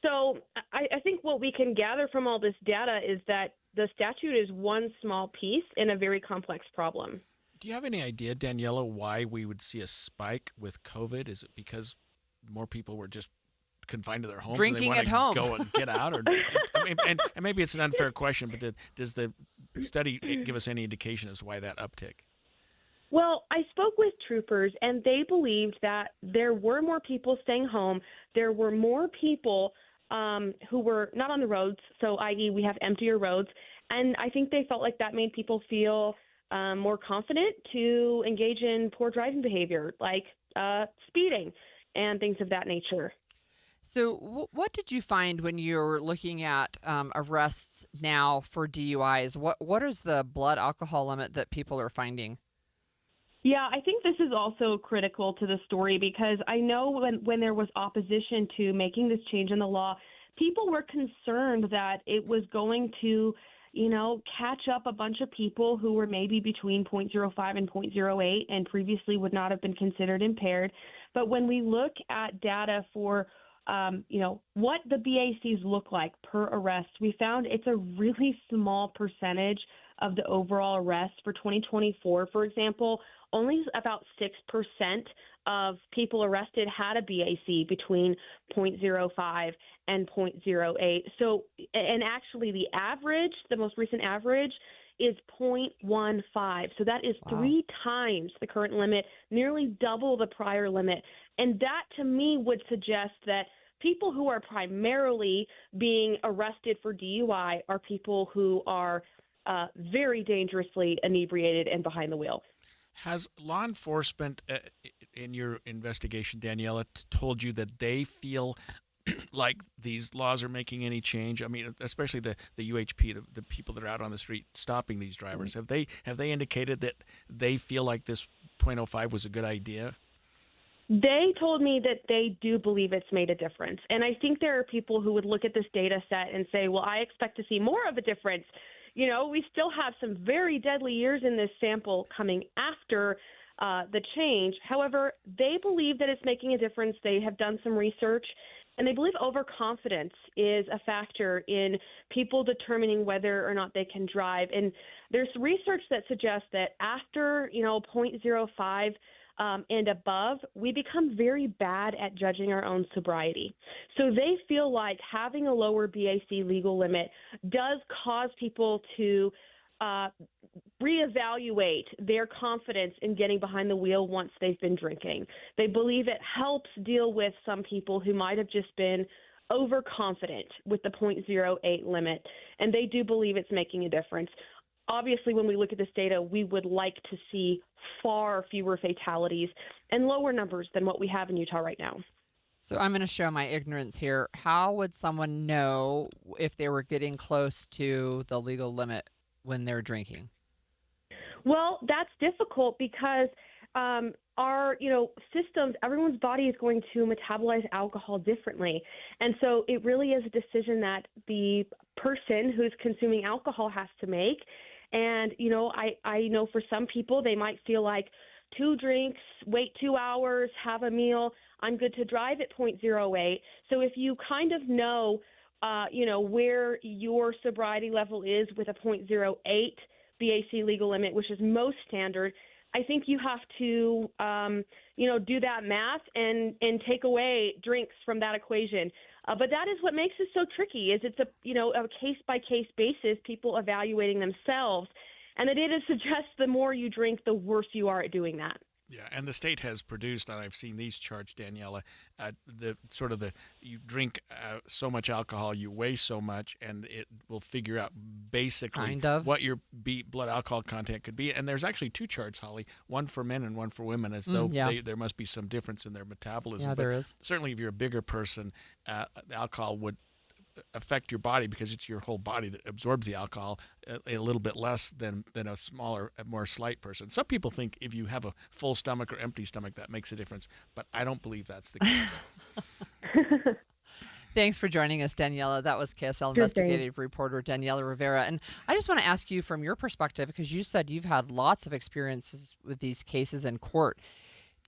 So I think what we can gather from all this data is that the statute is one small piece in a very complex problem. Do you have any idea, Daniela, why we would see a spike with COVID? Is it because more people were just confined to their homes drinking and they at want to home, go and get out? Or, and maybe it's an unfair question, but does the study give us any indication as to why that uptick? Well, I spoke with troopers, and they believed that there were more people staying home. There were more people who were not on the roads, so i.e. we have emptier roads. And I think they felt like that made people feel more confident to engage in poor driving behavior, like speeding and things of that nature. So what did you find when you're looking at arrests now for DUIs? What is the blood alcohol limit that people are finding? Yeah, I think this is also critical to the story because I know when there was opposition to making this change in the law, people were concerned that it was going to catch up a bunch of people who were maybe between 0.05 and 0.08 and previously would not have been considered impaired. But when we look at data for, what the BACs look like per arrest, we found it's a really small percentage of the overall arrests. For 2024, for example, only about 6% of people arrested had a BAC between 0.05 and 0.08. So, and actually the most recent average is 0.15. So that is 3 times the current limit, nearly double the prior limit. And that to me would suggest that people who are primarily being arrested for DUI are people who are very dangerously inebriated and behind the wheel. Has law enforcement, in your investigation, Daniela, told you that they feel like these laws are making any change? I mean, especially the UHP, the people that are out on the street stopping these drivers. Have they indicated that they feel like this 0.05 was a good idea? They told me that they do believe it's made a difference. And I think there are people who would look at this data set and say, well, I expect to see more of a difference. We still have some very deadly years in this sample coming after the change. However, they believe that it's making a difference. They have done some research, and they believe overconfidence is a factor in people determining whether or not they can drive. And there's research that suggests that after, 0.05 and above, we become very bad at judging our own sobriety. So they feel like having a lower BAC legal limit does cause people to reevaluate their confidence in getting behind the wheel once they've been drinking. They believe it helps deal with some people who might have just been overconfident with the 0.08 limit, and they do believe it's making a difference. Obviously, when we look at this data, we would like to see far fewer fatalities and lower numbers than what we have in Utah right now. So I'm going to show my ignorance here. How would someone know if they were getting close to the legal limit when they're drinking? Well, that's difficult because our systems, everyone's body is going to metabolize alcohol differently. And so it really is a decision that the person who's consuming alcohol has to make. And, I know for some people, they might feel like 2 drinks, wait 2 hours, have a meal, I'm good to drive at 0.08. So if you kind of know, where your sobriety level is with a 0.08 BAC legal limit, which is most standard, I think you have to, do that math and take away drinks from that equation. But that is what makes it so tricky. Is it's a case-by-case basis, people evaluating themselves, and the data suggests the more you drink, the worse you are at doing that. Yeah, and the state has produced, and I've seen these charts, Daniela, you drink so much alcohol, you weigh so much, and it will figure out basically what your blood alcohol content could be. And there's actually 2 charts, Holly, one for men and one for women, as though there must be some difference in their metabolism. Yeah, there is. Certainly if you're a bigger person, alcohol would affect your body because it's your whole body that absorbs the alcohol a little bit less than a smaller, more slight person. Some people think if you have a full stomach or empty stomach, that makes a difference, but I don't believe that's the case. Thanks for joining us, Daniela. That was KSL investigative reporter Daniela Rivera. And I just want to ask you from your perspective, because you said you've had lots of experiences with these cases in court.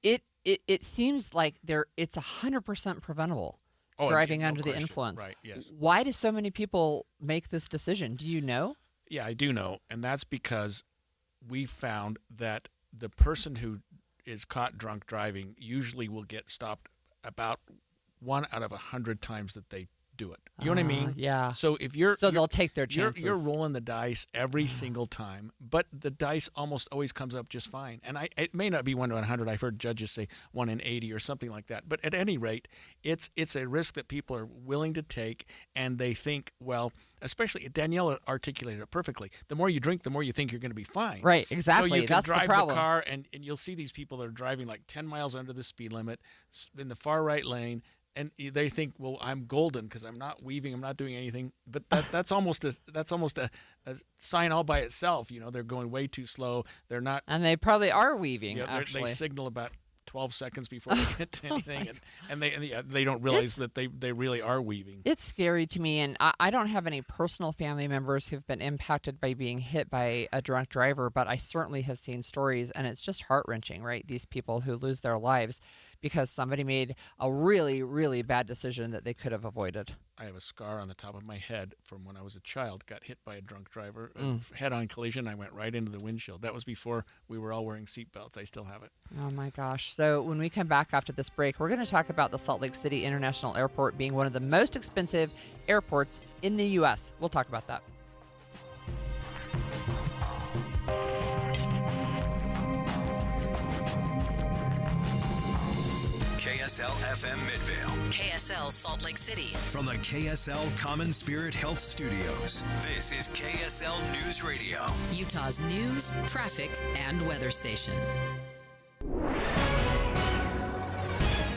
It seems like it's 100% preventable, driving under the influence. Right, yes. Why do so many people make this decision? Do you know? Yeah, I do know. And that's because we found that the person who is caught drunk driving usually will get stopped about 1 out of 100 times that they do it. You know what I mean? Yeah. So if they'll take their chances. You're rolling the dice every single time, but the dice almost always comes up just fine. And it may not be 1 to 100. I've heard judges say 1 in 80 or something like that. But at any rate, it's a risk that people are willing to take, and they think, well, especially Daniela articulated it perfectly. The more you drink, the more you think you're going to be fine. Right, exactly. So you can That's drive the problem. car, and you'll see these people that are driving like 10 miles under the speed limit in the far right lane. And they think, well, I'm golden because I'm not weaving, I'm not doing anything. But that's almost a sign all by itself. You know, they're going way too slow. They're not, and they probably are weaving. Yeah, actually, they signal about 12 seconds before they get to anything, and they don't realize that they really are weaving. It's scary to me, and I don't have any personal family members who've been impacted by being hit by a drunk driver, but I certainly have seen stories, and it's just heart-wrenching, right? These people who lose their lives because somebody made a really, really bad decision that they could have avoided. I have a scar on the top of my head from when I was a child. Got hit by a drunk driver, head-on collision. I went right into the windshield. That was before we were all wearing seatbelts. I still have it. Oh, my gosh. So when we come back after this break, we're going to talk about the Salt Lake City International Airport being one of the most expensive airports in the U.S. We'll talk about that. KSL FM Midvale. KSL Salt Lake City. From the KSL Common Spirit Health Studios, this is KSL News Radio. Utah's news, traffic, and weather station.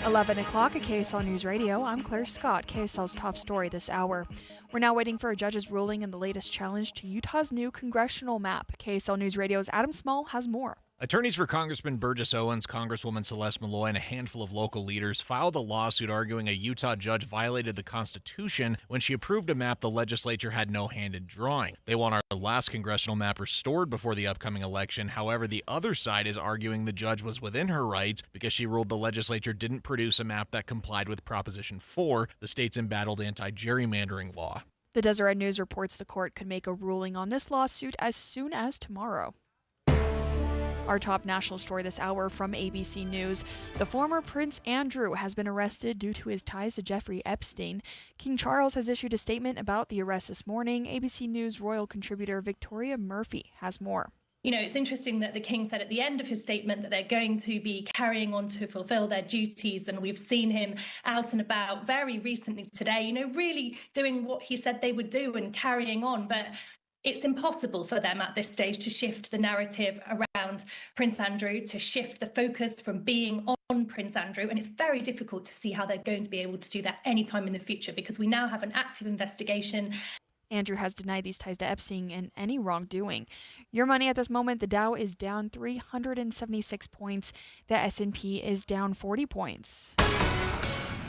11 o'clock at KSL News Radio. I'm Claire Scott, KSL's top story this hour. We're now waiting for a judge's ruling in the latest challenge to Utah's new congressional map. KSL News Radio's Adam Small has more. Attorneys for Congressman Burgess Owens, Congresswoman Celeste Malloy, and a handful of local leaders filed a lawsuit arguing a Utah judge violated the Constitution when she approved a map the legislature had no hand in drawing. They want our last congressional map restored before the upcoming election. However, the other side is arguing the judge was within her rights because she ruled the legislature didn't produce a map that complied with Proposition 4, the state's embattled anti-gerrymandering law. The Deseret News reports the court could make a ruling on this lawsuit as soon as tomorrow. Our top national story this hour from ABC News. The former Prince Andrew has been arrested due to his ties to Jeffrey Epstein. King Charles has issued a statement about the arrest this morning. ABC News royal contributor Victoria Murphy has more. You know, it's interesting that the King said at the end of his statement that they're going to be carrying on to fulfill their duties. And we've seen him out and about very recently today, you know, really doing what he said they would do and carrying on. But it's impossible for them at this stage to shift the narrative around Prince Andrew, to shift the focus from being on Prince Andrew. And it's very difficult to see how they're going to be able to do that anytime in the future because we now have an active investigation. Andrew has denied these ties to Epstein and any wrongdoing. Your money at this moment, the Dow is down 376 points. The S&P is down 40 points.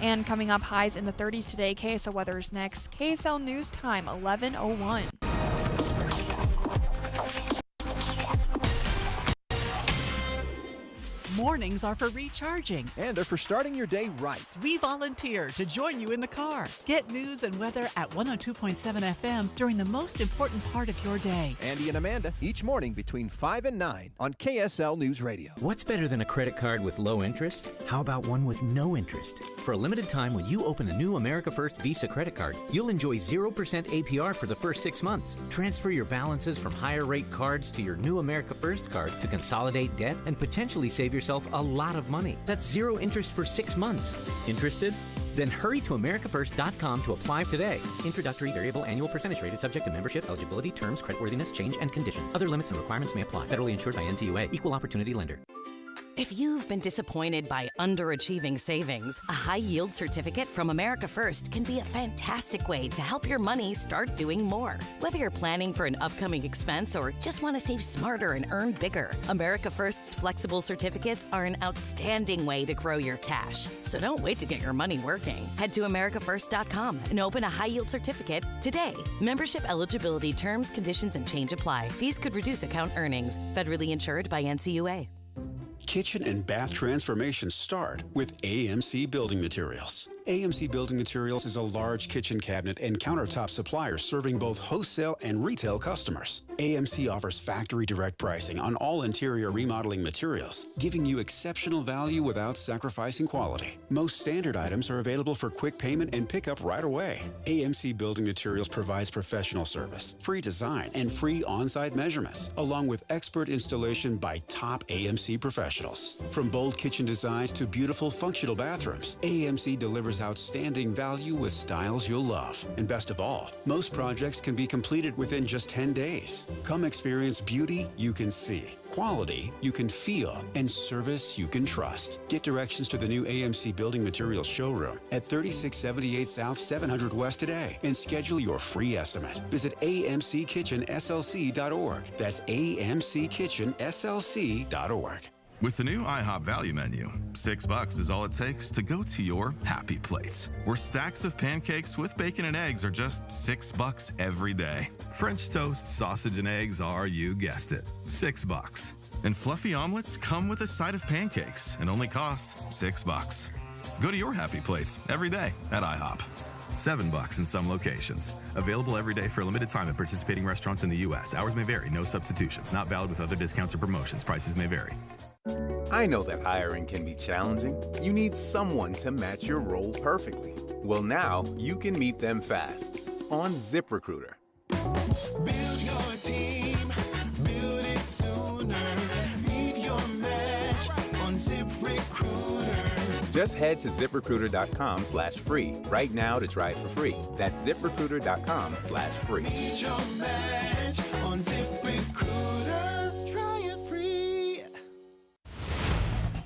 And coming up, highs in the 30s today. KSL weather is next. KSL News Time, 11:01. Mornings are for recharging. And they're for starting your day right. We volunteer to join you in the car. Get news and weather at 102.7 FM during the most important part of your day. Andy and Amanda, each morning between 5 and 9 on KSL News Radio. What's better than a credit card with low interest? How about one with no interest? For a limited time, when you open a new America First Visa credit card, you'll enjoy 0% APR for the first 6 months. Transfer your balances from higher rate cards to your new America First card to consolidate debt and potentially save yourself a lot of money. That's 0 interest for 6 months. Interested? Then hurry to americafirst.com to apply today. Introductory variable annual percentage rate is subject to membership, eligibility, terms, creditworthiness, change, and conditions. Other limits and requirements may apply. Federally insured by NCUA. Equal opportunity lender. If you've been disappointed by underachieving savings, a high-yield certificate from America First can be a fantastic way to help your money start doing more. Whether you're planning for an upcoming expense or just want to save smarter and earn bigger, America First's flexible certificates are an outstanding way to grow your cash. So don't wait to get your money working. Head to americafirst.com and open a high-yield certificate today. Membership eligibility terms, conditions, and change apply. Fees could reduce account earnings. Federally insured by NCUA. Kitchen and bath transformations start with AMC Building Materials. AMC Building Materials is a large kitchen cabinet and countertop supplier serving both wholesale and retail customers. AMC offers factory direct pricing on all interior remodeling materials, giving you exceptional value without sacrificing quality. Most standard items are available for quick payment and pickup right away. AMC Building Materials provides professional service, free design, and free on-site measurements, along with expert installation by top AMC professionals. From bold kitchen designs to beautiful functional bathrooms, AMC delivers outstanding value with styles you'll love. And best of all, most projects can be completed within just 10 days. Come experience beauty you can see, quality you can feel, and service you can trust. Get directions to the new AMC Building Materials showroom at 3678 South 700 West today and schedule your free estimate. Visit amckitchenslc.org. That's amckitchenslc.org. With the new IHOP value menu, $6 is all it takes to go to your happy plates, where stacks of pancakes with bacon and eggs are just $6 every day. French toast, sausage, and eggs are, you guessed it, $6. And fluffy omelets come with a side of pancakes and only cost $6. Go to your happy plates every day at IHOP. $7 in some locations. Available every day for a limited time at participating restaurants in the U.S. Hours may vary. No substitutions. Not valid with other discounts or promotions. Prices may vary. I know that hiring can be challenging. You need someone to match your role perfectly. Well, now you can meet them fast on ZipRecruiter. Build your team, build it sooner. Meet your match on ZipRecruiter. Just head to ZipRecruiter.com/free right now to try it for free. That's ZipRecruiter.com/free. Meet your match on ZipRecruiter. Try it free.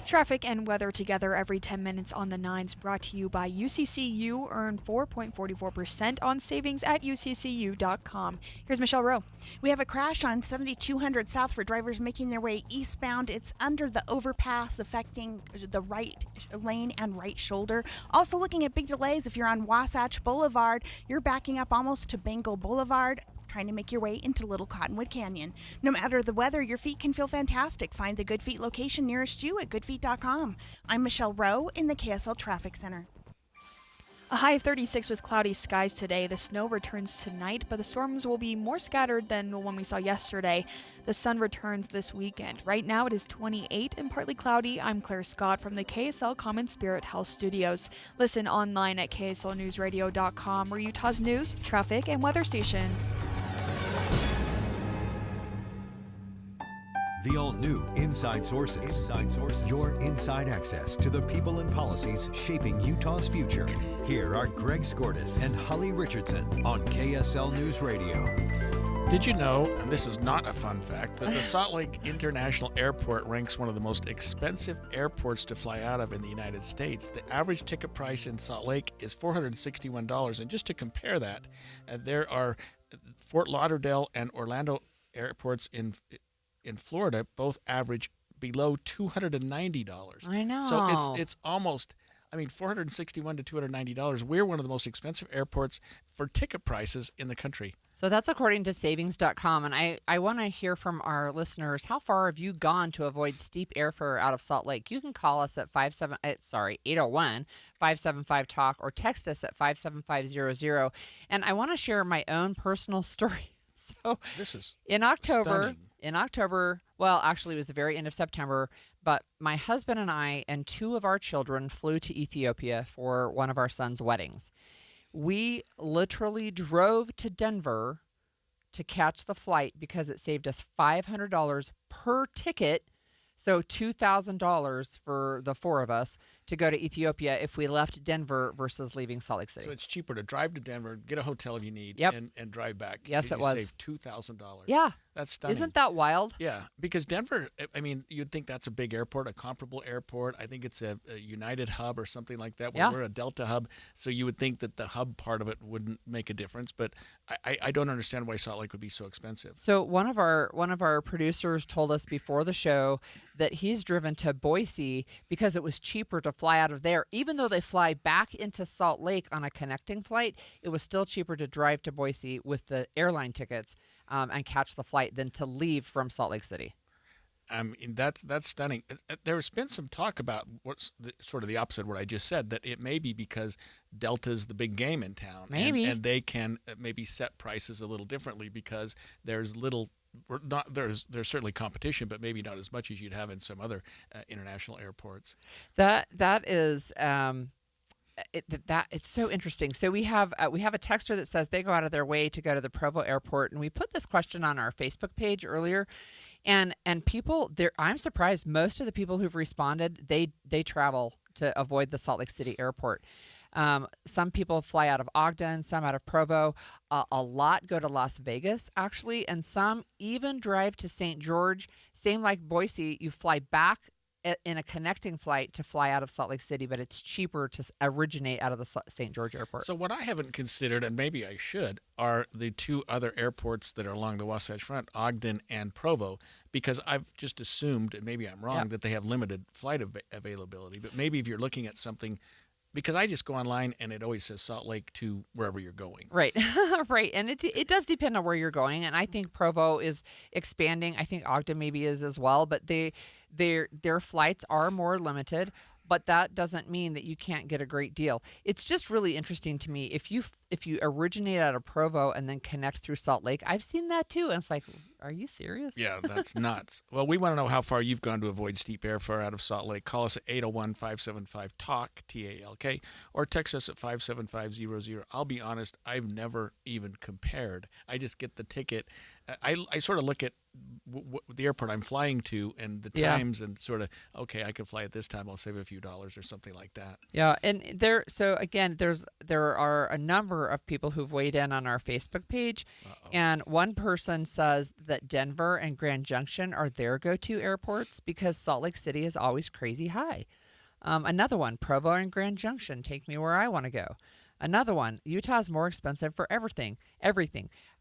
Traffic and weather together every 10 minutes on the 9s, brought to you by UCCU. Earn 4.44% on savings at UCCU.com. Here's Michelle Rowe. We have a crash on 7200 South for drivers making their way eastbound. It's under the overpass, affecting the right lane and right shoulder. Also looking at big delays if you're on Wasatch Boulevard. You're backing up almost to Bengal Boulevard, trying to make your way into Little Cottonwood Canyon. No matter the weather, your feet can feel fantastic. Find the Good Feet location nearest you at goodfeet.com. I'm Michelle Rowe in the KSL Traffic Center. A high of 36 with cloudy skies today. The snow returns tonight, but the storms will be more scattered than the one we saw yesterday. The sun returns this weekend. Right now it is 28 and partly cloudy. I'm Claire Scott from the KSL Common Spirit Health Studios. Listen online at kslnewsradio.com, or Utah's news, traffic, and weather station. The all-new Inside Sources. Inside Sources. Your inside access to the people and policies shaping Utah's future. Here are Greg Skordas and Holly Richardson on KSL News Radio. Did you know, and this is not a fun fact, that the Salt Lake International Airport ranks one of the most expensive airports to fly out of in the United States? The average ticket price in Salt Lake is $461. And just to compare that, there are Fort Lauderdale and Orlando airports in Florida both average below $290. I know. So it's almost, $461 to $290. We're one of the most expensive airports for ticket prices in the country. So that's according to savings.com. And I want to hear from our listeners. How far have you gone to avoid steep airfare out of Salt Lake? You can call us at 801-575-TALK or text us at 57500. And I want to share my own personal story. So this is in October. Stunning. In October, well, actually, it was the very end of September, but my husband and I and two of our children flew to Ethiopia for one of our son's weddings. We literally drove to Denver to catch the flight because it saved us $500 per ticket, so $2,000 for the four of us to go to Ethiopia if we left Denver versus leaving Salt Lake City. So it's cheaper to drive to Denver, get a hotel if you need, Yep. and drive back. Yes, it You was. Save $2,000. Yeah. That's stunning. Isn't that wild? Yeah, because Denver, I mean, you'd think that's a big airport, a comparable airport. I think it's a United hub or something like that. Where Yeah. We're a Delta hub, so you would think that the hub part of it wouldn't make a difference. But I don't understand why Salt Lake would be so expensive. So one of our producers told us before the show that he's driven to Boise because it was cheaper to fly out of there. Even though they fly back into Salt Lake on a connecting flight, it was still cheaper to drive to Boise with the airline tickets and catch the flight than to leave from Salt Lake City. That's stunning. There's been some talk about what's sort of the opposite of what I just said, that it may be because Delta's the big game in town. Maybe. And they can maybe set prices a little differently because there's there's certainly competition, but maybe not as much as you'd have in some other international airports. That is it's so interesting. So we have a texter that says they go out of their way to go to the Provo airport, and we put this question on our Facebook page earlier, and people there. I'm surprised most of the people who've responded they travel to avoid the Salt Lake City airport. Some people fly out of Ogden, some out of Provo. A lot go to Las Vegas, actually, and some even drive to St. George. Same like Boise, you fly back in a connecting flight to fly out of Salt Lake City, but it's cheaper to originate out of the St. George airport. So what I haven't considered, and maybe I should, are the two other airports that are along the Wasatch Front, Ogden and Provo, because I've just assumed, and maybe I'm wrong, that they have limited flight availability. But maybe if you're looking at something, because I just go online and it always says Salt Lake to wherever you're going. Right, right. And it does depend on where you're going. And I think Provo is expanding. I think Ogden maybe is as well. But their flights are more limited. But that doesn't mean that you can't get a great deal. It's just really interesting to me. If you originate out of Provo and then connect through Salt Lake, I've seen that too. And it's like, are you serious? Yeah, that's nuts. Well, we want to know how far you've gone to avoid steep airfare out of Salt Lake. Call us at 801-575-TALK, T-A-L-K, or text us at 57500. I'll be honest, I've never even compared. I just get the ticket. I sort of look at the airport I'm flying to and the times and sort of, okay, I can fly at this time. I'll save a few dollars or something like that. Yeah, and there are a number of people who've weighed in on our Facebook page, and one person says that Denver and Grand Junction are their go-to airports because Salt Lake City is always crazy high. Another one, Provo and Grand Junction, take me where I want to go. Another one, Utah's more expensive for everything.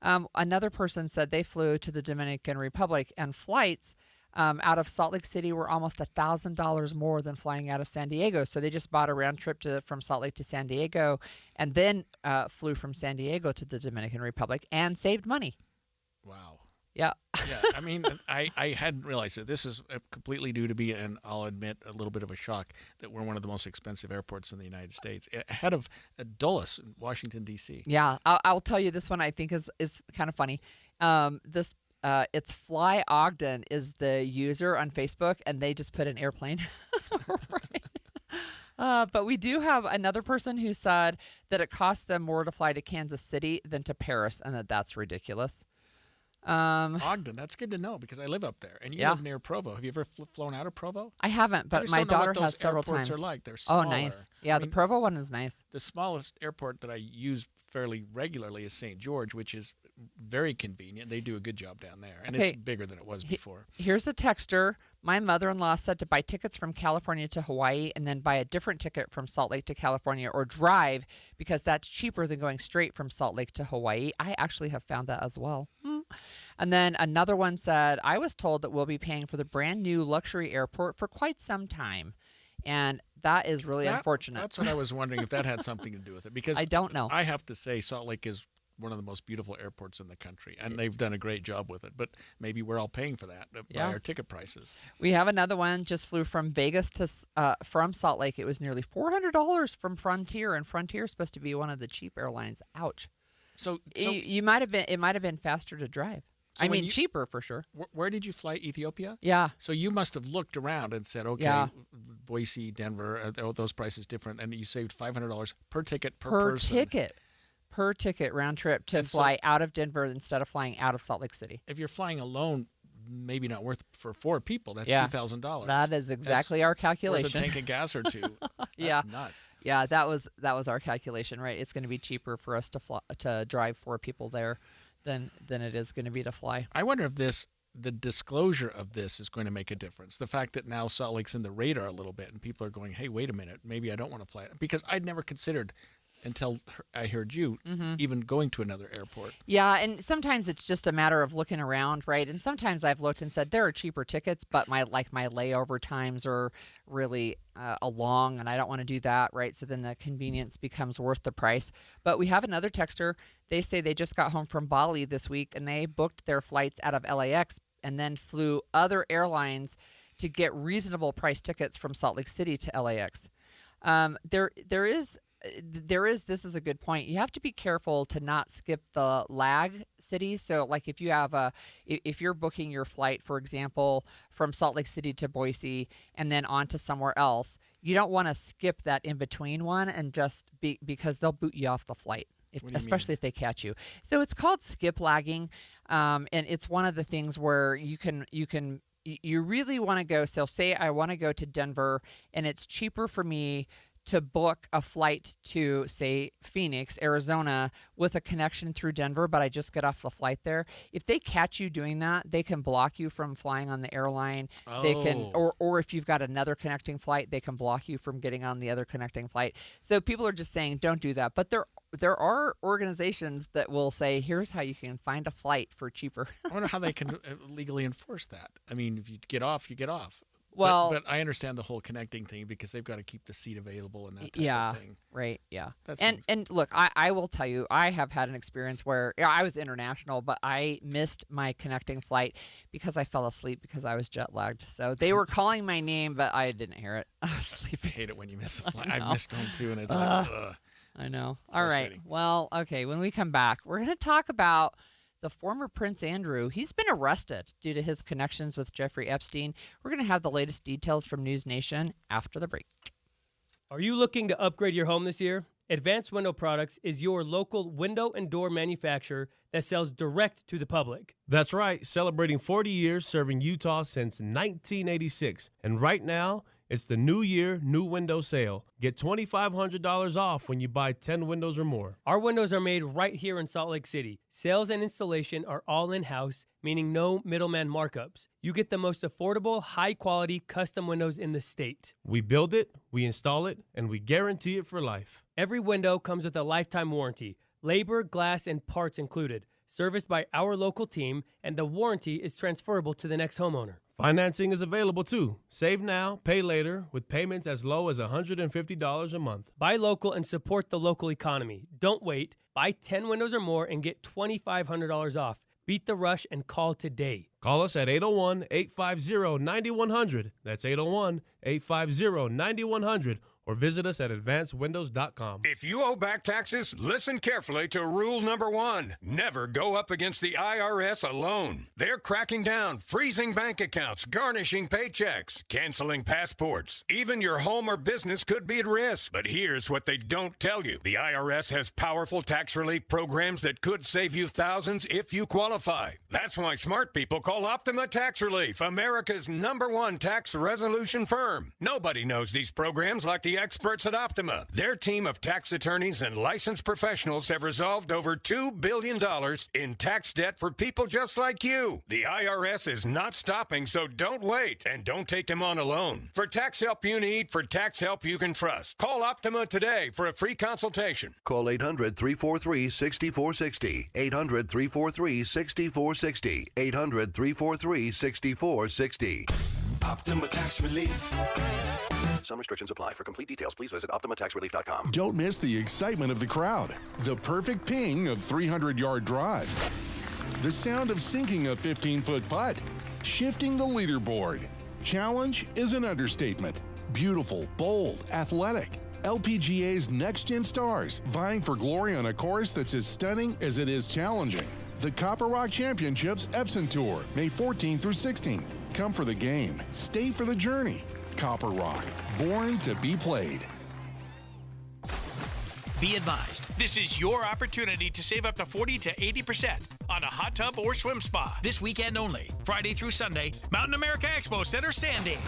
Another person said they flew to the Dominican Republic, and flights out of Salt Lake City were almost $1,000 more than flying out of San Diego. So they just bought a round trip from Salt Lake to San Diego and then flew from San Diego to the Dominican Republic and saved money. Wow. Yeah. Yeah, I mean, I hadn't realized that. This is completely due to me, and I'll admit a little bit of a shock that we're one of the most expensive airports in the United States, ahead of Dulles in Washington, D.C. Yeah, I'll tell you this one I think is kind of funny. It's Fly Ogden is the user on Facebook, and they just put an airplane. Right. But we do have another person who said that it costs them more to fly to Kansas City than to Paris, and that's ridiculous. Ogden, that's good to know because I live up there, and you live near Provo. Have you ever flown out of Provo? I haven't, but my daughter has several times. Are like they're smaller. Oh, nice. Yeah, the Provo one is nice. The smallest airport that I use fairly regularly is St. George, which is very convenient. They do a good job down there, and it's bigger than it was before. Here's a texter. My mother-in-law said to buy tickets from California to Hawaii and then buy a different ticket from Salt Lake to California or drive because that's cheaper than going straight from Salt Lake to Hawaii. I actually have found that as well. And then another one said, I was told that we'll be paying for the brand new luxury airport for quite some time. And that is really unfortunate. That's what I was wondering if that had something to do with it. Because I don't know. I have to say Salt Lake is one of the most beautiful airports in the country, and they've done a great job with it. But maybe we're all paying for that by our ticket prices. We have another one just flew from Vegas to from Salt Lake. It was nearly $400 from Frontier, and Frontier is supposed to be one of the cheap airlines. Ouch. So it might have been faster to drive. So cheaper for sure. Where did you fly? Ethiopia? Yeah. So you must have looked around and said, okay, Boise, Denver, those prices different, and you saved $500 per ticket per person. Per ticket round trip to fly out of Denver instead of flying out of Salt Lake City. If you're flying alone, maybe not worth for 4 people. That's Yeah. $2,000. That is exactly our calculation. Worth a tank of gas or 2. That's Yeah. nuts. Yeah, that was our calculation, right? It's going to be cheaper for us to drive 4 people there than it is going to be to fly. I wonder if the disclosure of this is going to make a difference. The fact that now Salt Lake's in the radar a little bit and people are going, hey, wait a minute, maybe I don't want to fly. Because I'd never considered until I heard you even going to another airport. Yeah, and sometimes it's just a matter of looking around, right? And sometimes I've looked and said there are cheaper tickets, but my layover times are really long, and I don't want to do that, right? So then the convenience becomes worth the price. But we have another texter. They say they just got home from Bali this week, and they booked their flights out of LAX and then flew other airlines to get reasonable price tickets from Salt Lake City to LAX. This is a good point. You have to be careful to not skip the lag cities. So like if you're booking your flight, for example, from Salt Lake City to Boise and then on to somewhere else, you don't want to skip that in between one and just because they'll boot you off the flight. Especially if they catch you. So it's called skip lagging. And it's one of the things where you really want to go. So say I want to go to Denver and it's cheaper for me to book a flight to, say, Phoenix, Arizona, with a connection through Denver, but I just get off the flight there. If they catch you doing that, they can block you from flying on the airline. They can, or if you've got another connecting flight, they can block you from getting on the other connecting flight. So people are just saying, don't do that. But there are organizations that will say, here's how you can find a flight for cheaper. I wonder how they can legally enforce that. I mean, if you get off, you get off. Well, but I understand the whole connecting thing because they've got to keep the seat available and that type of thing. Right. Yeah. That's and look, I will tell you, I have had an experience where I was international, but I missed my connecting flight because I fell asleep because I was jet lagged. So they were calling my name, but I didn't hear it. I was sleeping. I hate it when you miss a flight. I've missed one too, and it's like, ugh. I know. All right. Well, okay. When we come back, we're going to talk about the former Prince Andrew. He's been arrested due to his connections with Jeffrey Epstein. We're going to have the latest details from News Nation after the break. Are you looking to upgrade your home this year? Advanced Window Products is your local window and door manufacturer that sells direct to the public. That's right, celebrating 40 years serving Utah since 1986. And right now, it's the New Year, New Window Sale. Get $2,500 off when you buy 10 windows or more. Our windows are made right here in Salt Lake City. Sales and installation are all in-house, meaning no middleman markups. You get the most affordable, high-quality custom windows in the state. We build it, we install it, and we guarantee it for life. Every window comes with a lifetime warranty, labor, glass, and parts included, serviced by our local team, and the warranty is transferable to the next homeowner. Financing is available too. Save now, pay later, with payments as low as $150 a month. Buy local and support the local economy. Don't wait. Buy 10 windows or more and get $2,500 off. Beat the rush and call today. Call us at 801-850-9100. That's 801-850-9100. Or visit us at advancedwindows.com. If you owe back taxes, listen carefully to rule number 1. Never go up against the IRS alone. They're cracking down, freezing bank accounts, garnishing paychecks, canceling passports. Even your home or business could be at risk. But here's what they don't tell you. The IRS has powerful tax relief programs that could save you thousands if you qualify. That's why smart people call Optima Tax Relief, America's #1 tax resolution firm. Nobody knows these programs like the experts at Optima. Their team of tax attorneys and licensed professionals have resolved over $2 billion in tax debt for people just like you. The IRS is not stopping, so don't wait and don't take them on alone. For tax help you need, for tax help you can trust, call Optima today for a free consultation. Call 800-343-6460. 800-343-6460. 800-343-6460. Optima Tax Relief. Some restrictions apply. For complete details, please visit OptimaTaxRelief.com. Don't miss the excitement of the crowd, the perfect ping of 300-yard drives, the sound of sinking a 15-foot putt, shifting the leaderboard. Challenge is an understatement. Beautiful, bold, athletic. LPGA's next-gen stars vying for glory on a course that's as stunning as it is challenging. The Copper Rock Championships Epson Tour, May 14th through 16th. Come for the game. Stay for the journey. Copper Rock, born to be played. Be advised, this is your opportunity to save up to 40 to 80% on a hot tub or swim spa. This weekend only, Friday through Sunday, Mountain America Expo Center, Sandy.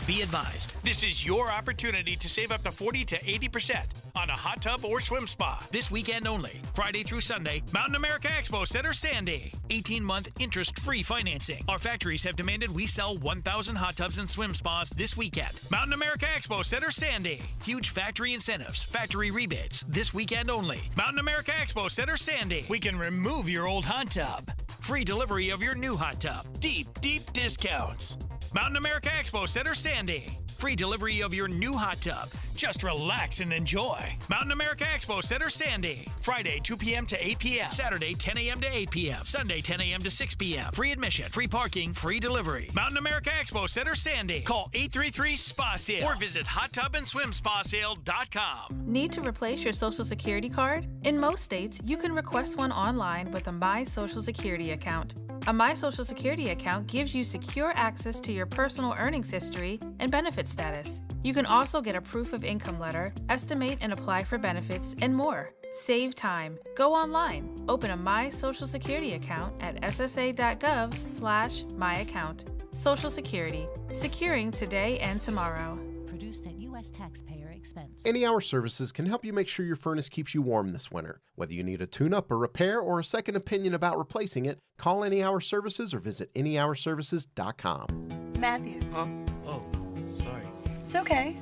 Be advised, this is your opportunity to save up to 40 to 80% on a hot tub or swim spa. This weekend only, Friday through Sunday, Mountain America Expo Center, Sandy. 18-month interest-free financing. Our factories have demanded we sell 1,000 hot tubs and swim spas this weekend. Mountain America Expo Center, Sandy. Huge factory incentives, factory rebates, this weekend only. Mountain America Expo Center, Sandy. We can remove your old hot tub. Free delivery of your new hot tub. Deep, deep discounts. Mountain America Expo Center, Sandy. Free delivery of your new hot tub. Just relax and enjoy. Mountain America Expo Center, Sandy. Friday, 2 p.m. to 8 p.m. Saturday, 10 a.m. to 8 p.m. Sunday, 10 a.m. to 6 p.m. Free admission, free parking, free delivery. Mountain America Expo Center, Sandy. Call 833-SPA-SALE or visit hottubandSwimSpaSale.com. Need to replace your Social Security card? In most states, you can request one online with a My Social Security account. A My Social Security account gives you secure access to your personal earnings history and benefit status. You can also get a proof of income letter, estimate and apply for benefits, and more. Save time. Go online. Open a My Social Security account at ssa.gov/myaccount. Social Security. Securing today and tomorrow. Produced at U.S. taxpayer expense. Any Hour Services can help you make sure your furnace keeps you warm this winter. Whether you need a tune-up, a repair, or a second opinion about replacing it, call Any Hour Services or visit anyhourservices.com. Matthew. Huh? Oh, sorry. It's okay.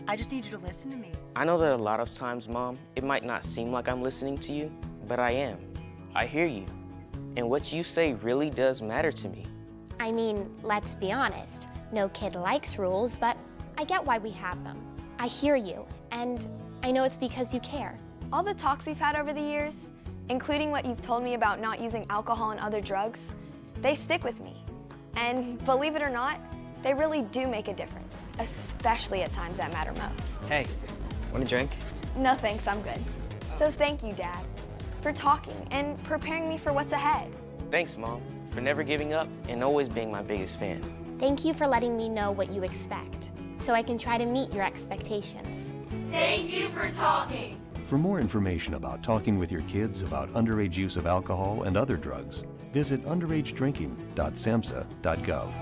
I just need you to listen to me. I know that a lot of times, Mom, it might not seem like I'm listening to you, but I am. I hear you. And what you say really does matter to me. I mean, let's be honest. No kid likes rules, but I get why we have them. I hear you, and I know it's because you care. All the talks we've had over the years, including what you've told me about not using alcohol and other drugs, they stick with me. And believe it or not, they really do make a difference, especially at times that matter most. Hey, want a drink? No thanks, I'm good. So thank you, Dad, for talking and preparing me for what's ahead. Thanks, Mom, for never giving up and always being my biggest fan. Thank you for letting me know what you expect, so I can try to meet your expectations. Thank you for talking. For more information about talking with your kids about underage use of alcohol and other drugs, visit underagedrinking.samhsa.gov.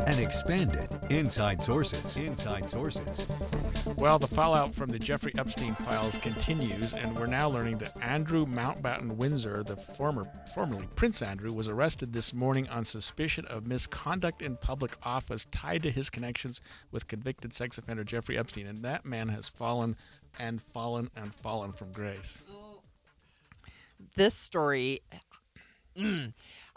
And expanded Inside Sources. Inside Sources. Well, the fallout from the Jeffrey Epstein files continues, and we're now learning that Andrew Mountbatten Windsor, the formerly Prince Andrew, was arrested this morning on suspicion of misconduct in public office tied to his connections with convicted sex offender Jeffrey Epstein. And that man has fallen and fallen and fallen from grace. This story...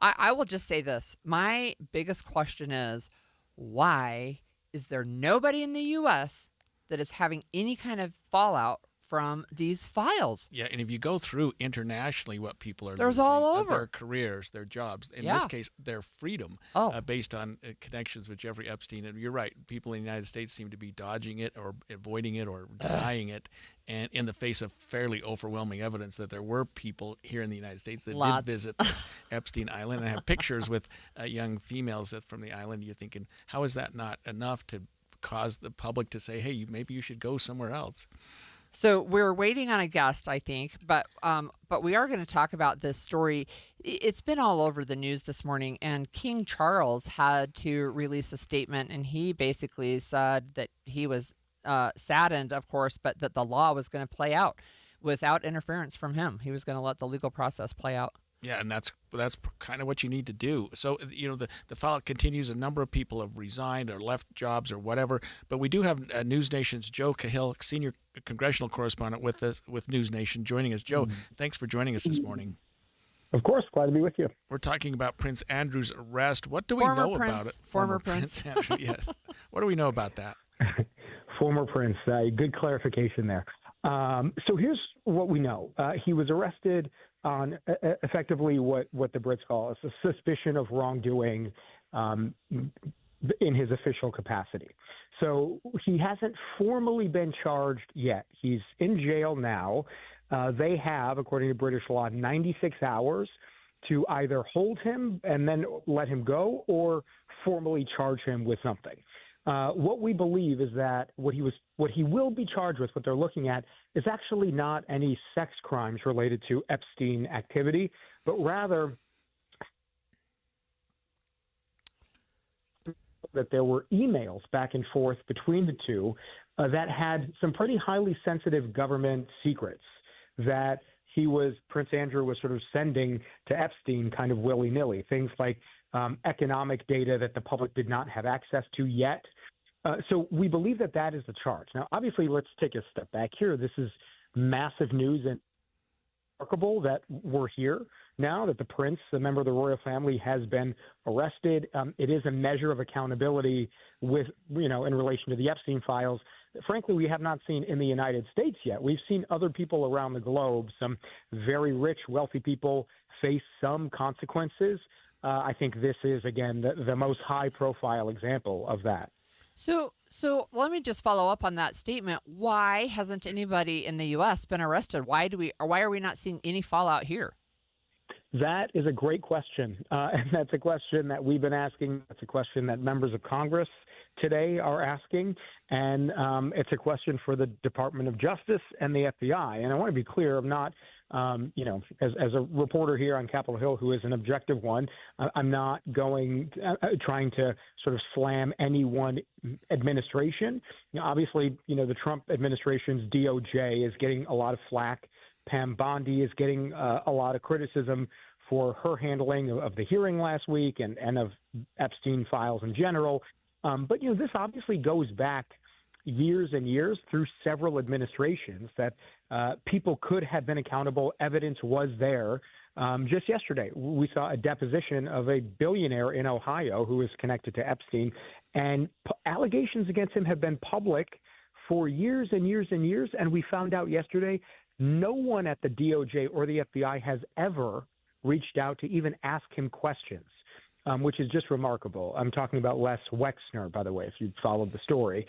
I will just say this. My biggest question is, why is there nobody in the U.S. that is having any kind of fallout from these files? Yeah, and if you go through internationally what people are There's losing, all over. their careers, their jobs, in this case, their freedom, based on connections with Jeffrey Epstein. And you're right, people in the United States seem to be dodging it or avoiding it or denying it, and in the face of fairly overwhelming evidence that there were people here in the United States that did visit Epstein Island and have pictures with young females from the island. You're thinking, how is that not enough to cause the public to say, hey, maybe you should go somewhere else? So we're waiting on a guest, I think, but we are going to talk about this story. It's been all over the news this morning, and King Charles had to release a statement, and he basically said that he was saddened, of course, but that the law was going to play out without interference from him. He was going to let the legal process play out. Yeah, and that's kind of what you need to do. So, the fallout continues. A number of people have resigned or left jobs or whatever. But we do have News Nation's Joe Cahill, senior congressional correspondent with us, with News Nation, joining us. Joe, thanks for joining us this morning. Of course, glad to be with you. We're talking about Prince Andrew's arrest. What do we know about it? Former Prince Andrew, yes. What do we know about that? Former Prince. Good clarification there. So here's what we know. He was arrested on effectively what the Brits call a suspicion of wrongdoing in his official capacity. So he hasn't formally been charged yet. He's in jail now. They have, according to British law, 96 hours to either hold him and then let him go or formally charge him with something. What we believe is that what he will be charged with, what they're looking at, is actually not any sex crimes related to Epstein activity, but rather that there were emails back and forth between the two that had some pretty highly sensitive government secrets that Prince Andrew was sort of sending to Epstein kind of willy-nilly, things like economic data that the public did not have access to yet. So we believe that that is the charge. Now, obviously, let's take a step back here. This is massive news and remarkable that we're here now, that the prince, a member of the royal family, has been arrested. It is a measure of accountability with, in relation to the Epstein files. Frankly, we have not seen in the United States yet. We've seen other people around the globe, some very rich, wealthy people, face some consequences. I think this is, again, the most high-profile example of that. So let me just follow up on that statement. Why hasn't anybody in the U.S. been arrested? Why are we not seeing any fallout here? That is a great question, and that's a question that we've been asking. That's a question that members of Congress today are asking, and it's a question for the Department of Justice and the FBI. And I want to be clear, I'm not, as a reporter here on Capitol Hill who is an objective one, I'm not trying to sort of slam any one administration. Obviously, the Trump administration's DOJ is getting a lot of flack. Pam Bondi is getting a lot of criticism for her handling of the hearing last week and of Epstein files in general. But, this obviously goes back years and years through several administrations that people could have been accountable. Evidence was there. Just yesterday, we saw a deposition of a billionaire in Ohio who is connected to Epstein, and allegations against him have been public for years and years and years. And we found out yesterday no one at the DOJ or the FBI has ever reached out to even ask him questions, which is just remarkable. I'm talking about Les Wexner, by the way, if you followed the story.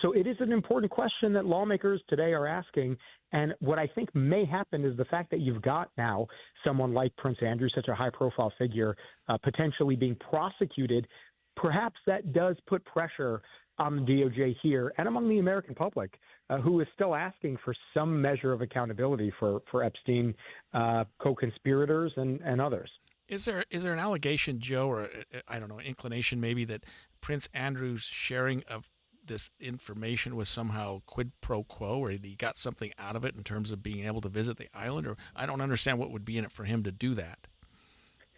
So it is an important question that lawmakers today are asking. And what I think may happen is the fact that you've got now someone like Prince Andrew, such a high-profile figure, potentially being prosecuted. Perhaps that does put pressure on the DOJ here and among the American public, who is still asking for some measure of accountability for Epstein co-conspirators and others. Is there an allegation, Joe, or I don't know, inclination maybe, that Prince Andrew's sharing of this information was somehow quid pro quo, or he got something out of it in terms of being able to visit the island? Or I don't understand what would be in it for him to do that.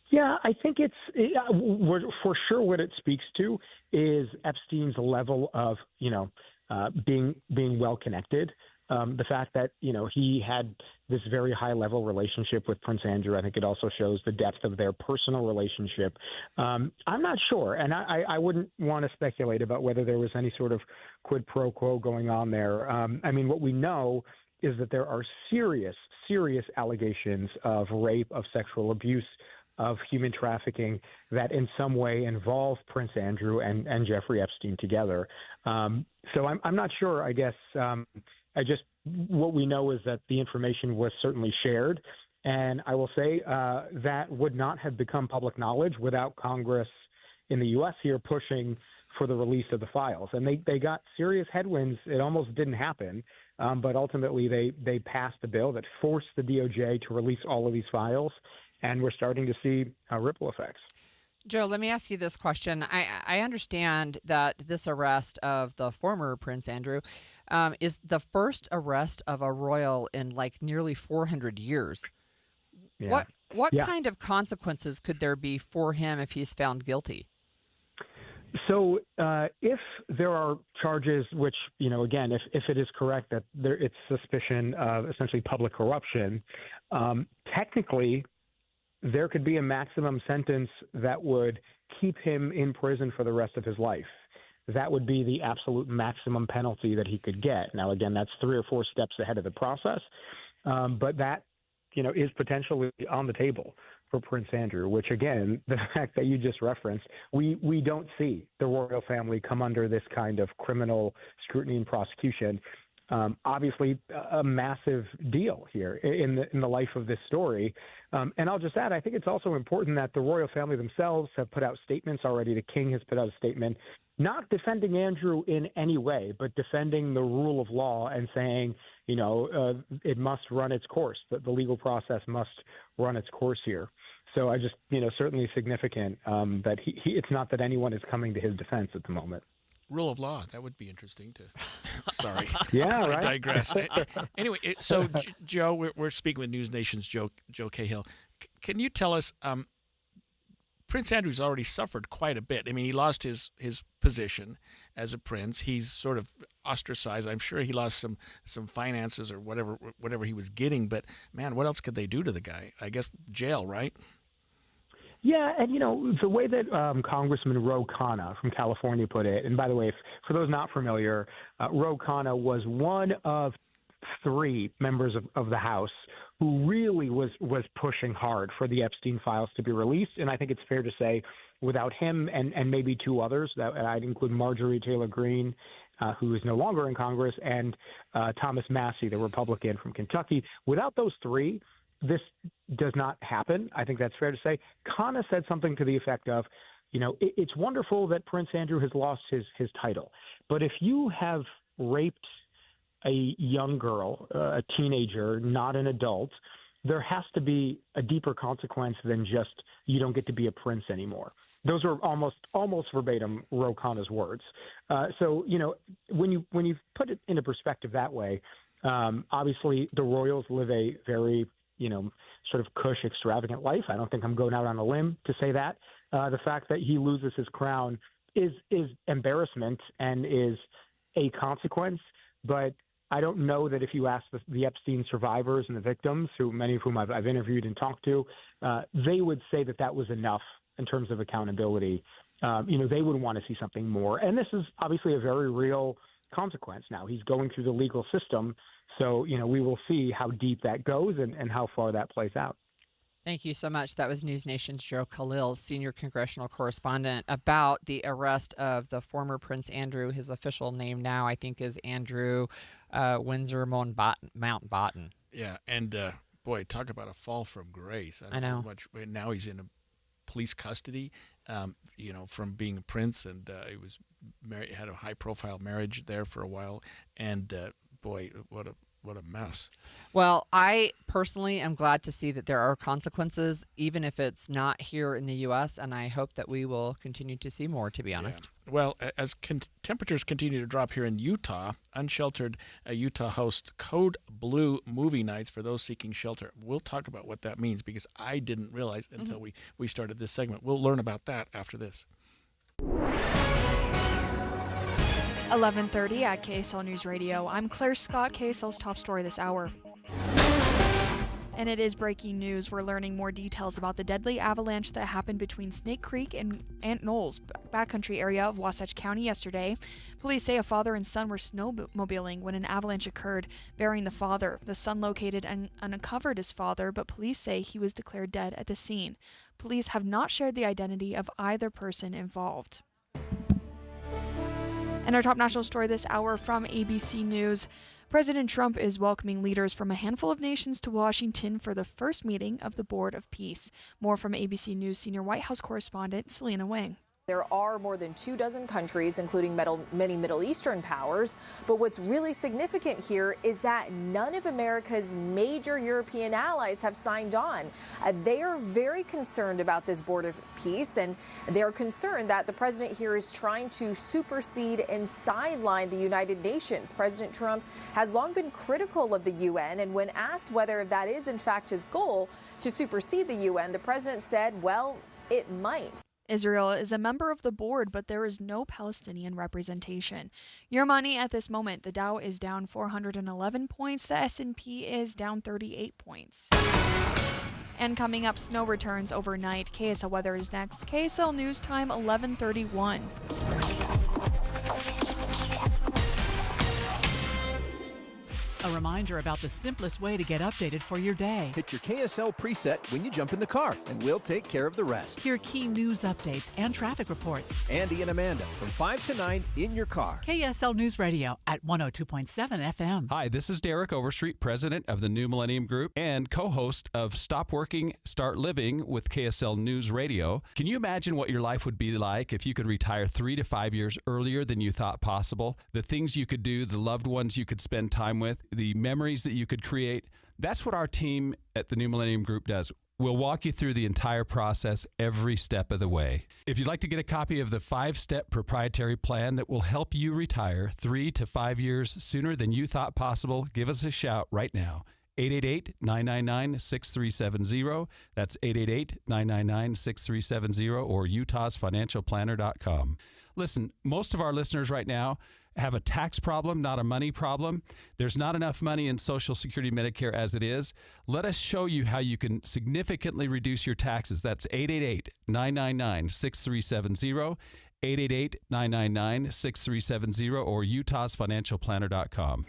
Yeah, I think for sure what it speaks to is Epstein's level of, being well connected. The fact that, he had this very high level relationship with Prince Andrew, I think it also shows the depth of their personal relationship. I'm not sure, and I wouldn't want to speculate about whether there was any sort of quid pro quo going on there. What we know is that there are serious allegations of rape, of sexual abuse, of human trafficking that in some way involve Prince Andrew and Jeffrey Epstein together. So I'm not sure, I guess. What we know is that the information was certainly shared. And I will say that would not have become public knowledge without Congress in the U.S. here pushing for the release of the files. And they got serious headwinds. It almost didn't happen. But ultimately, they passed a bill that forced the DOJ to release all of these files. And we're starting to see ripple effects. Joe, let me ask you this question. I understand that this arrest of the former Prince Andrew is the first arrest of a royal in like nearly 400 years. Yeah. What kind of consequences could there be for him if he's found guilty? So if there are charges which, again, if it is correct that it's suspicion of essentially public corruption, technically there could be a maximum sentence that would keep him in prison for the rest of his life. That would be the absolute maximum penalty that he could get. Now, again, that's 3 or 4 steps ahead of the process, but that, is potentially on the table for Prince Andrew, which, again, the fact that you just referenced, we don't see the royal family come under this kind of criminal scrutiny and prosecution. obviously a massive deal here in the life of this story. And I'll just add, I think it's also important that the royal family themselves have put out statements already. The king has put out a statement not defending Andrew in any way, but defending the rule of law and saying, it must run its course, that the legal process must run its course here. So I just, certainly significant that it's not that anyone is coming to his defense at the moment. Rule of law, that would be interesting to. Sorry. Yeah, I right. digress. Anyway, so Joe, we're speaking with News Nation's Joe Cahill. Can you tell us, Prince Andrew's already suffered quite a bit. I mean, he lost his position as a prince. He's sort of ostracized. I'm sure he lost some finances or whatever he was getting. But man, what else could they do to the guy? I guess jail, right? Yeah, and the way that Congressman Ro Khanna from California put it, and by the way, for those not familiar, Ro Khanna was one of 3 members of the House who really was pushing hard for the Epstein files to be released. And I think it's fair to say without him and maybe 2 others, that I'd include Marjorie Taylor Greene, who is no longer in Congress, and Thomas Massie, the Republican from Kentucky. Without those 3, this does not happen. I think that's fair to say. Khanna said something to the effect of, it's wonderful that Prince Andrew has lost his title, but if you have raped a young girl, a teenager, not an adult, there has to be a deeper consequence than just you don't get to be a prince anymore. Those are almost verbatim Ro Khanna's words. So when you put it into perspective that way, obviously the royals live a very sort of cush, extravagant life. I don't think I'm going out on a limb to say that. The fact that he loses his crown is embarrassment and is a consequence, but I don't know that if you ask the Epstein survivors and the victims, many of whom I've interviewed and talked to, they would say that was enough in terms of accountability. They would want to see something more. And this is obviously a very real consequence now. He's going through the legal system. So, we will see how deep that goes and how far that plays out. Thank you so much. That was News Nation's Joe Cahill, senior congressional correspondent, about the arrest of the former Prince Andrew. His official name now, I think, is Andrew Windsor Mountbatten. Yeah, and boy, talk about a fall from grace. I know. Now he's in a police custody, from being a prince, and he was married, had a high-profile marriage there for a while, and boy, what a mess. Well, I personally am glad to see that there are consequences, even if it's not here in the U.S., and I hope that we will continue to see more, to be honest. Yeah. Well, as temperatures continue to drop here in Utah, Unsheltered Utah hosts Code Blue movie nights for those seeking shelter. We'll talk about what that means because I didn't realize until we started this segment. We'll learn about that after this. 11:30 at KSL News Radio. I'm Claire Scott, KSL's top story this hour. And it is breaking news. We're learning more details about the deadly avalanche that happened between Snake Creek and Aunt Knowles, backcountry area of Wasatch County yesterday. Police say a father and son were snowmobiling when an avalanche occurred, burying the father. The son located and uncovered his father, but police say he was declared dead at the scene. Police have not shared the identity of either person involved. And our top national story this hour from ABC News. President Trump is welcoming leaders from a handful of nations to Washington for the first meeting of the Board of Peace. More from ABC News senior White House correspondent Selena Wang. There are more than 24 countries, including many Middle Eastern powers. But what's really significant here is that none of America's major European allies have signed on. They are very concerned about this Board of Peace, and they're concerned that the president here is trying to supersede and sideline the United Nations. President Trump has long been critical of the UN, and when asked whether that is in fact his goal to supersede the UN, the president said, well, it might. Israel is a member of the board, but there is no Palestinian representation. Your money at this moment, the Dow is down 411 points, the S&P is down 38 points. And coming up, snow returns overnight. KSL weather is next. KSL News Time 11:31. A reminder about the simplest way to get updated for your day. Hit your KSL preset when you jump in the car, and we'll take care of the rest. Hear key news updates and traffic reports. Andy and Amanda from 5 to 9 in your car. KSL News Radio at 102.7 FM. Hi, this is Derek Overstreet, president of the New Millennium Group and co-host of Stop Working, Start Living with KSL News Radio. Can you imagine what your life would be like if you could retire 3 to 5 years earlier than you thought possible? The things you could do, the loved ones you could spend time with, the memories that you could create. That's what our team at the New Millennium Group does. We'll walk you through the entire process every step of the way. If you'd like to get a copy of the 5-step proprietary plan that will help you retire 3 to 5 years sooner than you thought possible, give us a shout right now. 888-999-6370. That's 888-999-6370 or utahsfinancialplanner.com. Listen, most of our listeners right now have a tax problem, not a money problem. There's not enough money in Social Security Medicare as it is. Let us show you how you can significantly reduce your taxes. That's 888-999-6370, 888-999-6370 or utahsfinancialplanner.com.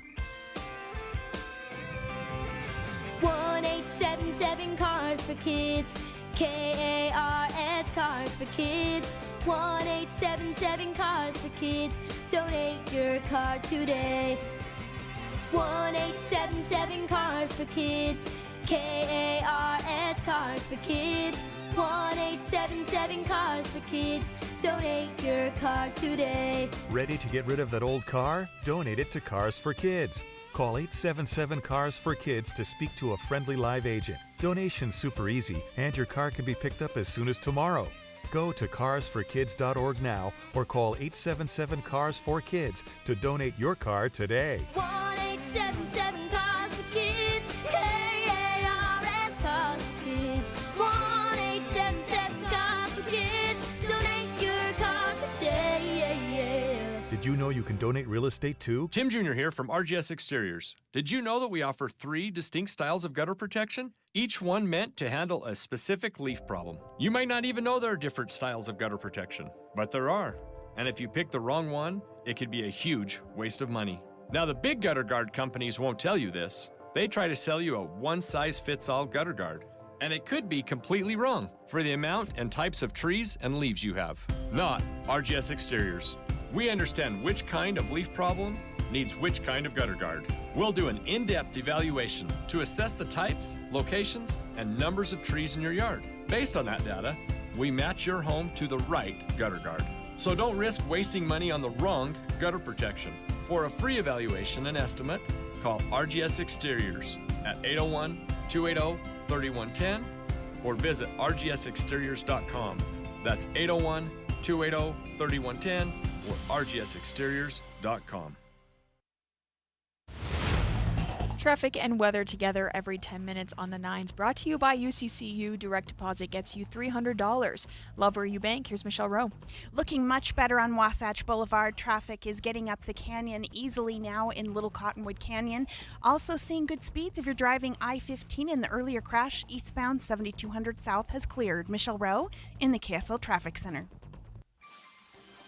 1-877 Cars for Kids, KARS Cars for Kids. 1-877 Cars for Kids. Donate your car today. 1-877 Cars for Kids. KARS Cars for Kids. 1-877 Cars for Kids. Donate your car today. Ready to get rid of that old car? Donate it to Cars for Kids. Call 877 Cars for Kids to speak to a friendly live agent. Donation's super easy, and your car can be picked up as soon as tomorrow. Go to carsforkids.org now or call 877-CARS-4-KIDS to donate your car today. 1-877 Cars for Kids, KARS Cars for Kids. 1-877 Cars for Kids, donate your car today. Did you know you can donate real estate too? Tim Jr. here from RGS Exteriors. Did you know that we offer 3 distinct styles of gutter protection? Each one meant to handle a specific leaf problem. You might not even know there are different styles of gutter protection, but there are. And if you pick the wrong one, it could be a huge waste of money. Now, the big gutter guard companies won't tell you this. They try to sell you a one-size-fits-all gutter guard. And it could be completely wrong for the amount and types of trees and leaves you have. Not RGS Exteriors. We understand which kind of leaf problem needs which kind of gutter guard. We'll do an in-depth evaluation to assess the types, locations, and numbers of trees in your yard. Based on that data, we match your home to the right gutter guard. So don't risk wasting money on the wrong gutter protection. For a free evaluation and estimate, call RGS Exteriors at 801-280-3110 or visit rgsexteriors.com. That's 801-280-3110 or rgsexteriors.com. Traffic and weather together every 10 minutes on the 9s. Brought to you by UCCU. Direct deposit gets you $300. Love where you bank. Here's Michelle Rowe. Looking much better on Wasatch Boulevard. Traffic is getting up the canyon easily now in Little Cottonwood Canyon. Also seeing good speeds if you're driving I-15 in the earlier crash. Eastbound 7200 South has cleared. Michelle Rowe in the KSL Traffic Center.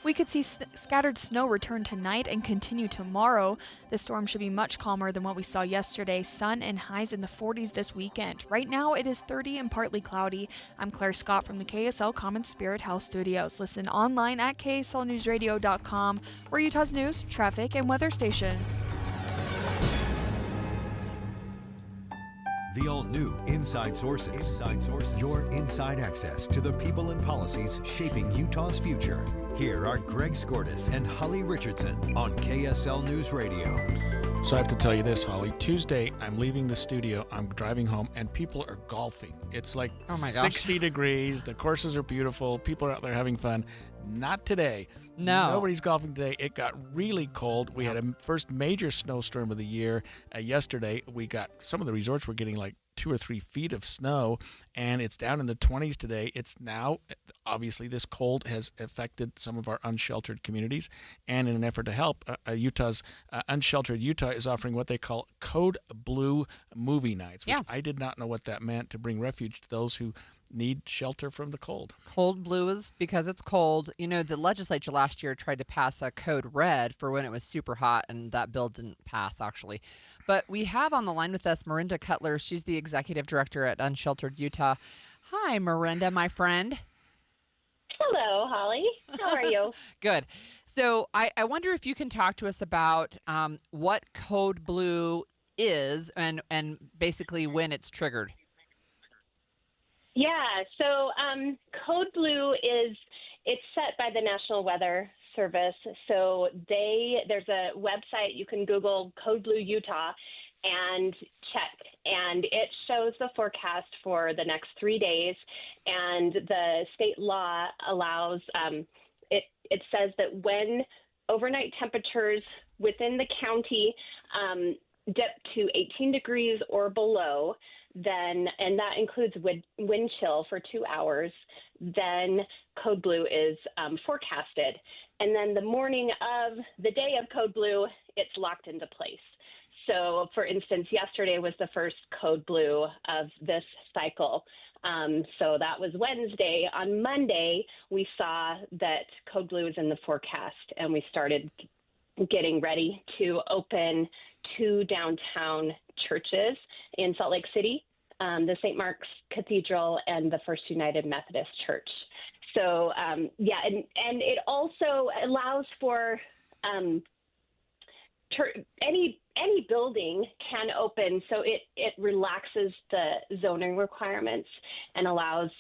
We could see scattered snow return tonight and continue tomorrow. The storm should be much calmer than what we saw yesterday. Sun and highs in the 40s this weekend. Right now it is 30 and partly cloudy. I'm Claire Scott from the KSL Common Spirit Health Studios. Listen online at kslnewsradio.com or Utah's news, traffic, and weather station. The all-new Inside Sources. Inside Sources. Your inside access to the people and policies shaping Utah's future. Here are Greg Skordas and Holly Richardson on KSL News Radio. So I have to tell you this, Holly. Tuesday, I'm leaving the studio. I'm driving home, and people are golfing. It's like 60 degrees. The courses are beautiful. People are out there having fun. Not today. No. Nobody's golfing today. It got really cold. We had a first major snowstorm of the year. Yesterday, we got some of the resorts were getting like 2 or 3 feet of snow, and it's down in the 20s today. It's now, obviously, this cold has affected some of our unsheltered communities, and in an effort to help, Utah's Unsheltered Utah is offering what they call Code Blue movie nights, which I did not know what that meant, to bring refuge to those who need shelter from the cold. Cold blue is because it's cold. You know, the legislature last year tried to pass a code red for when it was super hot, and that bill didn't pass, actually. But we have on the line with us Miranda Cutler. She's the executive director at Unsheltered Utah. Hi, Miranda, my friend. Hello, Holly. How are you? Good. So I wonder if you can talk to us about what Code Blue is and basically when it's triggered. Yeah, so Code Blue it's set by the National Weather Service. So there's a website, you can Google Code Blue Utah and check, and it shows the forecast for the next 3 days, and the state law allows, it says that when overnight temperatures within the county dip to 18 degrees or below, then, and that includes wind chill for 2 hours, then Code Blue is forecasted. And then the morning of the day of Code Blue, it's locked into place. So, for instance, yesterday was the first Code Blue of this cycle. So that was Wednesday. On Monday, we saw that Code Blue is in the forecast, and we started getting ready to open 2 downtown churches in Salt Lake City, the St. Mark's Cathedral and the First United Methodist Church. So, and it also allows for any building can open, so it relaxes the zoning requirements and allows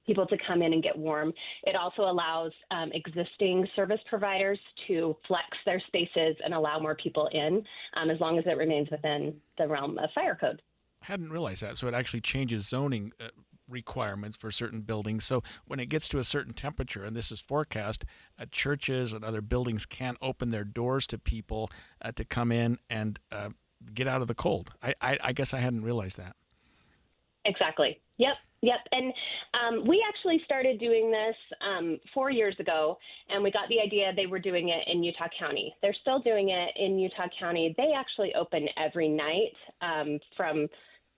people to come in and get warm. It also allows existing service providers to flex their spaces and allow more people in, as long as it remains within the realm of fire code. I hadn't realized that. So it actually changes zoning requirements for certain buildings. So when it gets to a certain temperature, and this is forecast, churches and other buildings can open their doors to people to come in and get out of the cold. I guess I hadn't realized that. Exactly. Yep. And we actually started doing this 4 years ago, and we got the idea they were doing it in Utah County. They're still doing it in Utah County. They actually open every night from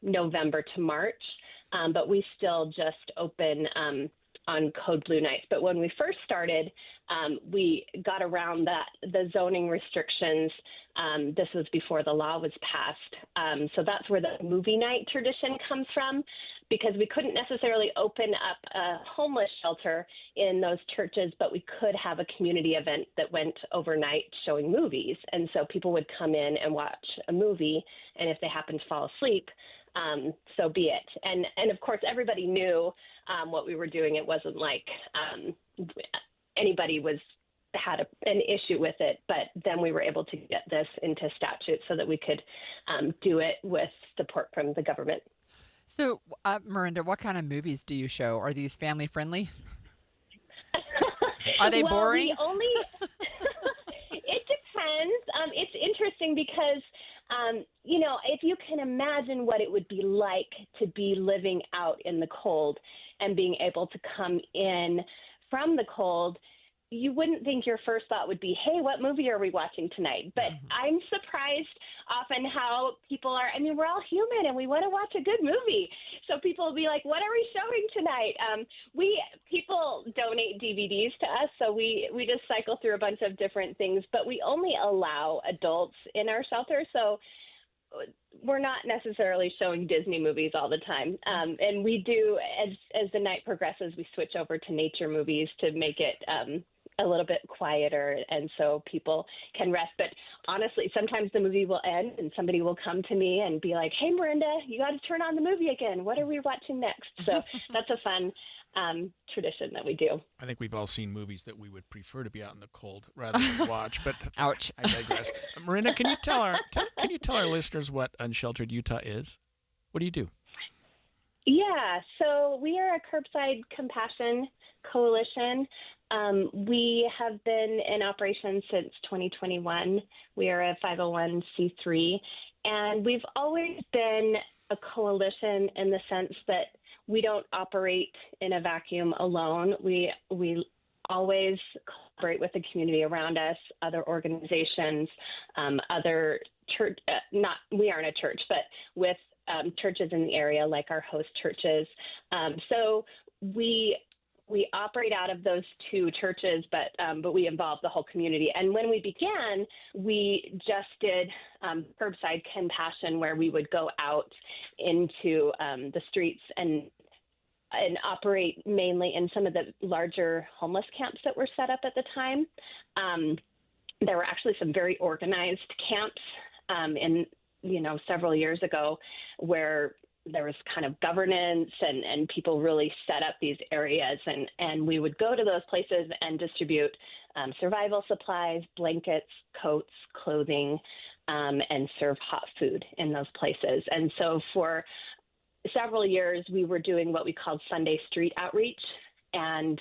November to March, but we still just open on Code Blue nights. But when we first started, we got around the zoning restrictions. This was before the law was passed. So that's where the movie night tradition comes from, because we couldn't necessarily open up a homeless shelter in those churches, but we could have a community event that went overnight showing movies. And so people would come in and watch a movie, and if they happened to fall asleep, so be it. And of course, everybody knew what we were doing. It wasn't like anybody had an issue with it, but then we were able to get this into statute so that we could do it with support from the government. So, Miranda, what kind of movies do you show? Are these family friendly? Are they boring? It depends. It's interesting because, if you can imagine what it would be like to be living out in the cold and being able to come in from the cold, you wouldn't think your first thought would be, hey, what movie are we watching tonight? But I'm surprised often how people are, we're all human and we want to watch a good movie. So people will be like, what are we showing tonight? People donate DVDs to us, so we just cycle through a bunch of different things, but we only allow adults in our shelter. So we're not necessarily showing Disney movies all the time. And we do, as the night progresses, we switch over to nature movies to make it a little bit quieter, and so people can rest. But honestly, sometimes the movie will end and somebody will come to me and be like, hey, Miranda, you got to turn on the movie again. What are we watching next? So that's a fun tradition that we do. I think we've all seen movies that we would prefer to be out in the cold rather than watch, but ouch. I digress. Miranda, can you tell our listeners what Unsheltered Utah is? What do you do? Yeah, so we are a curbside compassion coalition. We have been in operation since 2021. We are a 501c3, and we've always been a coalition in the sense that we don't operate in a vacuum alone. We always collaborate with the community around us, other organizations, other church. We aren't a church, but with churches in the area, like our host churches. So we operate out of those 2 churches, but we involve the whole community. And when we began, we just did curbside compassion, where we would go out into the streets and operate mainly in some of the larger homeless camps that were set up at the time. There were actually some very organized camps several years ago, where there was kind of governance and people really set up these areas, and we would go to those places and distribute survival supplies, blankets, coats, clothing, and serve hot food in those places. And so for several years, we were doing what we called Sunday street outreach, and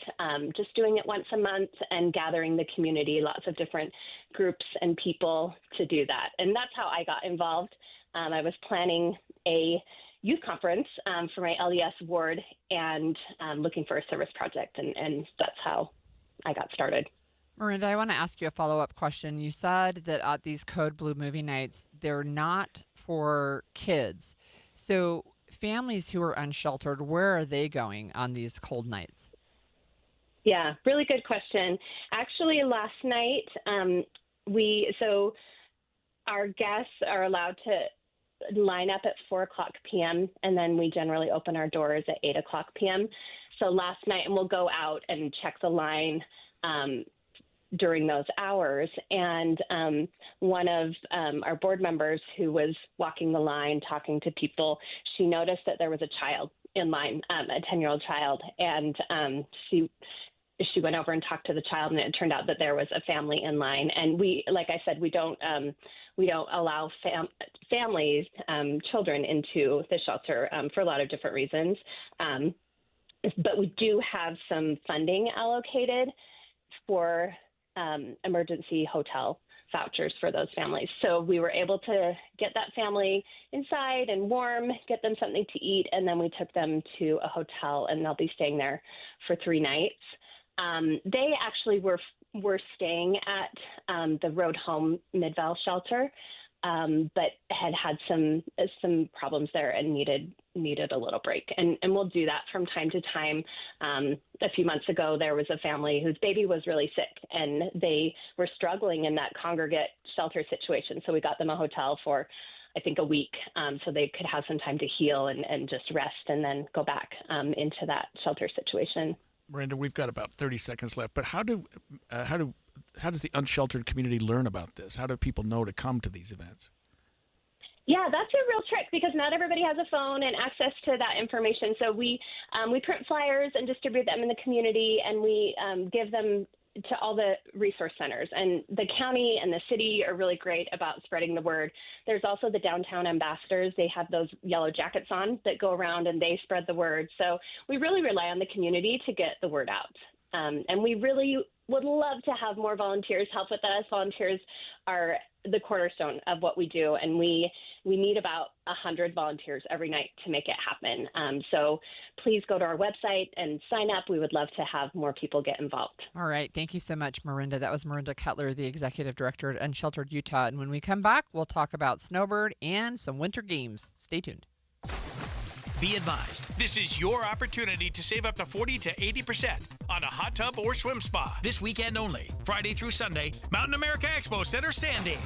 just doing it once a month and gathering the community, lots of different groups and people to do that. And that's how I got involved. I was planning a youth conference for my LDS ward and looking for a service project, and that's how I got started. Miranda, I want to ask you a follow-up question. You said that at these Code Blue movie nights, they're not for kids. So families who are unsheltered, where are they going on these cold nights? Yeah, really good question. Actually, last night, so our guests are allowed to line up at 4 o'clock p.m., and then we generally open our doors at 8 o'clock p.m. So last night, and we'll go out and check the line during those hours. And one of our board members who was walking the line, talking to people, she noticed that there was a child in line, a 10-year-old child, and she went over and talked to the child, and it turned out that there was a family in line. And we, like I said, we don't allow families, children into the shelter for a lot of different reasons. But we do have some funding allocated for emergency hotel vouchers for those families. So we were able to get that family inside and warm, get them something to eat, and then we took them to a hotel, and they'll be staying there for 3 nights. They actually were staying at the Road Home Midvale shelter, but had some problems there and needed a little break. And we'll do that from time to time. A few months ago, there was a family whose baby was really sick, and they were struggling in that congregate shelter situation. So we got them a hotel for, I think, a week, so they could have some time to heal and just rest, and then go back into that shelter situation. Miranda, we've got about 30 seconds left, but how does the unsheltered community learn about this? How do people know to come to these events? Yeah, that's a real trick, because not everybody has a phone and access to that information. So we print flyers and distribute them in the community, and we give them to all the resource centers. And the county and the city are really great about spreading the word. There's also the downtown ambassadors. They have those yellow jackets on that go around, and they spread the word. So we really rely on the community to get the word out. And we really would love to have more volunteers help with us. Volunteers are the cornerstone of what we do, and we need about 100 volunteers every night to make it happen. So please go to our website and sign up. We would love to have more people get involved. All right. Thank you so much, Miranda. That was Miranda Cutler, the executive director at Unsheltered Utah. And when we come back, we'll talk about Snowbird and some winter games. Stay tuned. Be advised, this is your opportunity to save up to 40 to 80% on a hot tub or swim spa this weekend only, Friday through Sunday, Mountain America Expo Center, Sandy.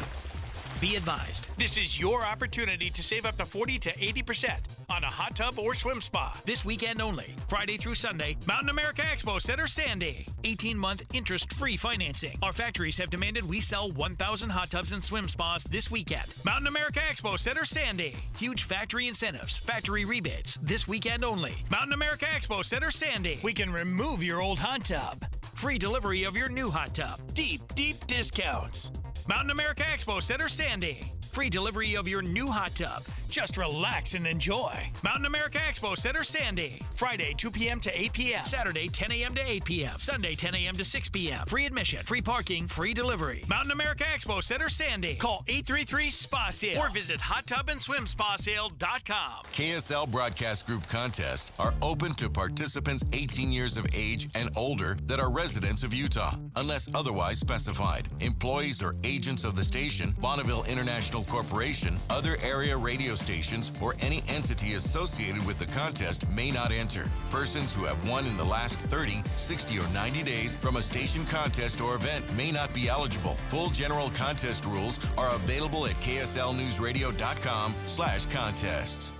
Be advised, this is your opportunity to save up to 40 to 80% on a hot tub or swim spa this weekend only, Friday through Sunday, Mountain America Expo Center, Sandy. 18-month interest-free financing. Our factories have demanded we sell 1,000 hot tubs and swim spas this weekend. Mountain America Expo Center, Sandy. Huge factory incentives, factory rebates this weekend only. Mountain America Expo Center, Sandy. We can remove your old hot tub. Free delivery of your new hot tub. Deep discounts. Mountain America Expo Center, Sandy. Free delivery of your new hot tub. Just relax and enjoy. Mountain America Expo Center, Sandy. Friday, 2 p.m. to 8 p.m. Saturday, 10 a.m. to 8 p.m. Sunday, 10 a.m. to 6 p.m. Free admission, free parking, free delivery. Mountain America Expo Center, Sandy. Call 833-SPA-SALE or visit hottubandswimspasale.com. KSL Broadcast Group contests are open to participants 18 years of age and older that are residents of Utah, unless otherwise specified. Employees or agents of the station, Bonneville International Corporation, other area radio stations or any entity associated with the contest may not enter. Persons who have won in the last 30, 60, or 90 days from a station contest or event may not be eligible. Full general contest rules are available at kslnewsradio.com/contests.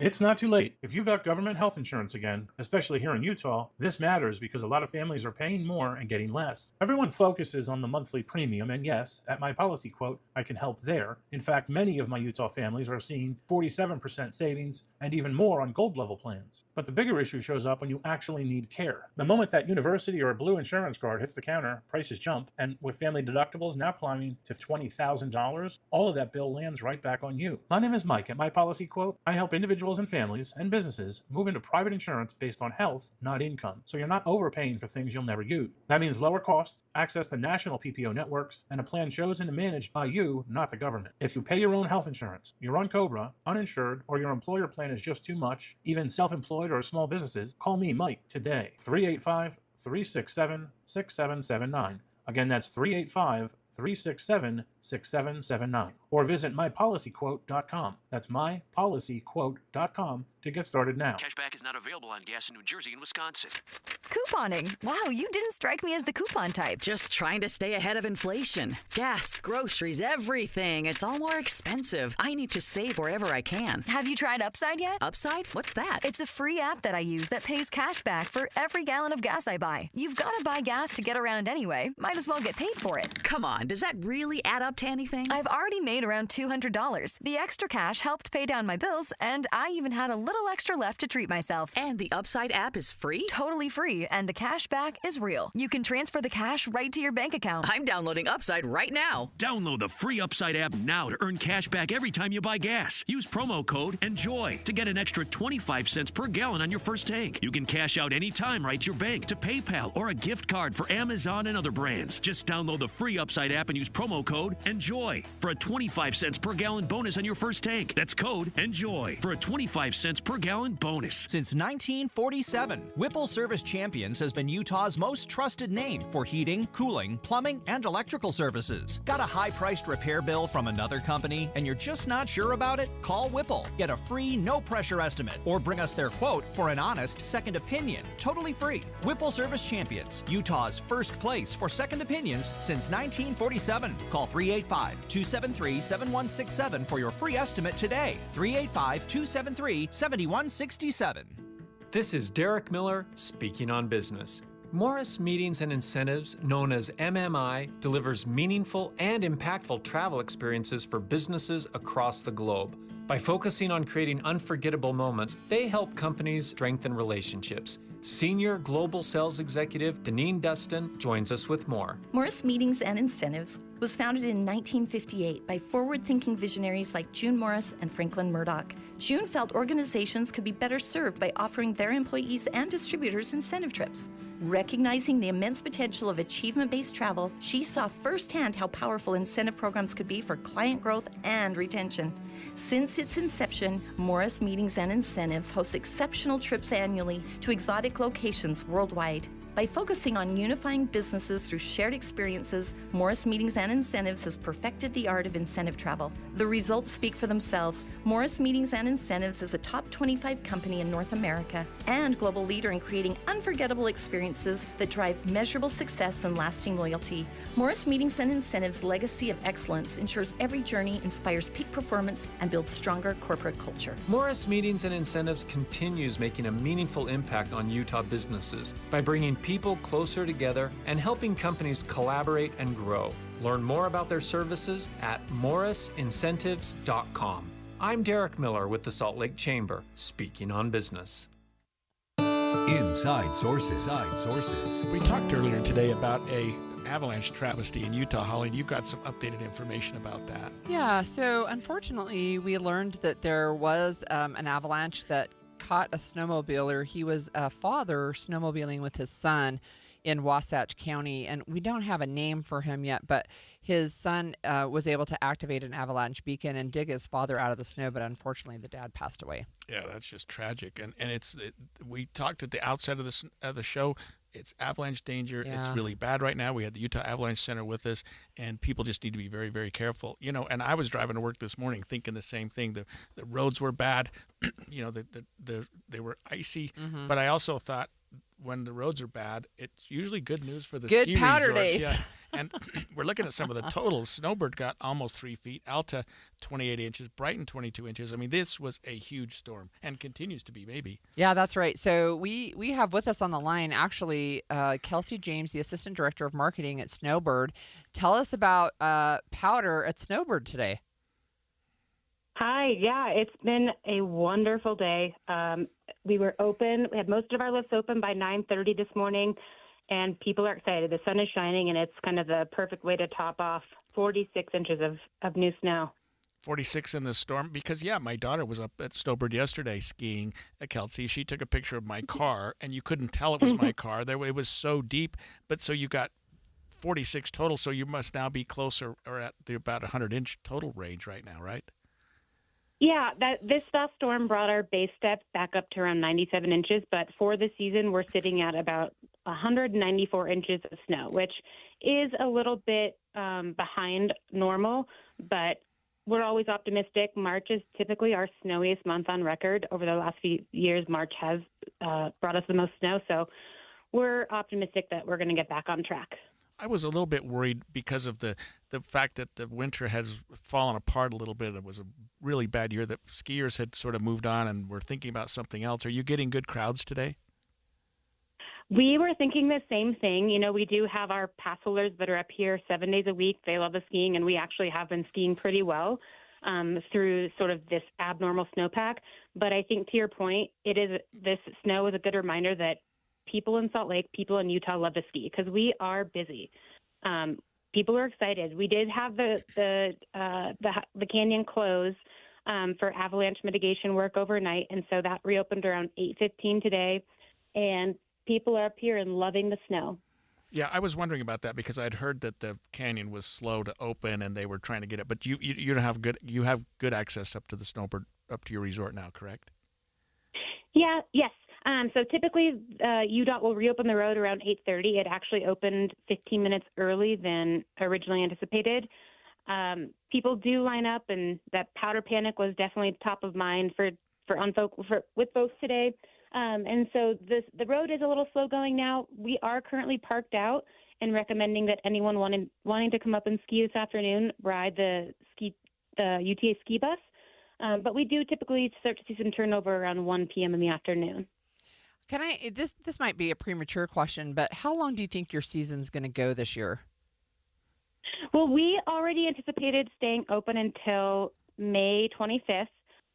It's not too late. If you got government health insurance again, especially here in Utah, this matters because a lot of families are paying more and getting less. Everyone focuses on the monthly premium, and yes, at My Policy Quote, I can help there. In fact, many of my Utah families are seeing 47% savings and even more on gold level plans. But the bigger issue shows up when you actually need care. The moment that university or blue insurance card hits the counter, prices jump, and with family deductibles now climbing to $20,000, all of that bill lands right back on you. My name is Mike. At My Policy Quote, I help individuals and families and businesses move into private insurance based on health, not income, so you're not overpaying for things you'll never use. That means lower costs, access to national PPO networks, and a plan chosen and managed by you, not the government. If you pay your own health insurance, you're on COBRA, uninsured, or your employer plan is just too much, even self-employed or small businesses, call me, Mike, today. 385-367-6779. Again, that's 385-367-6779. Or visit mypolicyquote.com. That's mypolicyquote.com to get started now. Cashback is not available on gas in New Jersey and Wisconsin. Couponing. Wow, you didn't strike me as the coupon type. Just trying to stay ahead of inflation. Gas, groceries, everything. It's all more expensive. I need to save wherever I can. Have you tried Upside yet? Upside? What's that? It's a free app that I use that pays cash back for every gallon of gas I buy. You've got to buy gas to get around anyway. Might as well get paid for it. Come on, does that really add up to anything? I've already made around $200. The extra cash helped pay down my bills, and I even had a little extra left to treat myself. And the Upside app is free? Totally free, and the cash back is real. You can transfer the cash right to your bank account. I'm downloading Upside right now. Download the free Upside app now to earn cash back every time you buy gas. Use promo code ENJOY to get an extra 25 cents per gallon on your first tank. You can cash out anytime right to your bank, to PayPal, or a gift card for Amazon and other brands. Just download the free Upside app and use promo code ENJOY for a 25 cents per gallon bonus on your first tank. That's code ENJOY for a 25 cents per gallon bonus. Since 1947, Whipple Service Champions has been Utah's most trusted name for heating, cooling, plumbing, and electrical services. Got a high-priced repair bill from another company and you're just not sure about it? Call Whipple. Get a free, no-pressure estimate or bring us their quote for an honest second opinion. Totally free. Whipple Service Champions, Utah's first place for second opinions since 1947. Call 385-273-7167 for your free estimate today. 385-273-7167. This is Derek Miller speaking on business. Morris Meetings and Incentives, known as MMI, delivers meaningful and impactful travel experiences for businesses across the globe. By focusing on creating unforgettable moments, they help companies strengthen relationships. Senior Global Sales Executive Deneen Dustin joins us with more. Morris Meetings and Incentives was founded in 1958 by forward-thinking visionaries like June Morris and Franklin Murdoch. June felt organizations could be better served by offering their employees and distributors incentive trips. Recognizing the immense potential of achievement-based travel, she saw firsthand how powerful incentive programs could be for client growth and retention. Since its inception, Morris Meetings and Incentives hosts exceptional trips annually to exotic locations worldwide. By focusing on unifying businesses through shared experiences, Morris Meetings and Incentives has perfected the art of incentive travel. The results speak for themselves. Morris Meetings and Incentives is a top 25 company in North America and global leader in creating unforgettable experiences that drive measurable success and lasting loyalty. Morris Meetings and Incentives' legacy of excellence ensures every journey inspires peak performance and builds stronger corporate culture. Morris Meetings and Incentives continues making a meaningful impact on Utah businesses by bringing people closer together and helping companies collaborate and grow. Learn more about their services at morrisincentives.com. I'm Derek Miller with the Salt Lake Chamber, speaking on business. Inside Sources. We talked earlier today about a avalanche travesty in Utah, Holly, and you've got some updated information about that. Yeah, so unfortunately, we learned that there was an avalanche that caught a snowmobiler. He was a father snowmobiling with his son in Wasatch County, and we don't have a name for him yet, but his son was able to activate an avalanche beacon and dig his father out of the snow, but unfortunately the dad passed away. Yeah, that's just tragic. And we talked at the outset of the show, It's avalanche danger. Yeah. It's really bad right now. We had the Utah Avalanche Center with us, and people just need to be very, very careful. And I was driving to work this morning thinking the same thing. The roads were bad. They were icy. Mm-hmm. But I also thought when the roads are bad, it's usually good news for the Good ski powder resorts. days. Yeah. And we're looking at some of the totals. Snowbird got almost 3 feet, Alta 28 inches, Brighton 22 inches. I mean, this was a huge storm and continues to be, maybe. Yeah, that's right. So we have with us on the line, actually, Kelsey James, the Assistant Director of Marketing at Snowbird. Tell us about powder at Snowbird today. Hi. Yeah, it's been a wonderful day. We were open. We had most of our lifts open by 9:30 this morning, and people are excited. The sun is shining, and it's kind of the perfect way to top off 46 inches of new snow. 46 in the storm because, my daughter was up at Snowbird yesterday skiing at Kelsey. She took a picture of my car, and you couldn't tell it was my car. It was so deep, but so you got 46 total, so you must now be closer or at the about 100-inch total range right now, right? Yeah, this soft storm brought our base depth back up to around 97 inches, but for the season, we're sitting at about 194 inches of snow, which is a little bit behind normal, but we're always optimistic. March is typically our snowiest month on record. Over the last few years, March has brought us the most snow, so we're optimistic that we're going to get back on track. I was a little bit worried because of the fact that the winter has fallen apart a little bit. It was a really bad year that skiers had sort of moved on and were thinking about something else. Are you getting good crowds today? We were thinking the same thing. We do have our pass holders that are up here 7 days a week. They love the skiing, and we actually have been skiing pretty well through sort of this abnormal snowpack. But I think to your point, this snow is a good reminder that people in Salt Lake, people in Utah love to ski because we are busy. People are excited. We did have the canyon close for avalanche mitigation work overnight, and so that reopened around 8:15 today, and people are up here and loving the snow. Yeah, I was wondering about that because I'd heard that the canyon was slow to open and they were trying to get it. But you have good access up to the Snowbird, up to your resort now, correct? Yeah. Yes. So typically, UDOT will reopen the road around 8:30. It actually opened 15 minutes early than originally anticipated. People do line up, and that powder panic was definitely top of mind with folks today. And so the road is a little slow going now. We are currently parked out and recommending that anyone wanting to come up and ski this afternoon ride the UTA ski bus. But we do typically start to see some turnover around 1 p.m. in the afternoon. This might be a premature question, but how long do you think your season's going to go this year? Well, we already anticipated staying open until May 25th.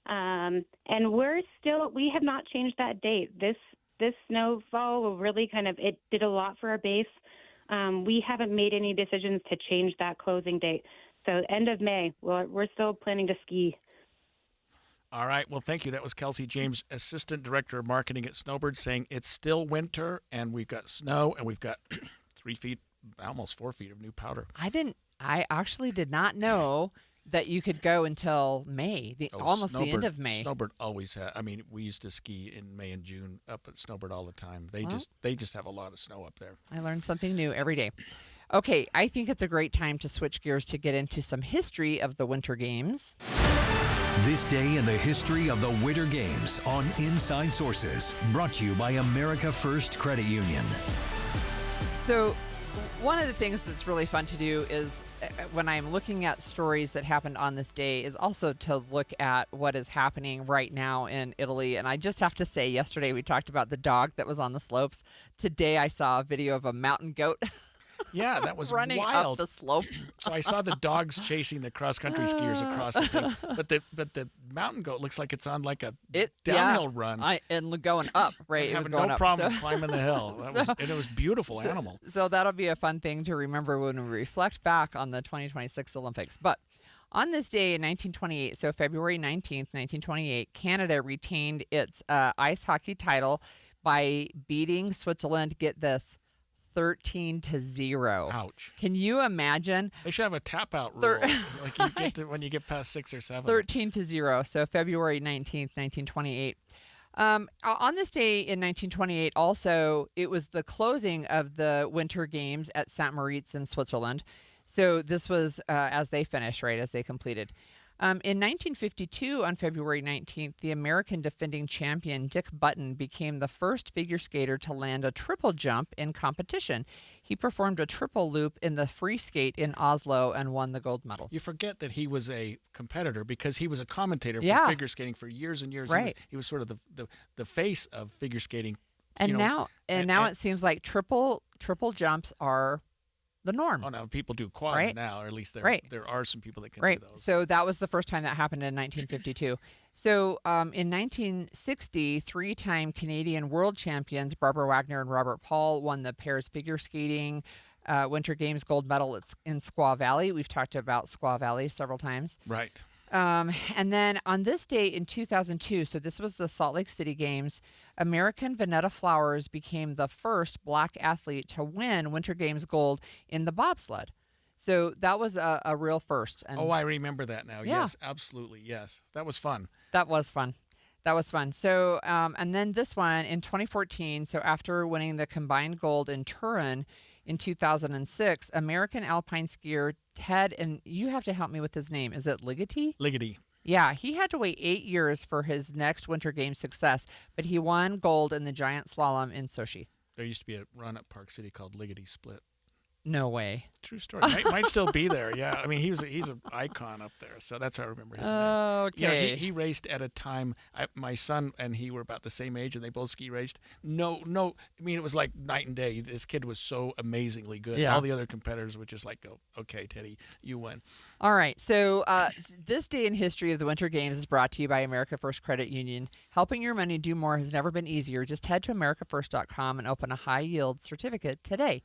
And we have not changed that date. This snowfall really it did a lot for our base. We haven't made any decisions to change that closing date. So end of May, we're still planning to ski. All right. Well, thank you. That was Kelsey James, Assistant Director of Marketing at Snowbird, saying it's still winter and we've got snow and we've got 3 feet, almost 4 feet of new powder. I actually did not know that you could go until May, almost the end of May. Snowbird always had. I mean, we used to ski in May and June up at Snowbird all the time. They just have a lot of snow up there. I learn something new every day. Okay, I think it's a great time to switch gears to get into some history of the Winter Games. This day in the history of the Winter Games on Inside Sources, brought to you by America First Credit Union. So one of the things that's really fun to do is when I'm looking at stories that happened on this day is also to look at what is happening right now in Italy. And I just have to say, yesterday we talked about the dog that was on the slopes. Today I saw a video of a mountain goat. Yeah, that was running wild. up the slope. So I saw the dogs chasing the cross-country skiers across the thing, but the mountain goat looks like it's on like a downhill run and going up. Right, having no problem climbing the hill. And it was a beautiful animal. So that'll be a fun thing to remember when we reflect back on the 2026 Olympics. But on this day in 1928, so February 19th, 1928, Canada retained its ice hockey title by beating Switzerland. Get this. 13-0. Ouch. Can you imagine? They should have a tap out rule like you get when you get past 6 or 7. 13-0. So February 19th, 1928. On this day in 1928, also, it was the closing of the Winter Games at St. Moritz in Switzerland. So this was as they finished, right, as they completed. In 1952, on February 19th, the American defending champion Dick Button became the first figure skater to land a triple jump in competition. He performed a triple loop in the free skate in Oslo and won the gold medal. You forget that he was a competitor because he was a commentator for figure skating for years and years. Right. He was sort of the face of figure skating. And now it seems like triple jumps are the norm. Oh, now people do quads now, or at least there are some people that can do those. So that was the first time that happened in 1952. So in 1960, three-time Canadian world champions Barbara Wagner and Robert Paul won the pairs figure skating Winter Games gold medal in Squaw Valley. We've talked about Squaw Valley several times. Right. And then on this date in 2002, so this was the Salt Lake City Games, American Vanetta Flowers became the first black athlete to win Winter Games gold in the bobsled. So that was a real first. And I remember that now. Yeah. Yes, absolutely. Yes. That was fun. That was fun. So, and then this one in 2014, so after winning the combined gold in Turin in 2006, American alpine skier Ted, and you have to help me with his name. Is it Ligeti? Ligeti. Yeah, he had to wait 8 years for his next Winter Games success, but he won gold in the giant slalom in Sochi. There used to be a run at Park City called Ligeti Split. No way. True story. Might still be there. Yeah. I mean, he's an icon up there. So that's how I remember his name. Okay. You know, he raced at a time. My son and he were about the same age, and they both ski raced. No. I mean, it was like night and day. This kid was so amazingly good. Yeah. All the other competitors would just like go, okay, Teddy, you win. All right. So this day in history of the Winter Games is brought to you by America First Credit Union. Helping your money do more has never been easier. Just head to americafirst.com and open a high-yield certificate today.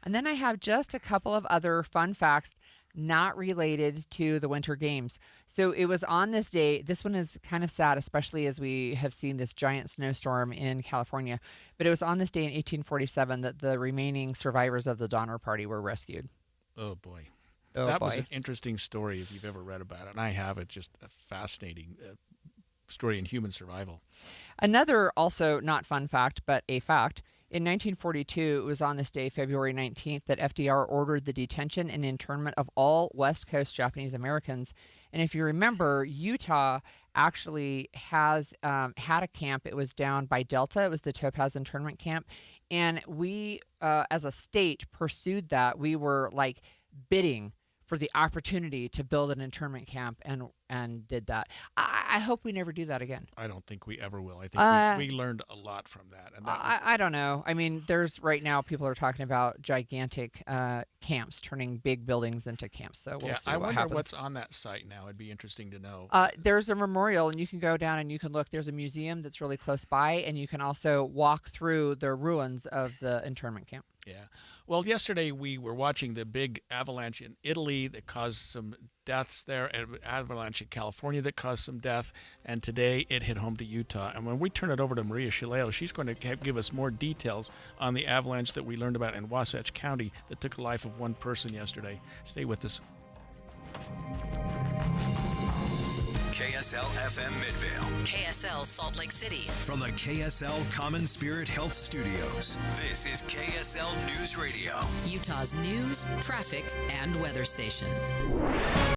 And then I have just a couple of other fun facts not related to the Winter Games. So it was on this day. This one is kind of sad, especially as we have seen this giant snowstorm in California. But it was on this day in 1847 that the remaining survivors of the Donner Party were rescued. Oh, boy. That was an interesting story if you've ever read about it. And I have. It's just a fascinating story in human survival. Another also not fun fact, but a fact. In 1942, it was on this day, February 19th, that FDR ordered the detention and internment of all West Coast Japanese Americans. And if you remember, Utah actually has had a camp. It was down by Delta. It was the Topaz internment camp. And we, as a state, pursued that. We were like bidding for the opportunity to build an internment camp and did that. I hope we never do that again. I don't think we ever will. I think we learned a lot from that. And I don't know. I mean, there's right now people are talking about gigantic camps, turning big buildings into camps. So we'll see what happens. I wonder what's on that site now. It'd be interesting to know. There's a memorial, and you can go down and you can look. There's a museum that's really close by, and you can also walk through the ruins of the internment camp. Yeah. Well, yesterday we were watching the big avalanche in Italy that caused some deaths there, and avalanche in California that caused some death, and today it hit home to Utah. And when we turn it over to Maria Shileo, she's going to give us more details on the avalanche that we learned about in Wasatch County that took the life of one person yesterday. Stay with us. KSL FM Midvale. KSL Salt Lake City. From the KSL Common Spirit Health Studios, this is KSL News Radio. Utah's news, traffic, and weather station.